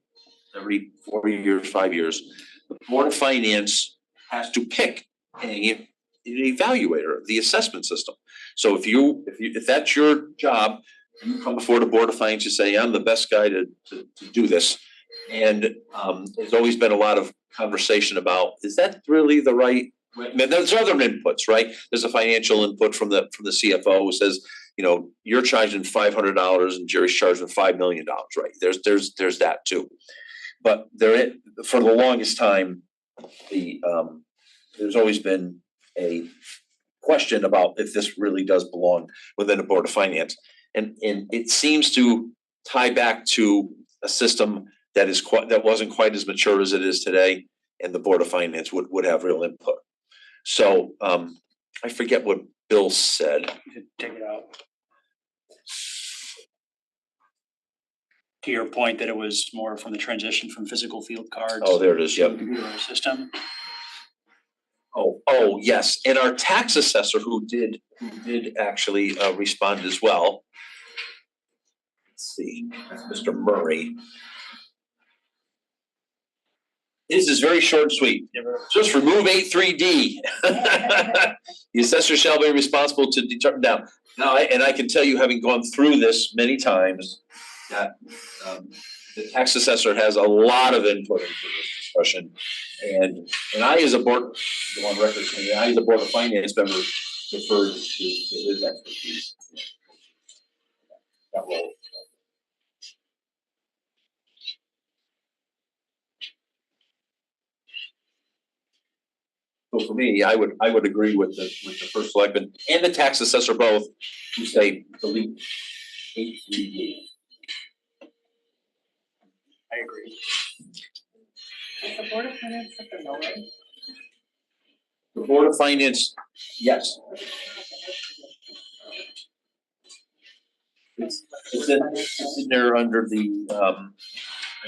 every 4 years, 5 years, the Board of Finance has to pick an evaluator of the assessment system. So if that's your job, you come before the Board of Finance, you say, I'm the best guy to do this. And there's always been a lot of conversation about, is that really the right? I mean, there's other inputs, right? There's a financial input from the CFO who says, you know, you're charging $500 and Jerry's charging $5 million, right? There's that too. But for the longest time, there's always been a question about if this really does belong within the Board of Finance. And it seems to tie back to a system that wasn't quite as mature as it is today, and the Board of Finance would have real input. So I forget what Bill said. You should take it out. To your point that it was more from the transition from physical field cards. Oh, there it is, yep. to computerized system. Oh, yes, and our tax assessor who did actually respond as well. Let's see, Mr. Murray. This is very short and sweet. Just remove 8.3D. The assessor shall be responsible to determine now, and I can tell you, having gone through this many times, that the tax assessor has a lot of input into this discussion. And I, as a board, go on record saying, I, as a Board of Finance member, deferred to his expertise. That role. So for me, I would agree with the first selectman and the tax assessor both, who say delete 8.3D. I agree. Is the Board of Finance at the lower? The Board of Finance, yes. It's in there under the, I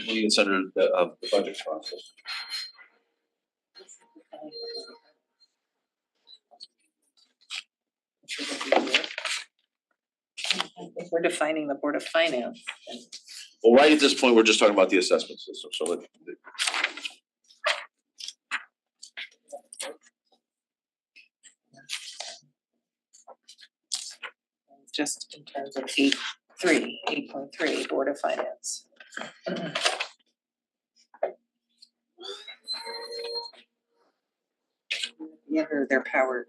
believe it's under the budget process. If we're defining the Board of Finance, then Well, right at this point, we're just talking about the assessment system, so just in terms of 8.3, Board of Finance. under their power.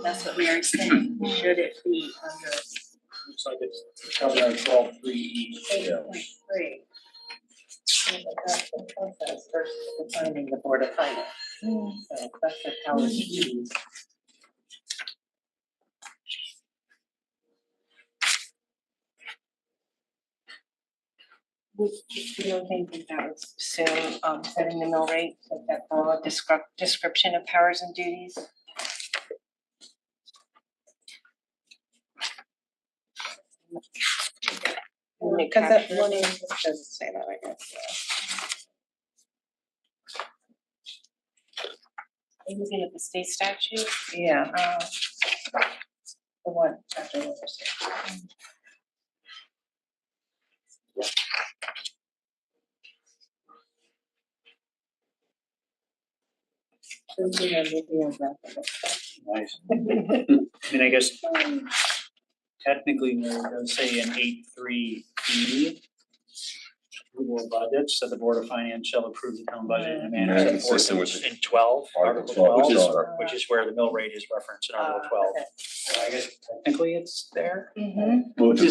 That's what Mary's saying, should it be under Looks like it's covered on 12.3E. 8.3? That's the process versus defining the Board of Finance. So that's the power to use. You don't think that that would assume setting the mill rate, so that broad description of powers and duties? Because that one doesn't say that, I guess. Are you looking at the state statute? Yeah. The one, chapter 1. Nice. I mean, I guess technically it does say in 8.3E. Approval of budgets, that the Board of Finance shall approve the town budget in a manner set forth Consistent with in 12, Article 12, which is where the mill rate is referenced in Article 12. So I guess technically it's there. Which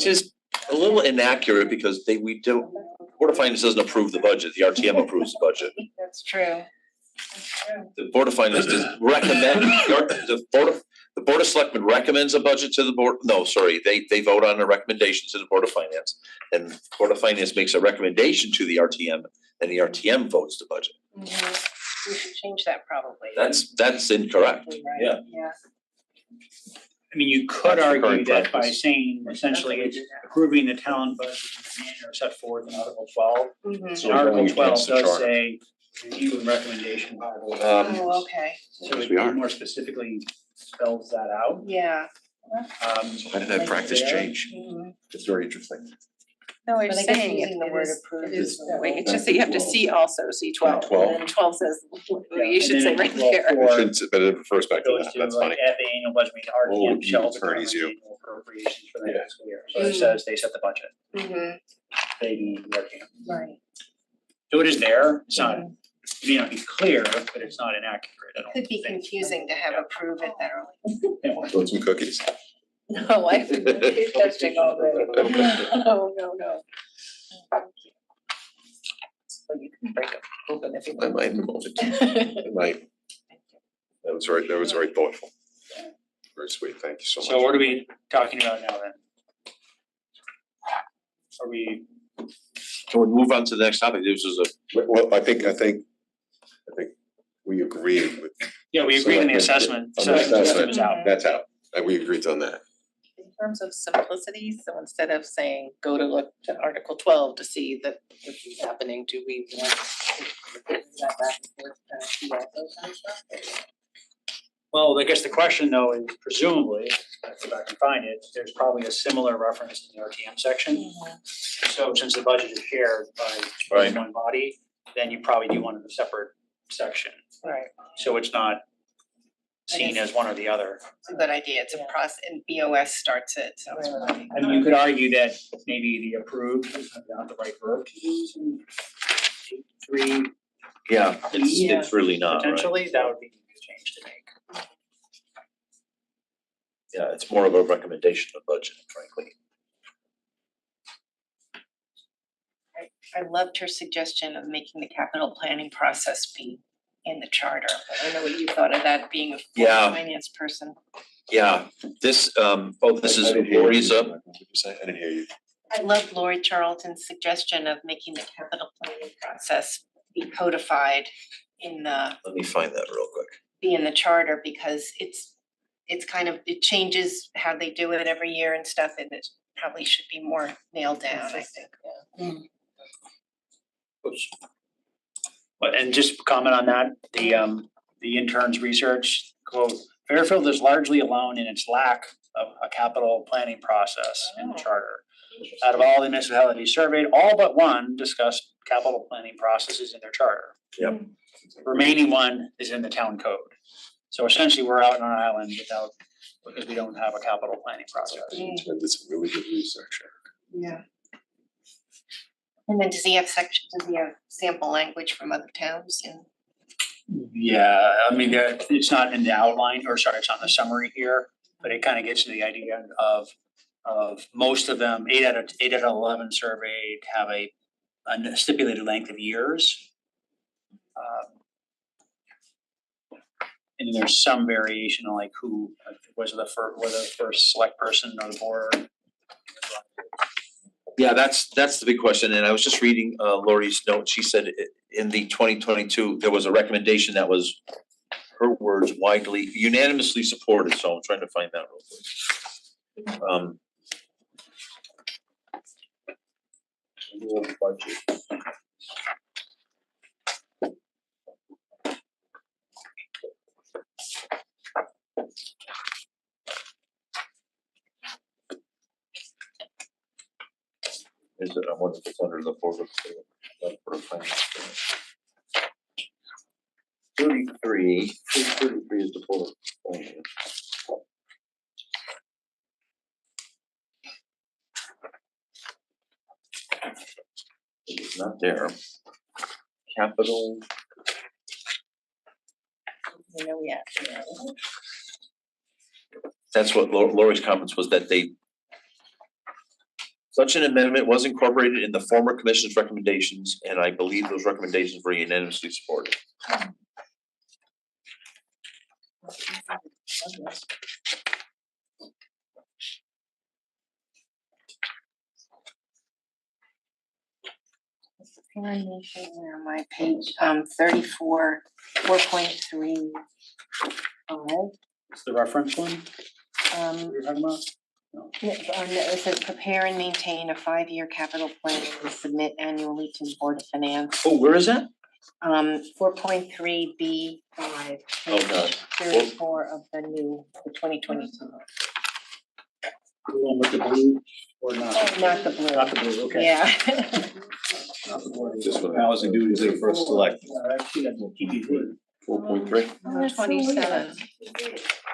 is a little inaccurate because we don't, Board of Finance doesn't approve the budget, the RTM approves the budget. That's true. The Board of Finance does recommend, the Board of Selectmen recommends a budget to the board, no, sorry, they vote on a recommendation to the Board of Finance. And Board of Finance makes a recommendation to the RTM, and the RTM votes the budget. We should change that probably. That's incorrect, Right, yeah. Yeah. I mean, you could That's the argue current that by practice. saying essentially it's approving the town budget in the manner set forth in Article 12. Mhm. So And we're going Article 12 against the does charter. say review and recommendation by the Board of Um, Finance. Oh, okay, So Yes, it we are. more specifically spells that out. yeah. How did that practice there. change? Mhm. It's very interesting. No, But you're I guess saying using the it word is, approved it is is that way. It's just that you have to see also, see 12. 12. And then 12 says, Yeah, you should and say then right Article there. 4 It shouldn't, but it refers back to goes that, to that's like funny. at the annual budget meeting, Oh, RTM shall you determine attorneys, the you. annual appropriations for the Yeah. fiscal year. So it says they set the budget, Mhm. they being the RTM. Right. So it is there, it's not, it may not be clear, but it's not inaccurate, I don't Could be think. confusing to have approve it that early. Yeah. Want some cookies? No, I've been testing all day. No, no, no. So you can break them open if you I want. might in a moment. I might. That was very thoughtful. Very sweet, thank you so much. So what are we talking about now then? Are we, Can we move on to the next topic? This is a, Well, I think we agreed with, yeah, we agreed on the Selectmen, assessment, on the assessment assessment. is out. that's out, and we agreed on that. In terms of simplicity, so instead of saying, go to look to Article 12 to see that this is happening, do we want to put that back and forth to see all those kind of stuff? Well, I guess the question though is presumably, if I can find it, there's probably a similar reference in the RTM section. So since the budget is shared by Right. one body, then you probably do want a separate section. Right. So it's not seen as one or the other. It's a good idea. It's a process and BOS starts it, so it's really. I mean, you could argue that maybe the approved is not the right verb to use in 8.3 yeah, it's really not, right? potentially, that would be a change to make. Yeah, it's more of a recommendation of budget, frankly. I loved her suggestion of making the capital planning process be in the charter. I don't know what you thought of that, being a Yeah. finance person. Yeah, this, this is I didn't hear you. Lori's up. What did you say? I didn't hear you. I loved Lori Charlton's suggestion of making the capital planning process be codified in the, Let me find that real quick. be in the charter because it's kind of, it changes how they do it every year and stuff, and it probably should be more nailed down, I think. Oops. But and just comment on that, the intern's research, quote, Fairfield is largely alone in its lack of a capital planning process in the charter. Out of all the municipalities surveyed, all but one discussed capital planning processes in their charter. Yep. Remaining one is in the town code. So essentially, we're out on an island because we don't have a capital planning process. It's been did some really good research. Yeah. And then does he have sample language from other towns and? Yeah, I mean, it's not in the outline, or sorry, it's on the summary here, but it kind of gets to the idea of most of them, 8 out of 11 surveyed have a stipulated length of years. And there's some variation on like who was the first select person or the board. Yeah, that's the big question, and I was just reading Lori's note. She said in the 2022, there was a recommendation that was, her words, widely unanimously supported, so I'm trying to find that real quick. Budget. Is it, I wonder if it's under the Board of Finance. 33 is the Board of Finance. It's not there. Capital. That's what Lori's comments was, that such an amendment was incorporated in the former commission's recommendations, and I believe those recommendations were unanimously supported. Where am I? Page 34, 4.3. What's the reference one you're talking about? It says prepare and maintain a 5-year capital plan and submit annually to the Board of Finance. Oh, where is that? 4.3B5, Oh, God. 34 of the 2022. The one with the blue or not? Not the blue. Not the blue, okay. Yeah. Not the blue. This one. Housing duties are first selected. Actually, that's what TPP. 4.3. 27.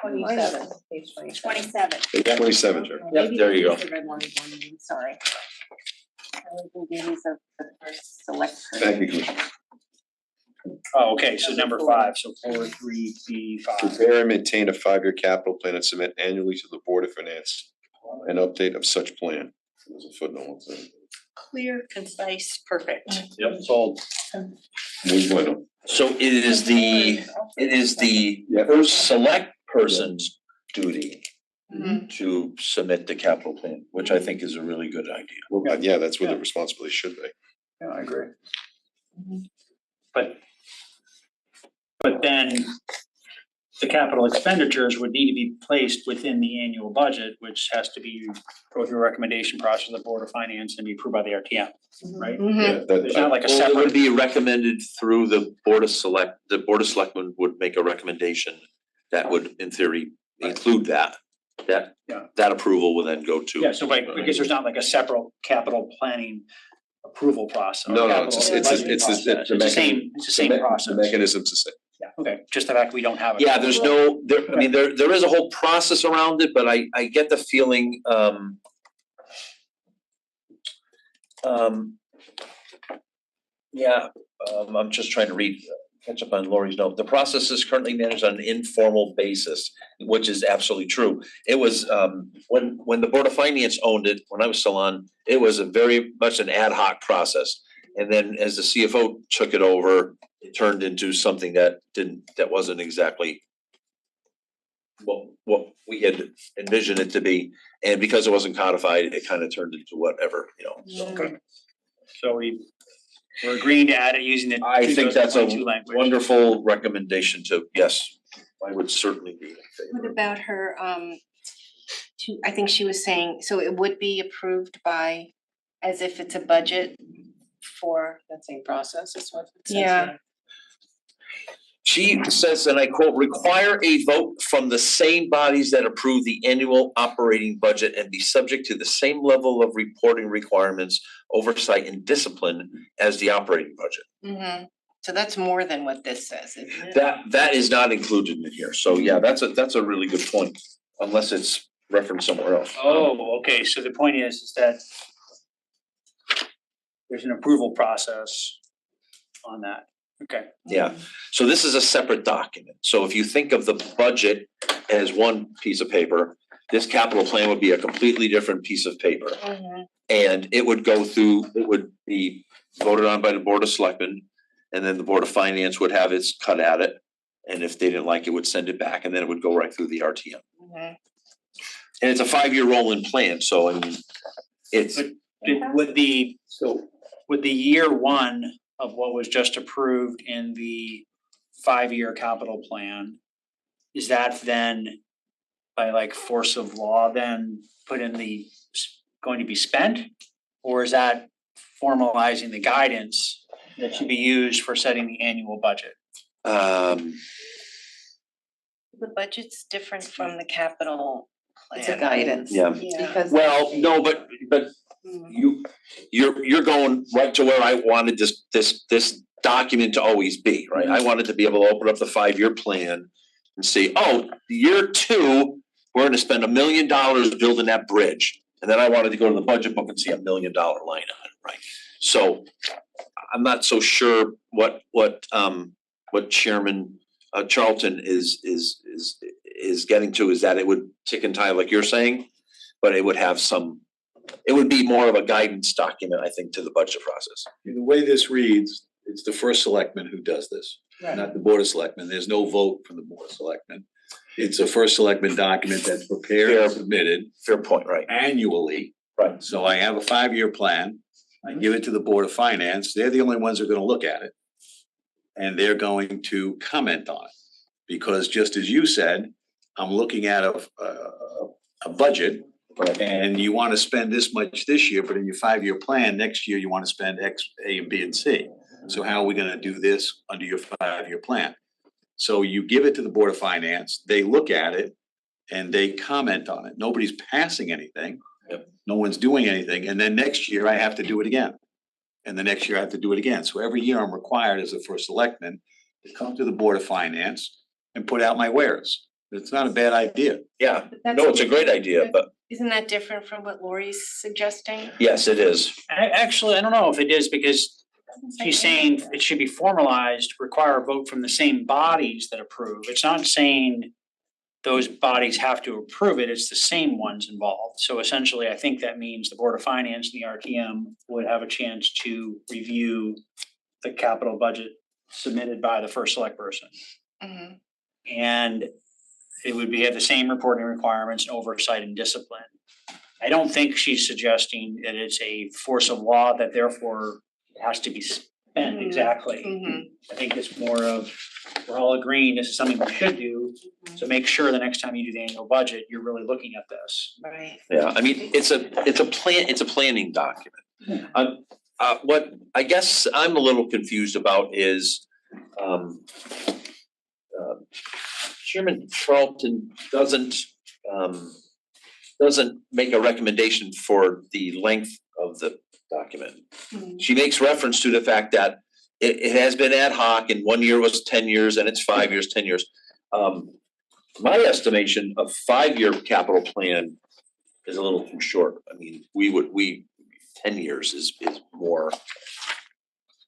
27, page 27. 27. 27, Jerry. Yep, there you go. The red line one, sorry. Housing duties of the first select. Thank you, Commissioner. Oh, okay, so number 5, so 4.3B5. Prepare and maintain a 5-year capital plan and submit annually to the Board of Finance an update of such plan. There's a footnote. Clear, concise, perfect. Yep, sold. Muy bueno. So it is the first select person's duty to submit the capital plan, which I think is a really good idea. Well, yeah, that's where the responsibility should be. Yeah, I agree. But then the capital expenditures would need to be placed within the annual budget, which has to go through a recommendation process of the Board of Finance and be approved by the RTM, right? Yeah, There's not like a Well, it would separate, be recommended through the Board of Selectmen would make a recommendation that would, in theory, include that. Yeah. That approval will then go to. yeah, so because there's not like a separate capital planning approval process. No, capital it's the budgeting process. It's the same process. The mechanism's the same. Yeah, okay, just the fact we don't have it. Yeah, there's no, I mean, there is a whole process around it, but I get the feeling, I'm just trying to catch up on Lori's note. The process is currently managed on an informal basis, which is absolutely true. It was, when the Board of Finance owned it, when I was still on, it was a very much an ad hoc process. And then as the CFO took it over, it turned into something that wasn't exactly what we had envisioned it to be. And because it wasn't codified, it kind of turned into whatever, so. Okay. So we're agreeing to add it using the I think that's a 2022 language. wonderful recommendation yes, I would certainly be in favor. What about her, I think she was saying, so it would be approved by, as if it's a budget for, That same process is what it says. Yeah. She says, and I quote, require a vote from the same bodies that approve the annual operating budget and be subject to the same level of reporting requirements, oversight and discipline as the operating budget. So that's more than what this says, isn't it? That is not included in here, so yeah, that's a really good point, unless it's referenced somewhere else. Oh, okay, so the point is that there's an approval process on that. Okay. Yeah, so this is a separate document. So if you think of the budget as one piece of paper, this capital plan would be a completely different piece of paper. And it would go through, it would be voted on by the Board of Selectmen, and then the Board of Finance would have its cut at it. And if they didn't like it, would send it back, and then it would go right through the RTM. And it's a 5-year rolling plan, so I mean, it's, Would the year one of what was just approved in the 5-year capital plan, is that then by like force of law then put in going to be spent? Or is that formalizing the guidance that should be used for setting the annual budget? The budget's different from the capital plan. It's a guidance. yeah. Because. Well, no, but you're going right to where I wanted this document to always be, right? I wanted to be able to open up the 5-year plan and see, oh, year 2, we're gonna spend $1 million building that bridge. And then I wanted to go to the budget book and see $1 million line on it, right? So I'm not so sure what Chairman Charlton is getting to, is that it would tick and tie like you're saying, but it would have some, it would be more of a guidance document, I think, to the budget process. The way this reads, it's the first selectman who does this, not the Board of Selectmen. There's no vote from the Board of Selectmen. It's a first selectman document that's prepared and submitted Fair point, right? annually. Right. So I have a 5-year plan. I give it to the Board of Finance. They're the only ones who are gonna look at it. And they're going to comment on it. Because just as you said, I'm looking at a budget. And you wanna spend this much this year, but in your 5-year plan, next year you wanna spend X, A, and B, and C. So how are we gonna do this under your 5-year plan? So you give it to the Board of Finance, they look at it, and they comment on it. Nobody's passing anything. Yep. No one's doing anything, and then next year I have to do it again. And the next year I have to do it again. So every year I'm required as a first selectman to come to the Board of Finance and put out my wares. It's not a bad idea. Yeah, But no, it's a great idea, but Isn't that different from what Lori's suggesting? yes, it is. Actually, I don't know if it is, because she's saying it should be formalized, require a vote from the same bodies that approve. It's not saying those bodies have to approve it, it's the same ones involved. So essentially, I think that means the Board of Finance and the RTM would have a chance to review the capital budget submitted by the first select person. And it would be at the same reporting requirements and oversight and discipline. I don't think she's suggesting that it's a force of law that therefore it has to be spent exactly. I think it's more of, we're all agreeing this is something we should do, so make sure the next time you do the annual budget, you're really looking at this. Right. Yeah, I mean, it's a planning document. What I guess I'm a little confused about is, Chairman Charlton doesn't make a recommendation for the length of the document. She makes reference to the fact that it has been ad hoc, and 1 year was 10 years and it's 5 years, 10 years. My estimation of 5-year capital plan is a little too short. I mean, 10 years is more.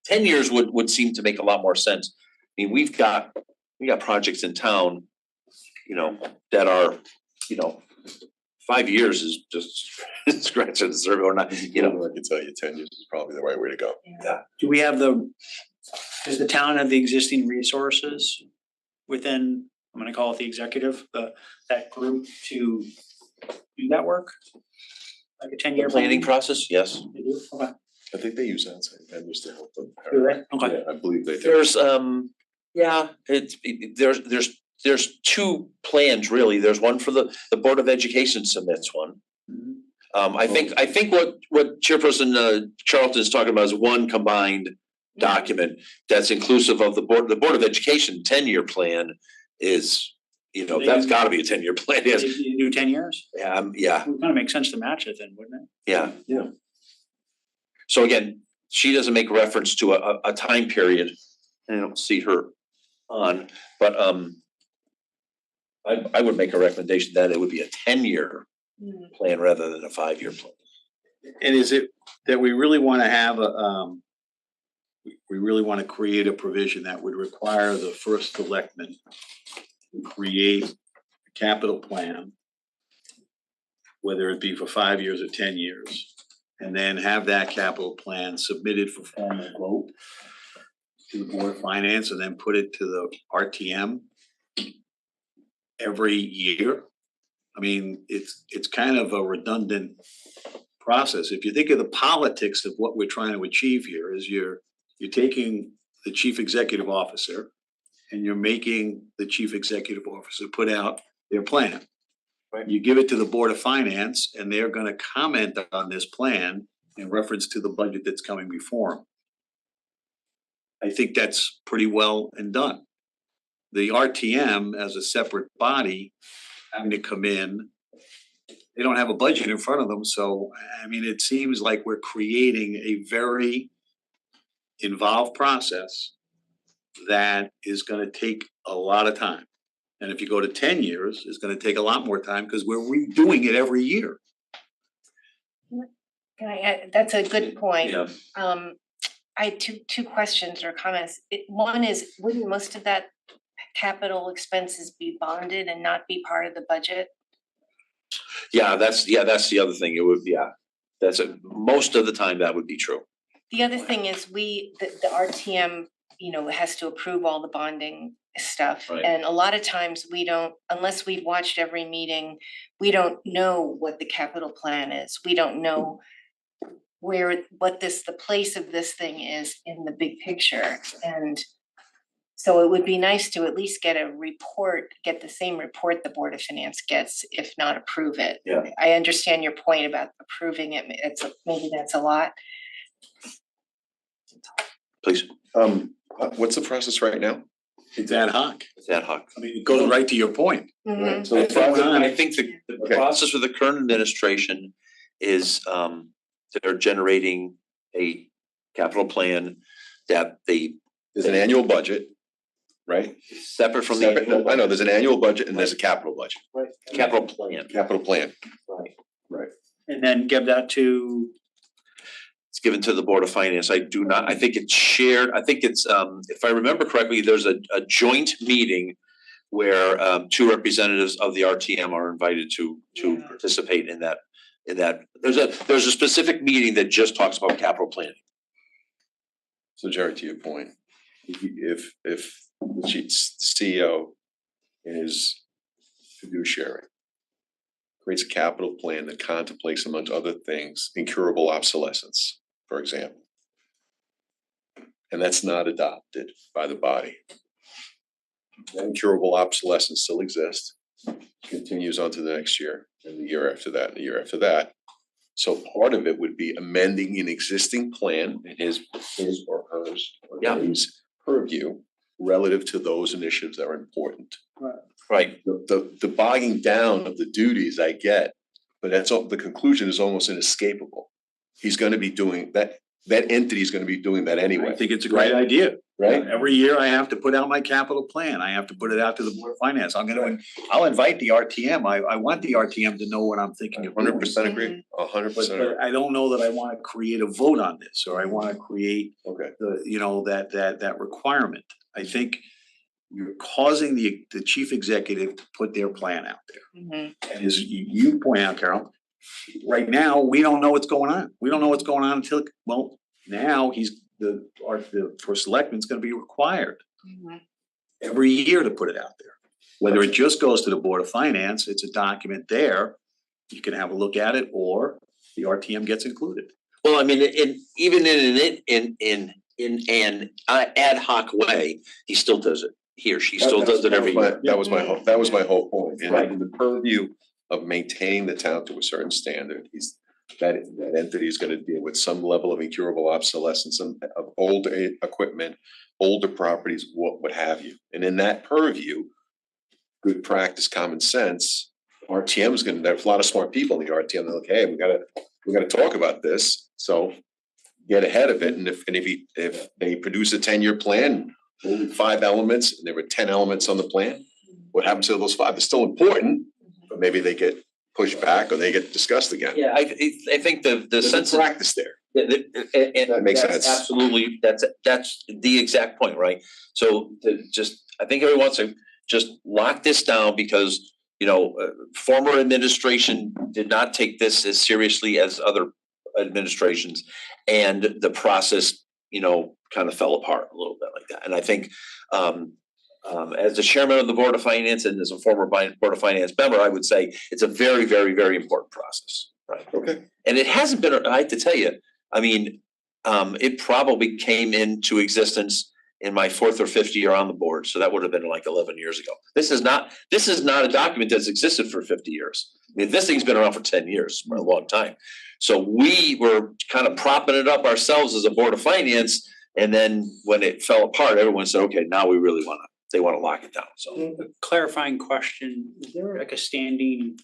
10 years would seem to make a lot more sense. I mean, we got projects in town, that are, 5 years is just scratching the surface or not, I can tell you 10 years is probably the right way to go. Do we have does the town have the existing resources within, I'm gonna call it the executive, that group to do that work? Like a 10-year planning process, yes. They do? Okay. I think they use outside vendors to help them. Do they? Okay. Yeah, I believe they do. There's there's 2 plans really. There's one for the Board of Education submits one. I think what Chairperson Charlton is talking about is one combined document that's inclusive of the Board of Education 10-year plan is, that's gotta be a 10-year plan, yes. They do 10 years? Yeah, It would kind of make sense to match it then, wouldn't it? yeah. So again, she doesn't make reference to a time period, and I don't see her on, but I would make a recommendation that it would be a 10-year plan rather than a 5-year plan. And is it that we really wanna have a, we really wanna create a provision that would require the first selectman to create a capital plan, whether it be for 5 years or 10 years, and then have that capital plan submitted for formal vote to the Board of Finance and then put it to the RTM every year? I mean, it's kind of a redundant process. If you think of the politics of what we're trying to achieve here is you're taking the chief executive officer and you're making the chief executive officer put out their plan. Right. You give it to the Board of Finance and they're gonna comment on this plan in reference to the budget that's coming before them. I think that's pretty well and done. The RTM as a separate body having to come in, they don't have a budget in front of them, so I mean, it seems like we're creating a very involved process that is gonna take a lot of time. And if you go to 10 years, it's gonna take a lot more time because we're redoing it every year. Can I add, that's a good point. Yeah. I had two questions or comments. One is, wouldn't most of that capital expenses be bonded and not be part of the budget? Yeah, that's the other thing. It would, most of the time that would be true. The other thing is the RTM, has to approve all the bonding stuff. Right. And a lot of times we don't, unless we've watched every meeting, we don't know what the capital plan is. We don't know the place of this thing is in the big picture. And so it would be nice to at least get the same report the Board of Finance gets, if not approve it. Yeah. I understand your point about approving it. Maybe that's a lot. Please, What's the process right now? It's ad hoc. it's ad hoc. I mean, it goes right to your point. Mhm. So the process, I think the Okay. process with the current administration is they're generating a capital plan that they there's an annual budget, right? separate from the Separate- annual I know, there's an annual budget and there's a capital budget, capital plan. capital plan. Right. And then give that to, It's given to the Board of Finance. I think it's shared. I think it's, if I remember correctly, there's a joint meeting where two representatives of the RTM are invited to Yeah. participate in that. There's a specific meeting that just talks about capital planning. So Jerry, to your point, if the CEO in his fiduciary creates a capital plan that contemplates, amongst other things, incurable obsolescence, for example, and that's not adopted by the body, that incurable obsolescence still exists, continues on to the next year, and the year after that, and the year after that. So part of it would be amending an existing plan in his or hers or Yeah. his purview relative to those initiatives that are important. Right. The bogging down of the duties I get, but the conclusion is almost inescapable. He's gonna be doing that entity is gonna be doing that I anyway, think it's a great idea. right? Every year I have to put out my capital plan. I have to put it out to the Board of Finance. I'll invite the RTM. I want the RTM to know what I'm thinking of doing. 100% agree, 100% agree. But I don't know that I wanna create a vote on this, or I wanna create Okay, that requirement. I think you're causing the chief executive to put their plan out there. Mhm. And as you point out, Carol, right now, we don't know what's going on. We don't know what's going on until, well, now the first selectman's gonna be required Mhm. every year to put it out there. Whether it just goes to the Board of Finance, it's a document there, you can have a look at it, or the RTM gets included. Well, I mean, even in an ad hoc way, he still does it. He or she still does it every year. That was my whole point, and in the purview of maintaining the town to a certain standard, that entity is gonna deal with some level of incurable obsolescence of older equipment, older properties, what have you. And in that purview, good practice, common sense, RTM is gonna, there's a lot of smart people in the RTM, they're like, hey, we gotta talk about this, so get ahead of it, and if they produce a 10-year plan, only 5 elements, and there were 10 elements on the plan, what happens to those 5? They're still important, but maybe they get pushed back or they get discussed again. Yeah, I think the There's a sense of. practice there. That makes sense. sense. Absolutely, that's the exact point, right? So I think everyone wants to just lock this down because, former administration did not take this as seriously as other administrations. And the process, kind of fell apart a little bit like that. And I think, as the chairman of the Board of Finance and as a former Board of Finance member, I would say it's a very, very, very important process, right? Okay. And it hasn't been, I have to tell you, I mean, it probably came into existence in my 4th or 5th year on the board, so that would have been like 11 years ago. This is not a document that's existed for 50 years. I mean, this thing's been around for 10 years, for a long time. So we were kind of propping it up ourselves as a Board of Finance, and then when it fell apart, everyone said, okay, now we really they wanna lock it down, so. Clarifying question, is there like a standing,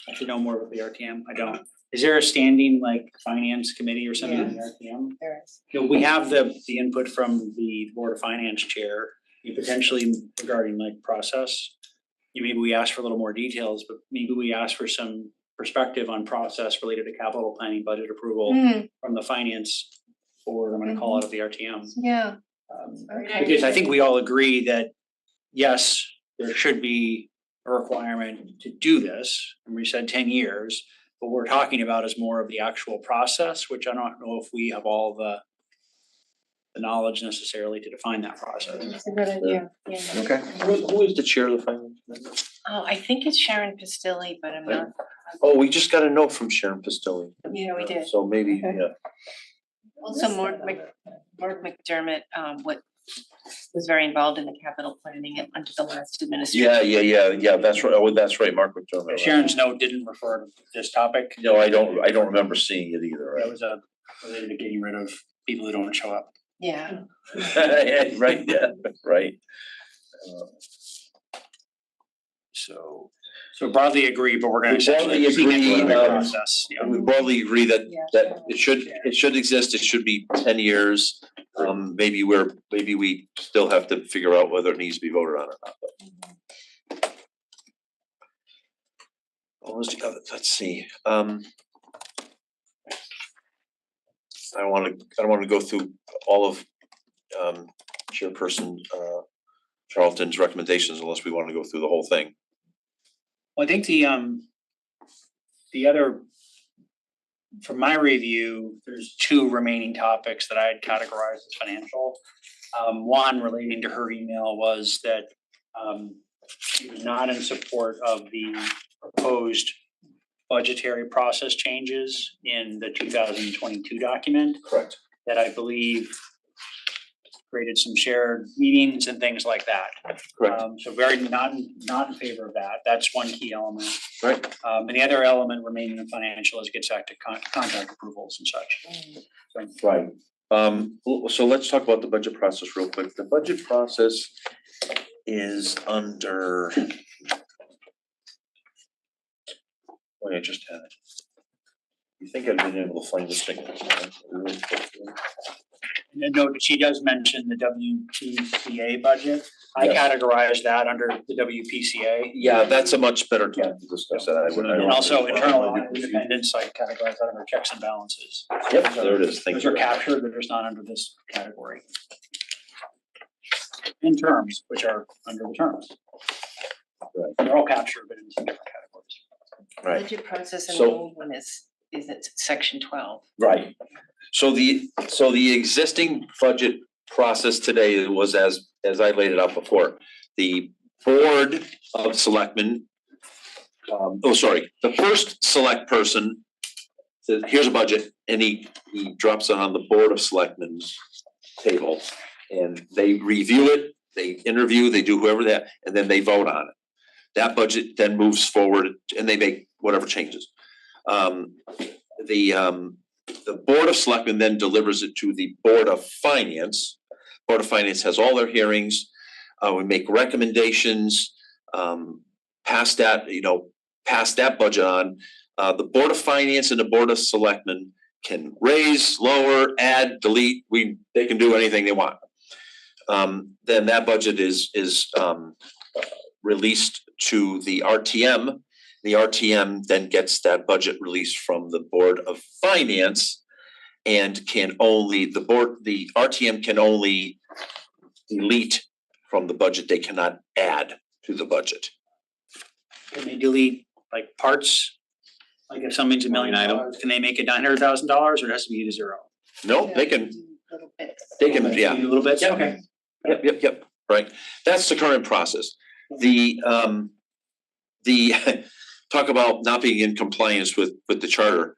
I should know more about the RTM, I don't. Is there a standing like finance committee or something in the RTM? There is. We have the input from the Board of Finance chair, potentially regarding like process. Maybe we ask for a little more details, but maybe we ask for some perspective on process related to capital planning, budget approval from the finance board, I'm gonna call it, of the RTM. Yeah. Because I think we all agree that, yes, there should be a requirement to do this, and we said 10 years. What we're talking about is more of the actual process, which I don't know if we have all the knowledge necessarily to define that process. That's a good idea, yeah. Okay. Who is the chair of the finance committee? Oh, I think it's Sharon Pistilli, but I'm not. Oh, we just got a note from Sharon Pistilli. Yeah, we did. So maybe, yeah. Also, Mark McDermott, was very involved in the capital planning under the last administration. Yeah, that's right. Oh, that's right, Mark McDermott. right. Sharon's note didn't refer to this topic. No, I don't remember seeing it either, That right? was related to getting rid of people who don't show up. Yeah. Yeah, right, yeah, right. So broadly agree, but we're gonna We broadly essentially agree, keep it in the process, yeah. We broadly agree that Yeah. it should exist, it should be 10 years. Maybe we still have to figure out whether it needs to be voted on or not, but. What was the other, let's see, I don't wanna go through all of Chairperson Charlton's recommendations unless we wanna go through the whole thing. Well, I think the other, from my review, there's 2 remaining topics that I had categorized as financial. One relating to her email was that she was not in support of the proposed budgetary process changes in the 2022 document Correct. that I believe created some shared meetings and things like that. Correct. So very not in favor of that. That's one key element. Right. And the other element remaining in financial is gets back to contract approvals and such. Right. So let's talk about the budget process real quick. The budget process is under. Oh, I just had it. You think I'd been able to find this thing? No, she does mention the WPCA budget. I Yes. categorize that under the WPCA. Yeah, that's a much better time to discuss that. I would. And also internal audit independence, I categorize that under checks and balances. Yep, there it is. Thank Those you. are captured, they're just not under this category. In terms, which are under the terms. Right. They're all captured, but in some different categories. Right. Budget process and the So- old one is it section 12? Right. So the existing budget process today was as I laid it out before. The Board of Selectmen, the first select person says, here's a budget, and he drops it on the Board of Selectmen's table. And they review it, they interview, they do whoever that, and then they vote on it. That budget then moves forward and they make whatever changes. The Board of Selectmen then delivers it to the Board of Finance. Board of Finance has all their hearings, we make recommendations, pass that budget on. The Board of Finance and the Board of Selectmen can raise, lower, add, delete, they can do anything they want. Then that budget is released to the RTM, The RTM then gets that budget release from the Board of Finance and can only, the RTM can only delete from the budget, they cannot add to the budget. Can they delete like parts? Like if something's $1 million, can they make it $900,000 or it has to be to zero? No, they can, Little bits. they can, yeah. A little bit, Yep. okay. Yep, right. That's the current process. The talk about not being in compliance with the charter.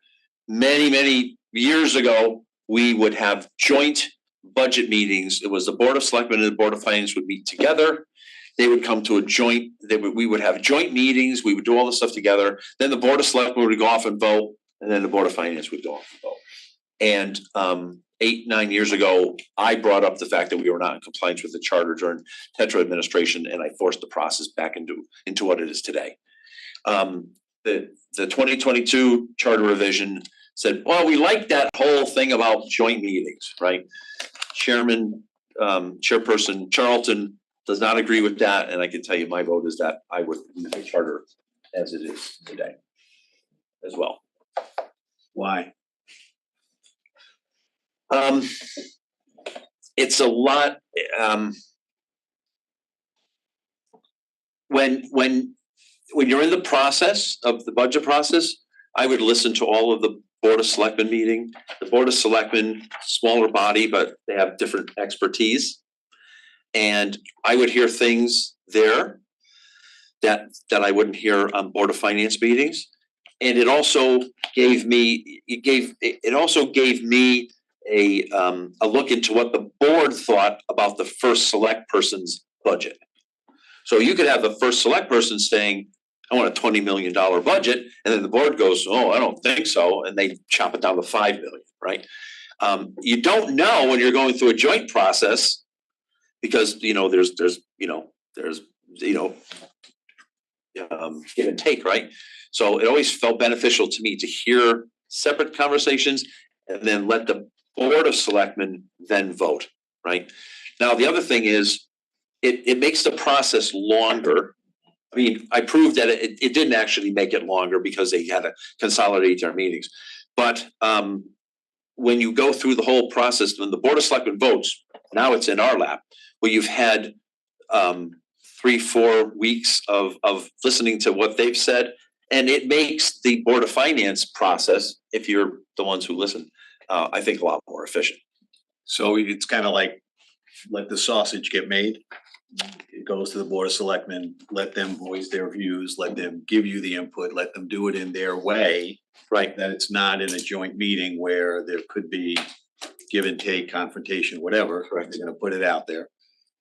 Many years ago, we would have joint budget meetings. It was the Board of Selectmen and the Board of Finance would meet together. They would come to a joint, we would have joint meetings, we would do all this stuff together. Then the Board of Selectmen would go off and vote, and then the Board of Finance would go off and vote. And 8-9 years ago, I brought up the fact that we were not in compliance with the charter during Tetra administration, and I forced the process back into what it is today. The 2022 charter revision said, well, we like that whole thing about joint meetings, right? Chairperson Charlton does not agree with that, and I can tell you my vote is that I would leave the charter as it is today as well. Why? It's a lot, when you're in the process of the budget process, I would listen to all of the Board of Selectmen meeting. The Board of Selectmen, smaller body, but they have different expertise. And I would hear things there that I wouldn't hear on Board of Finance meetings. And it also gave me, a look into what the board thought about the first select person's budget. So you could have the first select person saying, I want a $20 million budget, and then the board goes, oh, I don't think so, and they chop it down to 5 million, right? You don't know when you're going through a joint process, because there's give and take, right? So it always felt beneficial to me to hear separate conversations and then let the Board of Selectmen then vote, right? Now, the other thing is, it makes the process longer. I mean, I proved that it didn't actually make it longer because they had to consolidate their meetings. But when you go through the whole process, when the Board of Selectmen votes, now it's in our lap. Well, you've had 3-4 weeks of listening to what they've said, and it makes the Board of Finance process, if you're the ones who listen, I think a lot more efficient. So it's kind of like, let the sausage get made. It goes to the Board of Selectmen, let them voice their views, let them give you the input, let them do it in their way. Right. That it's not in a joint meeting where there could be give and take, confrontation, whatever. Correct. They're gonna put it out there.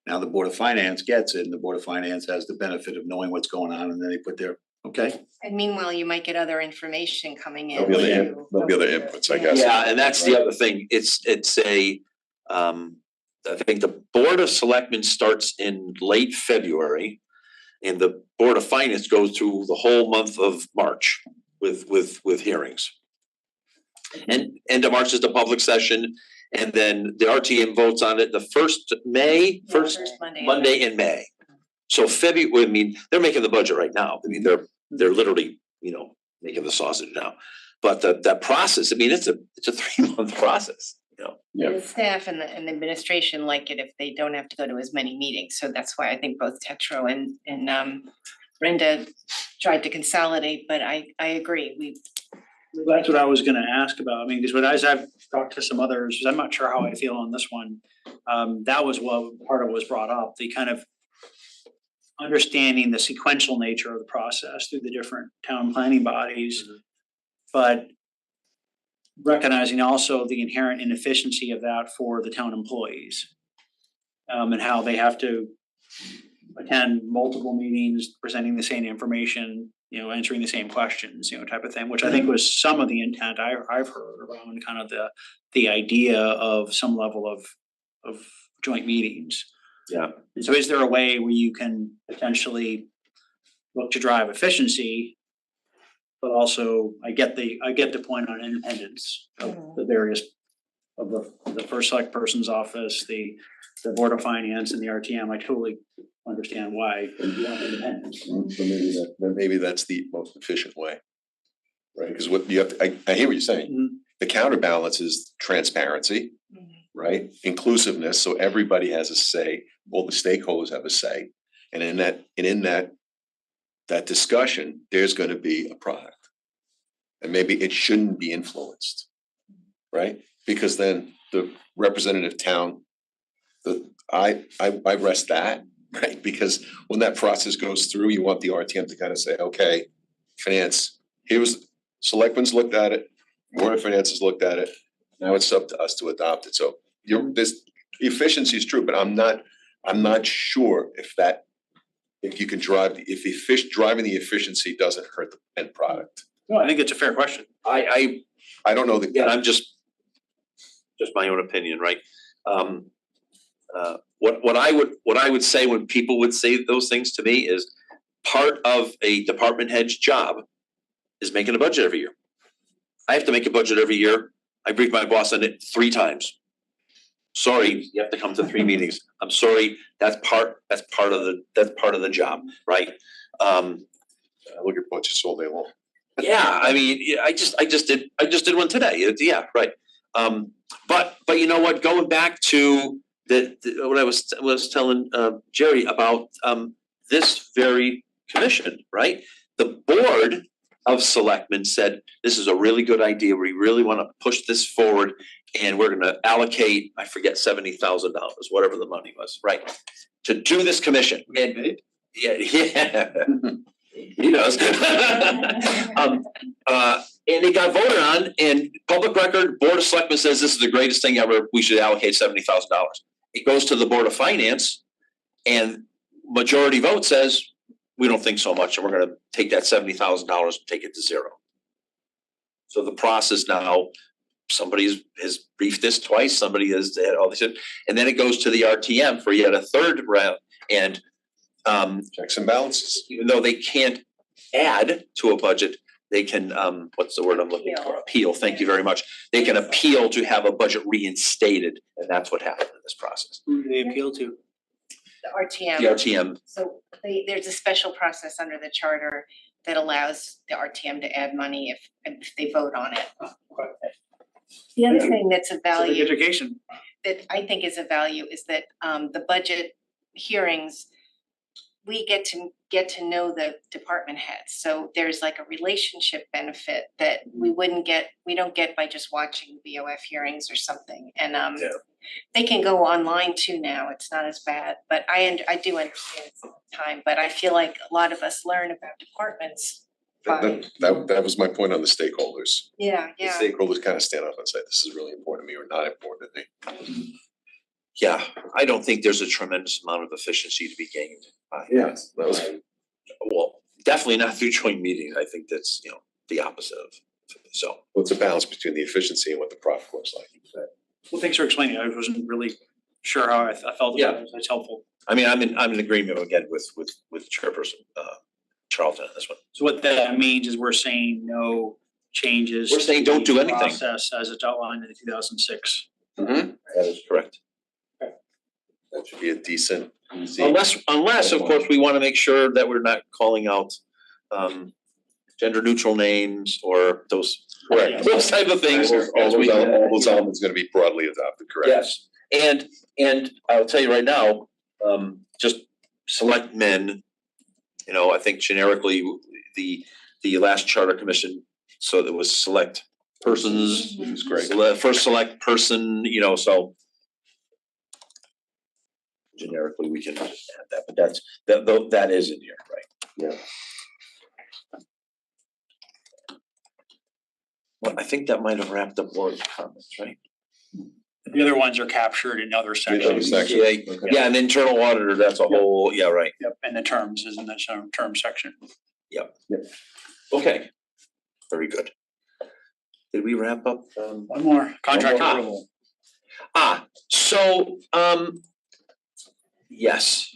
Now the Board of Finance gets it, and the Board of Finance has the benefit of knowing what's going on, and then they put their, okay. And meanwhile, you might get other information coming in. There'll be other inputs, I guess. Yeah, and that's the other thing. It's I think the Board of Selectmen starts in late February, and the Board of Finance goes through the whole month of March with hearings. And end of March is the public session, and then the RTM votes on it the first Monday in May. So February, I mean, they're making the budget right now. I mean, they're literally, making the sausage now. But that process, I mean, it's a 3-month process, The staff and the administration like it if they don't have to go to as many meetings, so that's why I think both Tetro and Brenda tried to consolidate, but I agree, That's what I was gonna ask about. I mean, because as I've talked to some others, I'm not sure how I feel on this one. That was what part of what was brought up, the kind of understanding the sequential nature of the process through the different town planning bodies. But recognizing also the inherent inefficiency of that for the town employees. And how they have to attend multiple meetings, presenting the same information, answering the same questions, type of thing, which I think was some of the intent I've heard around kind of the idea of some level of joint meetings. Yeah. And so is there a way where you can potentially look to drive efficiency, but also I get the point on independence of the various of the first select person's office, the the Board of Finance and the RTM, I totally understand why you want independence. Then maybe that's the most efficient way. Right, because what you have to, I hear what you're saying. Mhm. The counterbalance is transparency, right? Inclusiveness, so everybody has a say, all the stakeholders have a say. And in that discussion, there's gonna be a product. And maybe it shouldn't be influenced, right? Because then the representative town, I rest that, right? Because when that process goes through, you want the RTM to kind of say, okay, finance, here's, selectmen's looked at it, Board of Finance has looked at it, now it's up to us to adopt it. So this efficiency is true, but I'm not sure if you can drive, driving the efficiency doesn't hurt the end product. No, I think it's a fair question. I don't know that. Yeah, I'm just my own opinion, right? What I would say when people would say those things to me is part of a department head's job is making a budget every year. I have to make a budget every year. I brief my boss on it 3 times. Sorry, you have to come to 3 meetings. I'm sorry, that's part of the job, right? Look at budgets all day long. Yeah, I mean, I just did one today. Yeah, right. But you know what? Going back to what I was telling Jerry about this very commission, right? The board of selectmen said this is a really good idea. We really want to push this forward, and we're going to allocate, I forget, $70,000, whatever the money was, right, to do this commission. And yeah. He does. And it got voted on, and public record, Board of Selectmen says this is the greatest thing ever, we should allocate $70,000. It goes to the Board of Finance, and majority vote says, we don't think so much, and we're gonna take that $70,000 and take it to 0. So the process now, somebody has briefed this twice, somebody has had all this, and then it goes to the RTM for yet a third round, and checks and balances. even though they can't add to a budget, they can, what's the word I'm looking for? Appeal, thank you very much. They can appeal to have a budget reinstated, and that's what happened in this process. Who do they appeal to? The RTM. The RTM, So there's a special process under the charter that allows the RTM to add money if they vote on it. The other thing that's a Civic value education. that I think is a value is that the budget hearings, we get to know the department heads. So there's like a relationship benefit that we don't get by just watching BOF hearings or something. And they can go online too now, it's not as bad, but I do understand it's time, but I feel like a lot of us learn about departments by. That was my point on the stakeholders. Yeah, The yeah. stakeholders kind of stand up and say, this is really important to me or not important to me. yeah, I don't think there's a tremendous amount of efficiency to be gained. Yeah, that was. Well, definitely not through joint meetings. I think that's, the opposite of, so. What's the balance between the efficiency and what the profit looks like? Well, thanks for explaining. I wasn't really sure how I felt about it. That's helpful. I mean, I'm in agreement again with Chairperson Charlton on this one. So what that means is we're saying no changes. We're saying don't do to the anything. Process as it's outlined in the 2006. Mm-hmm. That is correct. That should be a decent, easy. Unless, of course, we want to make sure that we're not calling out gender neutral names or those type of things. All those elements gonna be broadly adopted, correct? Yes, and I'll tell you right now, just select men, I think generically, the last charter commission, so there was select persons. Which is great. First select person, so generically, we can just add that, but that is in here, right? Yeah. Well, I think that might have wrapped up Laura's comments, right? The other ones are captured in other sections. section. Yeah, an internal auditor, that's a whole, yeah, right. Yep, and the terms is in the term section. Okay, very good. Did we wrap up? One more, contract Ah. approval. So, yes,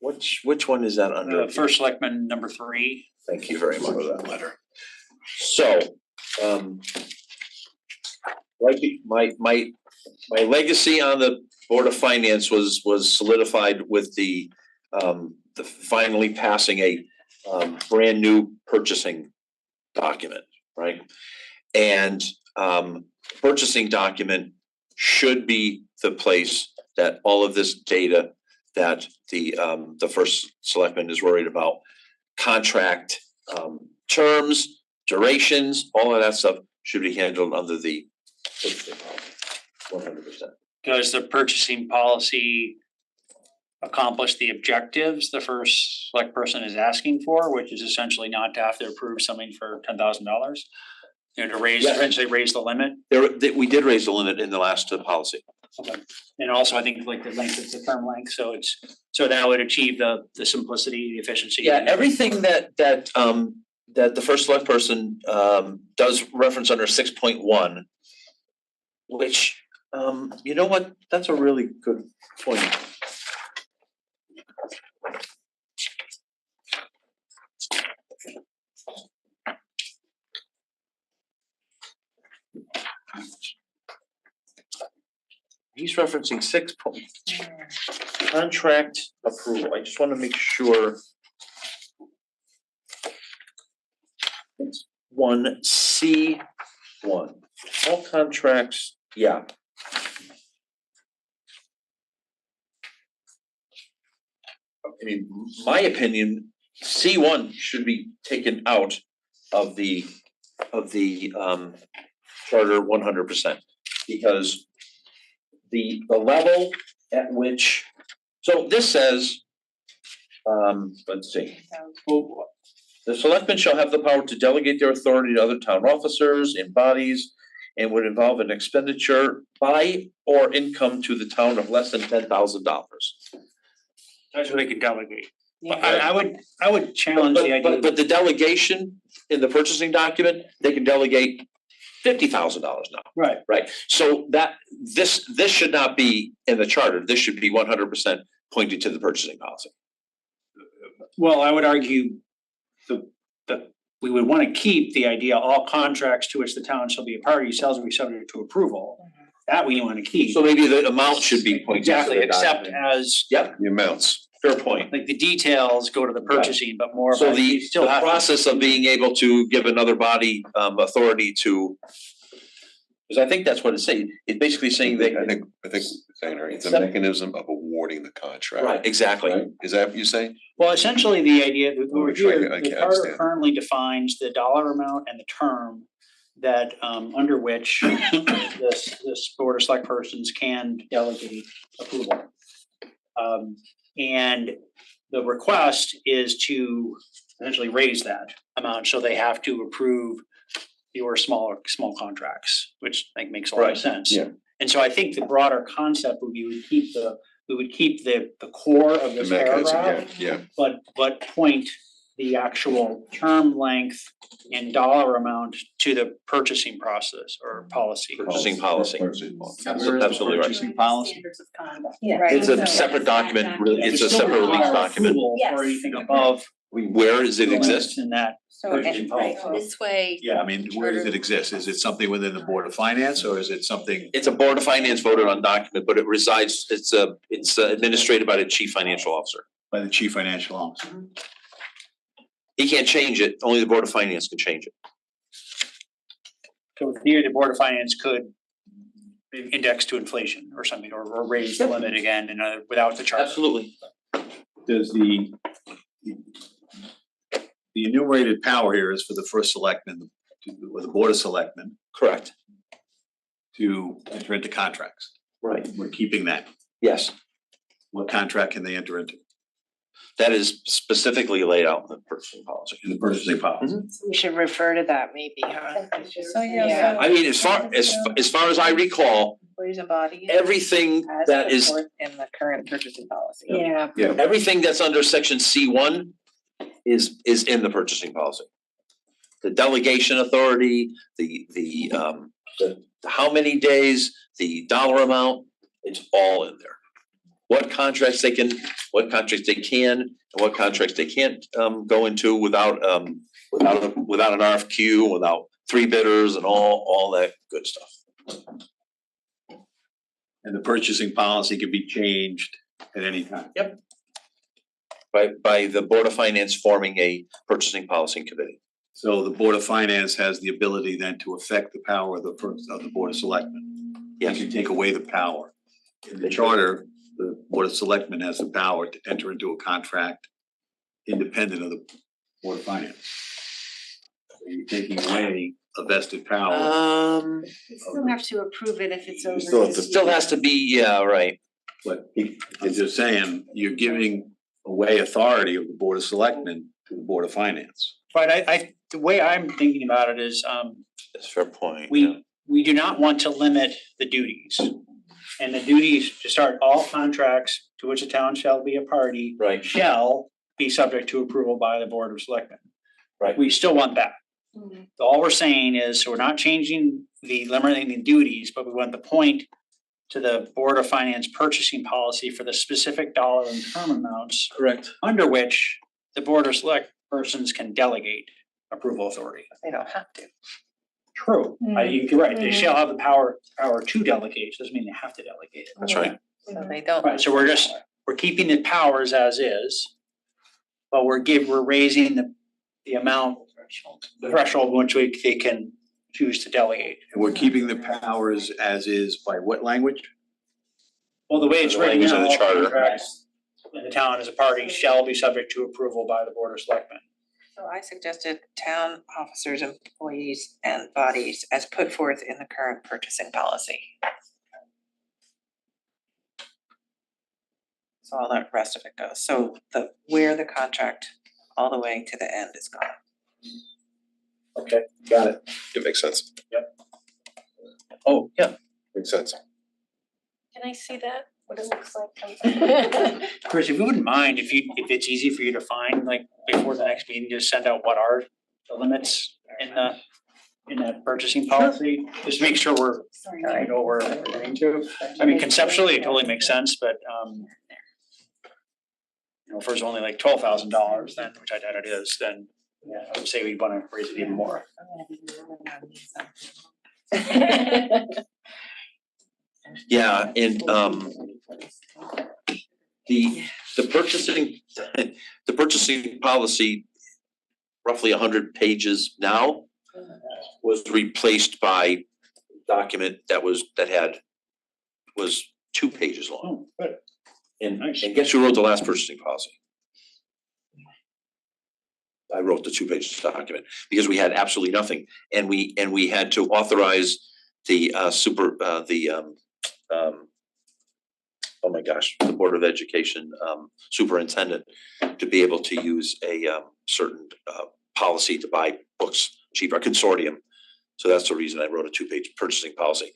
which one is that under? First selectman number 3. Thank you very much. For that letter. So, like my legacy on the Board of Finance was solidified with the finally passing a brand new purchasing document, right? And purchasing document should be the place that all of this data that the first selectman is worried about, contract terms, durations, all of that stuff should be handled under the 100%. Does the purchasing policy accomplish the objectives the first select person is asking for, which is essentially not to have to approve something for $10,000? You know, to raise, Yeah. eventually raise the limit. We did raise the limit in the last policy. Okay. And also I think like the length is the term length, so that would achieve the simplicity, the efficiency. Yeah, everything that the first select person does reference under 6.1, which you know what, that's a really good point. He's referencing 6 contract approval. I just want to make sure. 1C1, all contracts, yeah. I mean, my opinion, C1 should be taken out of the charter 100%, because the level at which, so this says, let's see. The selectmen shall have the power to delegate their authority to other town officers and bodies, and would involve an expenditure by or income to the town of less than $10,000. That's what they can delegate. But Yeah. I would challenge the idea. But the delegation in the purchasing document, they can delegate $50,000 now. Right. Right, so that this should not be in the charter, this should be 100% pointed to the purchasing policy. Well, I would argue the we would want to keep the idea, all contracts to which the town shall be a party shall be subject to approval. That we want to keep. So maybe the amount should be pointed to Exactly, the except document. as, Yep, The amounts. fair point. like the details go to the purchasing, but more So about the you still have to- process of being able to give another body authority to. Because I think that's what it's saying, it's basically saying they I can. think, saying, right, it's a Except- mechanism of awarding the contract. Right, exactly. Right? Is that what you say? Well, essentially, the idea that we're Sure, here, I the can charter understand. currently defines the dollar amount and the term that under which this board of select persons can delegate approval. And the request is to essentially raise that amount, so they have to approve your small contracts, which I think makes a lot Right, of sense. yeah. And so I think the broader concept would be we would keep the core of The this mechanism, paragraph, yeah. but point the actual term length and dollar amount to the purchasing process or policy. Purchasing policy. Purchasing policy. Absolutely right. Purchasing policy. Standards of conduct. Right. It's a So- separate document, really, it's a It still separate release requires document. approval for Yes. anything above. Where does it exist? In that So, purchasing and, policy. This way. Yeah, I mean, where does it exist? Is it something within the Board of Finance or is it something? It's a Board of Finance voted on document, but it resides, it's administrated by the chief financial officer. By the chief financial officer. He can't change it, only the Board of Finance can change it. So here, the Board of Finance could index to inflation or something, or raise the limit again without the charter. Absolutely. Does the enumerated power here is for the first selectman, or the Board of Selectmen, Correct. to enter into contracts. Right. We're keeping that. Yes, What contract can they enter into? that is specifically laid out in the purchasing policy. In the purchasing policy. we should refer to that maybe, huh? So, Yeah. I mean, as far as I recall, Employees and bodies. everything As that set is, forth in the current purchasing policy. Yeah, everything that's under section C1 is in the purchasing policy. The delegation authority, the how many days, the dollar amount, it's all in there. What contracts they can, what contracts they can, and what contracts they can't go into without an RFQ, without 3 bidders and all that good stuff. And the purchasing policy can be changed at any time. By the Board of Finance forming a purchasing policy committee. So the Board of Finance has the ability then to affect the power of the Board of Selectmen. You can take away the power. In the charter, the Board of Selectmen has the power to enter into a contract independent of the Board of Finance. So you're taking away a vested power, You still have to approve it if it's over. still have to- Still has to be, yeah, right. but I'm just saying, you're giving away authority of the Board of Selectmen to the Board of Finance. But the way I'm thinking about it is, That's a fair point. yeah. we do not want to limit the duties. And the duties to start all contracts to which a town shall be a party Right, shall be subject to approval by the Board of Selectmen. Right. We still want that. All we're saying is, so we're not changing limiting the duties, but we want the point to the Board of Finance purchasing policy for the specific dollar and term amounts correct. under which the Board of Select persons can delegate approval authority. They don't have to. True, you're right, they shall have the power to delegate, doesn't mean they have to delegate it. That's right. So they don't. Right, so we're keeping the powers as is, but we're raising the amount, the threshold which they can choose to delegate. And we're keeping the powers as is by what language? Well, the way it's The written language of now, the all charter. contracts in the town as a party shall be subject to approval by the Board of Selectmen. So I suggested town officers, employees, and bodies as put forth in the current purchasing policy. So all that rest of it goes. So where the contract all the way to the end is gone. Okay, got it. It makes sense, Oh, yeah. makes sense. Can I see that, what it looks like? Chris, if you wouldn't mind, if it's easy for you to find, like, before the next meeting, just send out what are the limits in that purchasing policy, just make sure we know what we're agreeing to. I mean, conceptually, it totally makes sense, but, if it's only like $12,000, then, which I doubt it is, then, yeah, I would say we wanna raise it even more. Yeah, and the purchasing policy, roughly 100 pages now, was replaced by a document that was 2 pages long. Oh, good. And Nice. guess who wrote the last purchasing policy? I wrote the 2-page document because we had absolutely nothing, and we had to authorize the oh my gosh, the Board of Education superintendent to be able to use a certain policy to buy books cheaper, a consortium. So that's the reason I wrote a 2-page purchasing policy.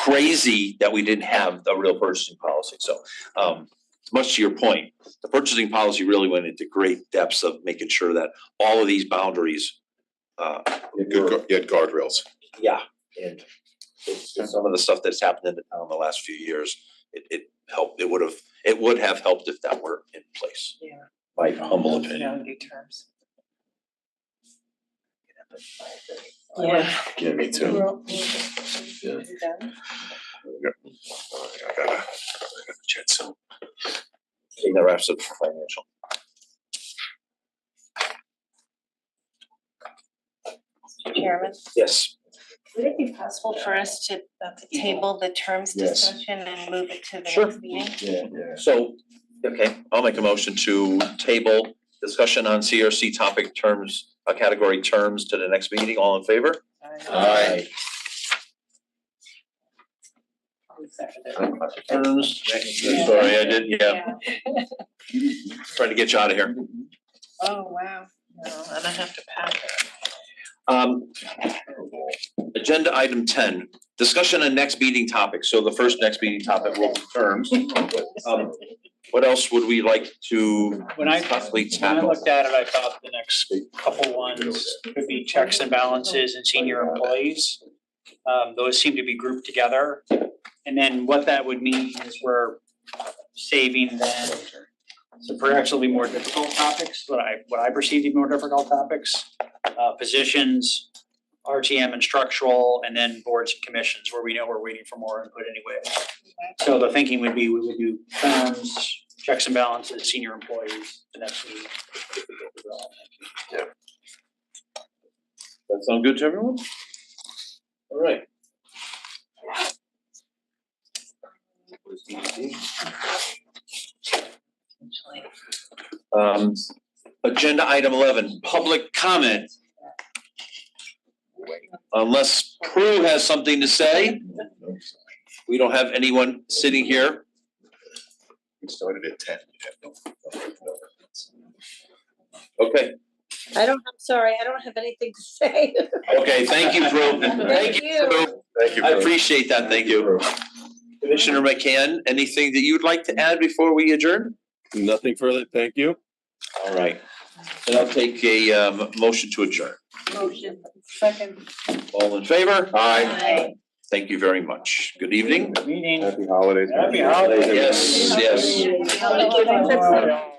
Crazy that we didn't have a real purchasing policy. So much to your point, the purchasing policy really went into great depths of making sure that all of these boundaries You had guardrails. yeah, and it's some of the stuff that's happened in the town the last few years, it helped, it would have helped if that were in place. Yeah. My humble opinion. New terms. Yeah, me too. Yeah. I gotta chat some. Okay, that wraps up for financial. Chairman, Yes. would it be possible for us to table the terms Yes. discussion and move it to the Sure. next meeting? Yeah. So, okay, I'll make a motion to table discussion on CRC topic terms, category terms to the next meeting. All in favor? Aye. Terms, sorry, I did, yeah, trying to get you out of here. Oh, wow. No, and I have to pack it. Agenda item 10, discussion on next meeting topic. So the first next meeting topic will be terms. What else would we like to When I possibly When I tackle? looked at it, I thought the next couple ones could be checks and balances and senior employees. Those seem to be grouped together. And then what that would mean is we're saving then some potentially more difficult topics, what I perceive to be more difficult topics. Positions RTM and structural, and then boards and commissions where we know we're waiting for more input anyway. So the thinking would be we would do terms, checks and balances, senior employees, the next meeting. if we go through all that. That sound good to everyone? All right. Agenda item 11, public comment. Unless Prue has something to say, we don't have anyone sitting here. We started at 10. Okay, I'm sorry, I don't have anything to say. okay, thank you, Prue. Thank you. Prue. Thank you. I appreciate that, thank you. Commissioner McCann, anything that you'd like to add before we adjourn? Nothing further, thank you. All right, then I'll take a motion to adjourn. Motion, second. All in favor? Aye. Thank you very much. Good evening. Meeting. Happy holidays. Happy holidays. Yes, yes. Thank you.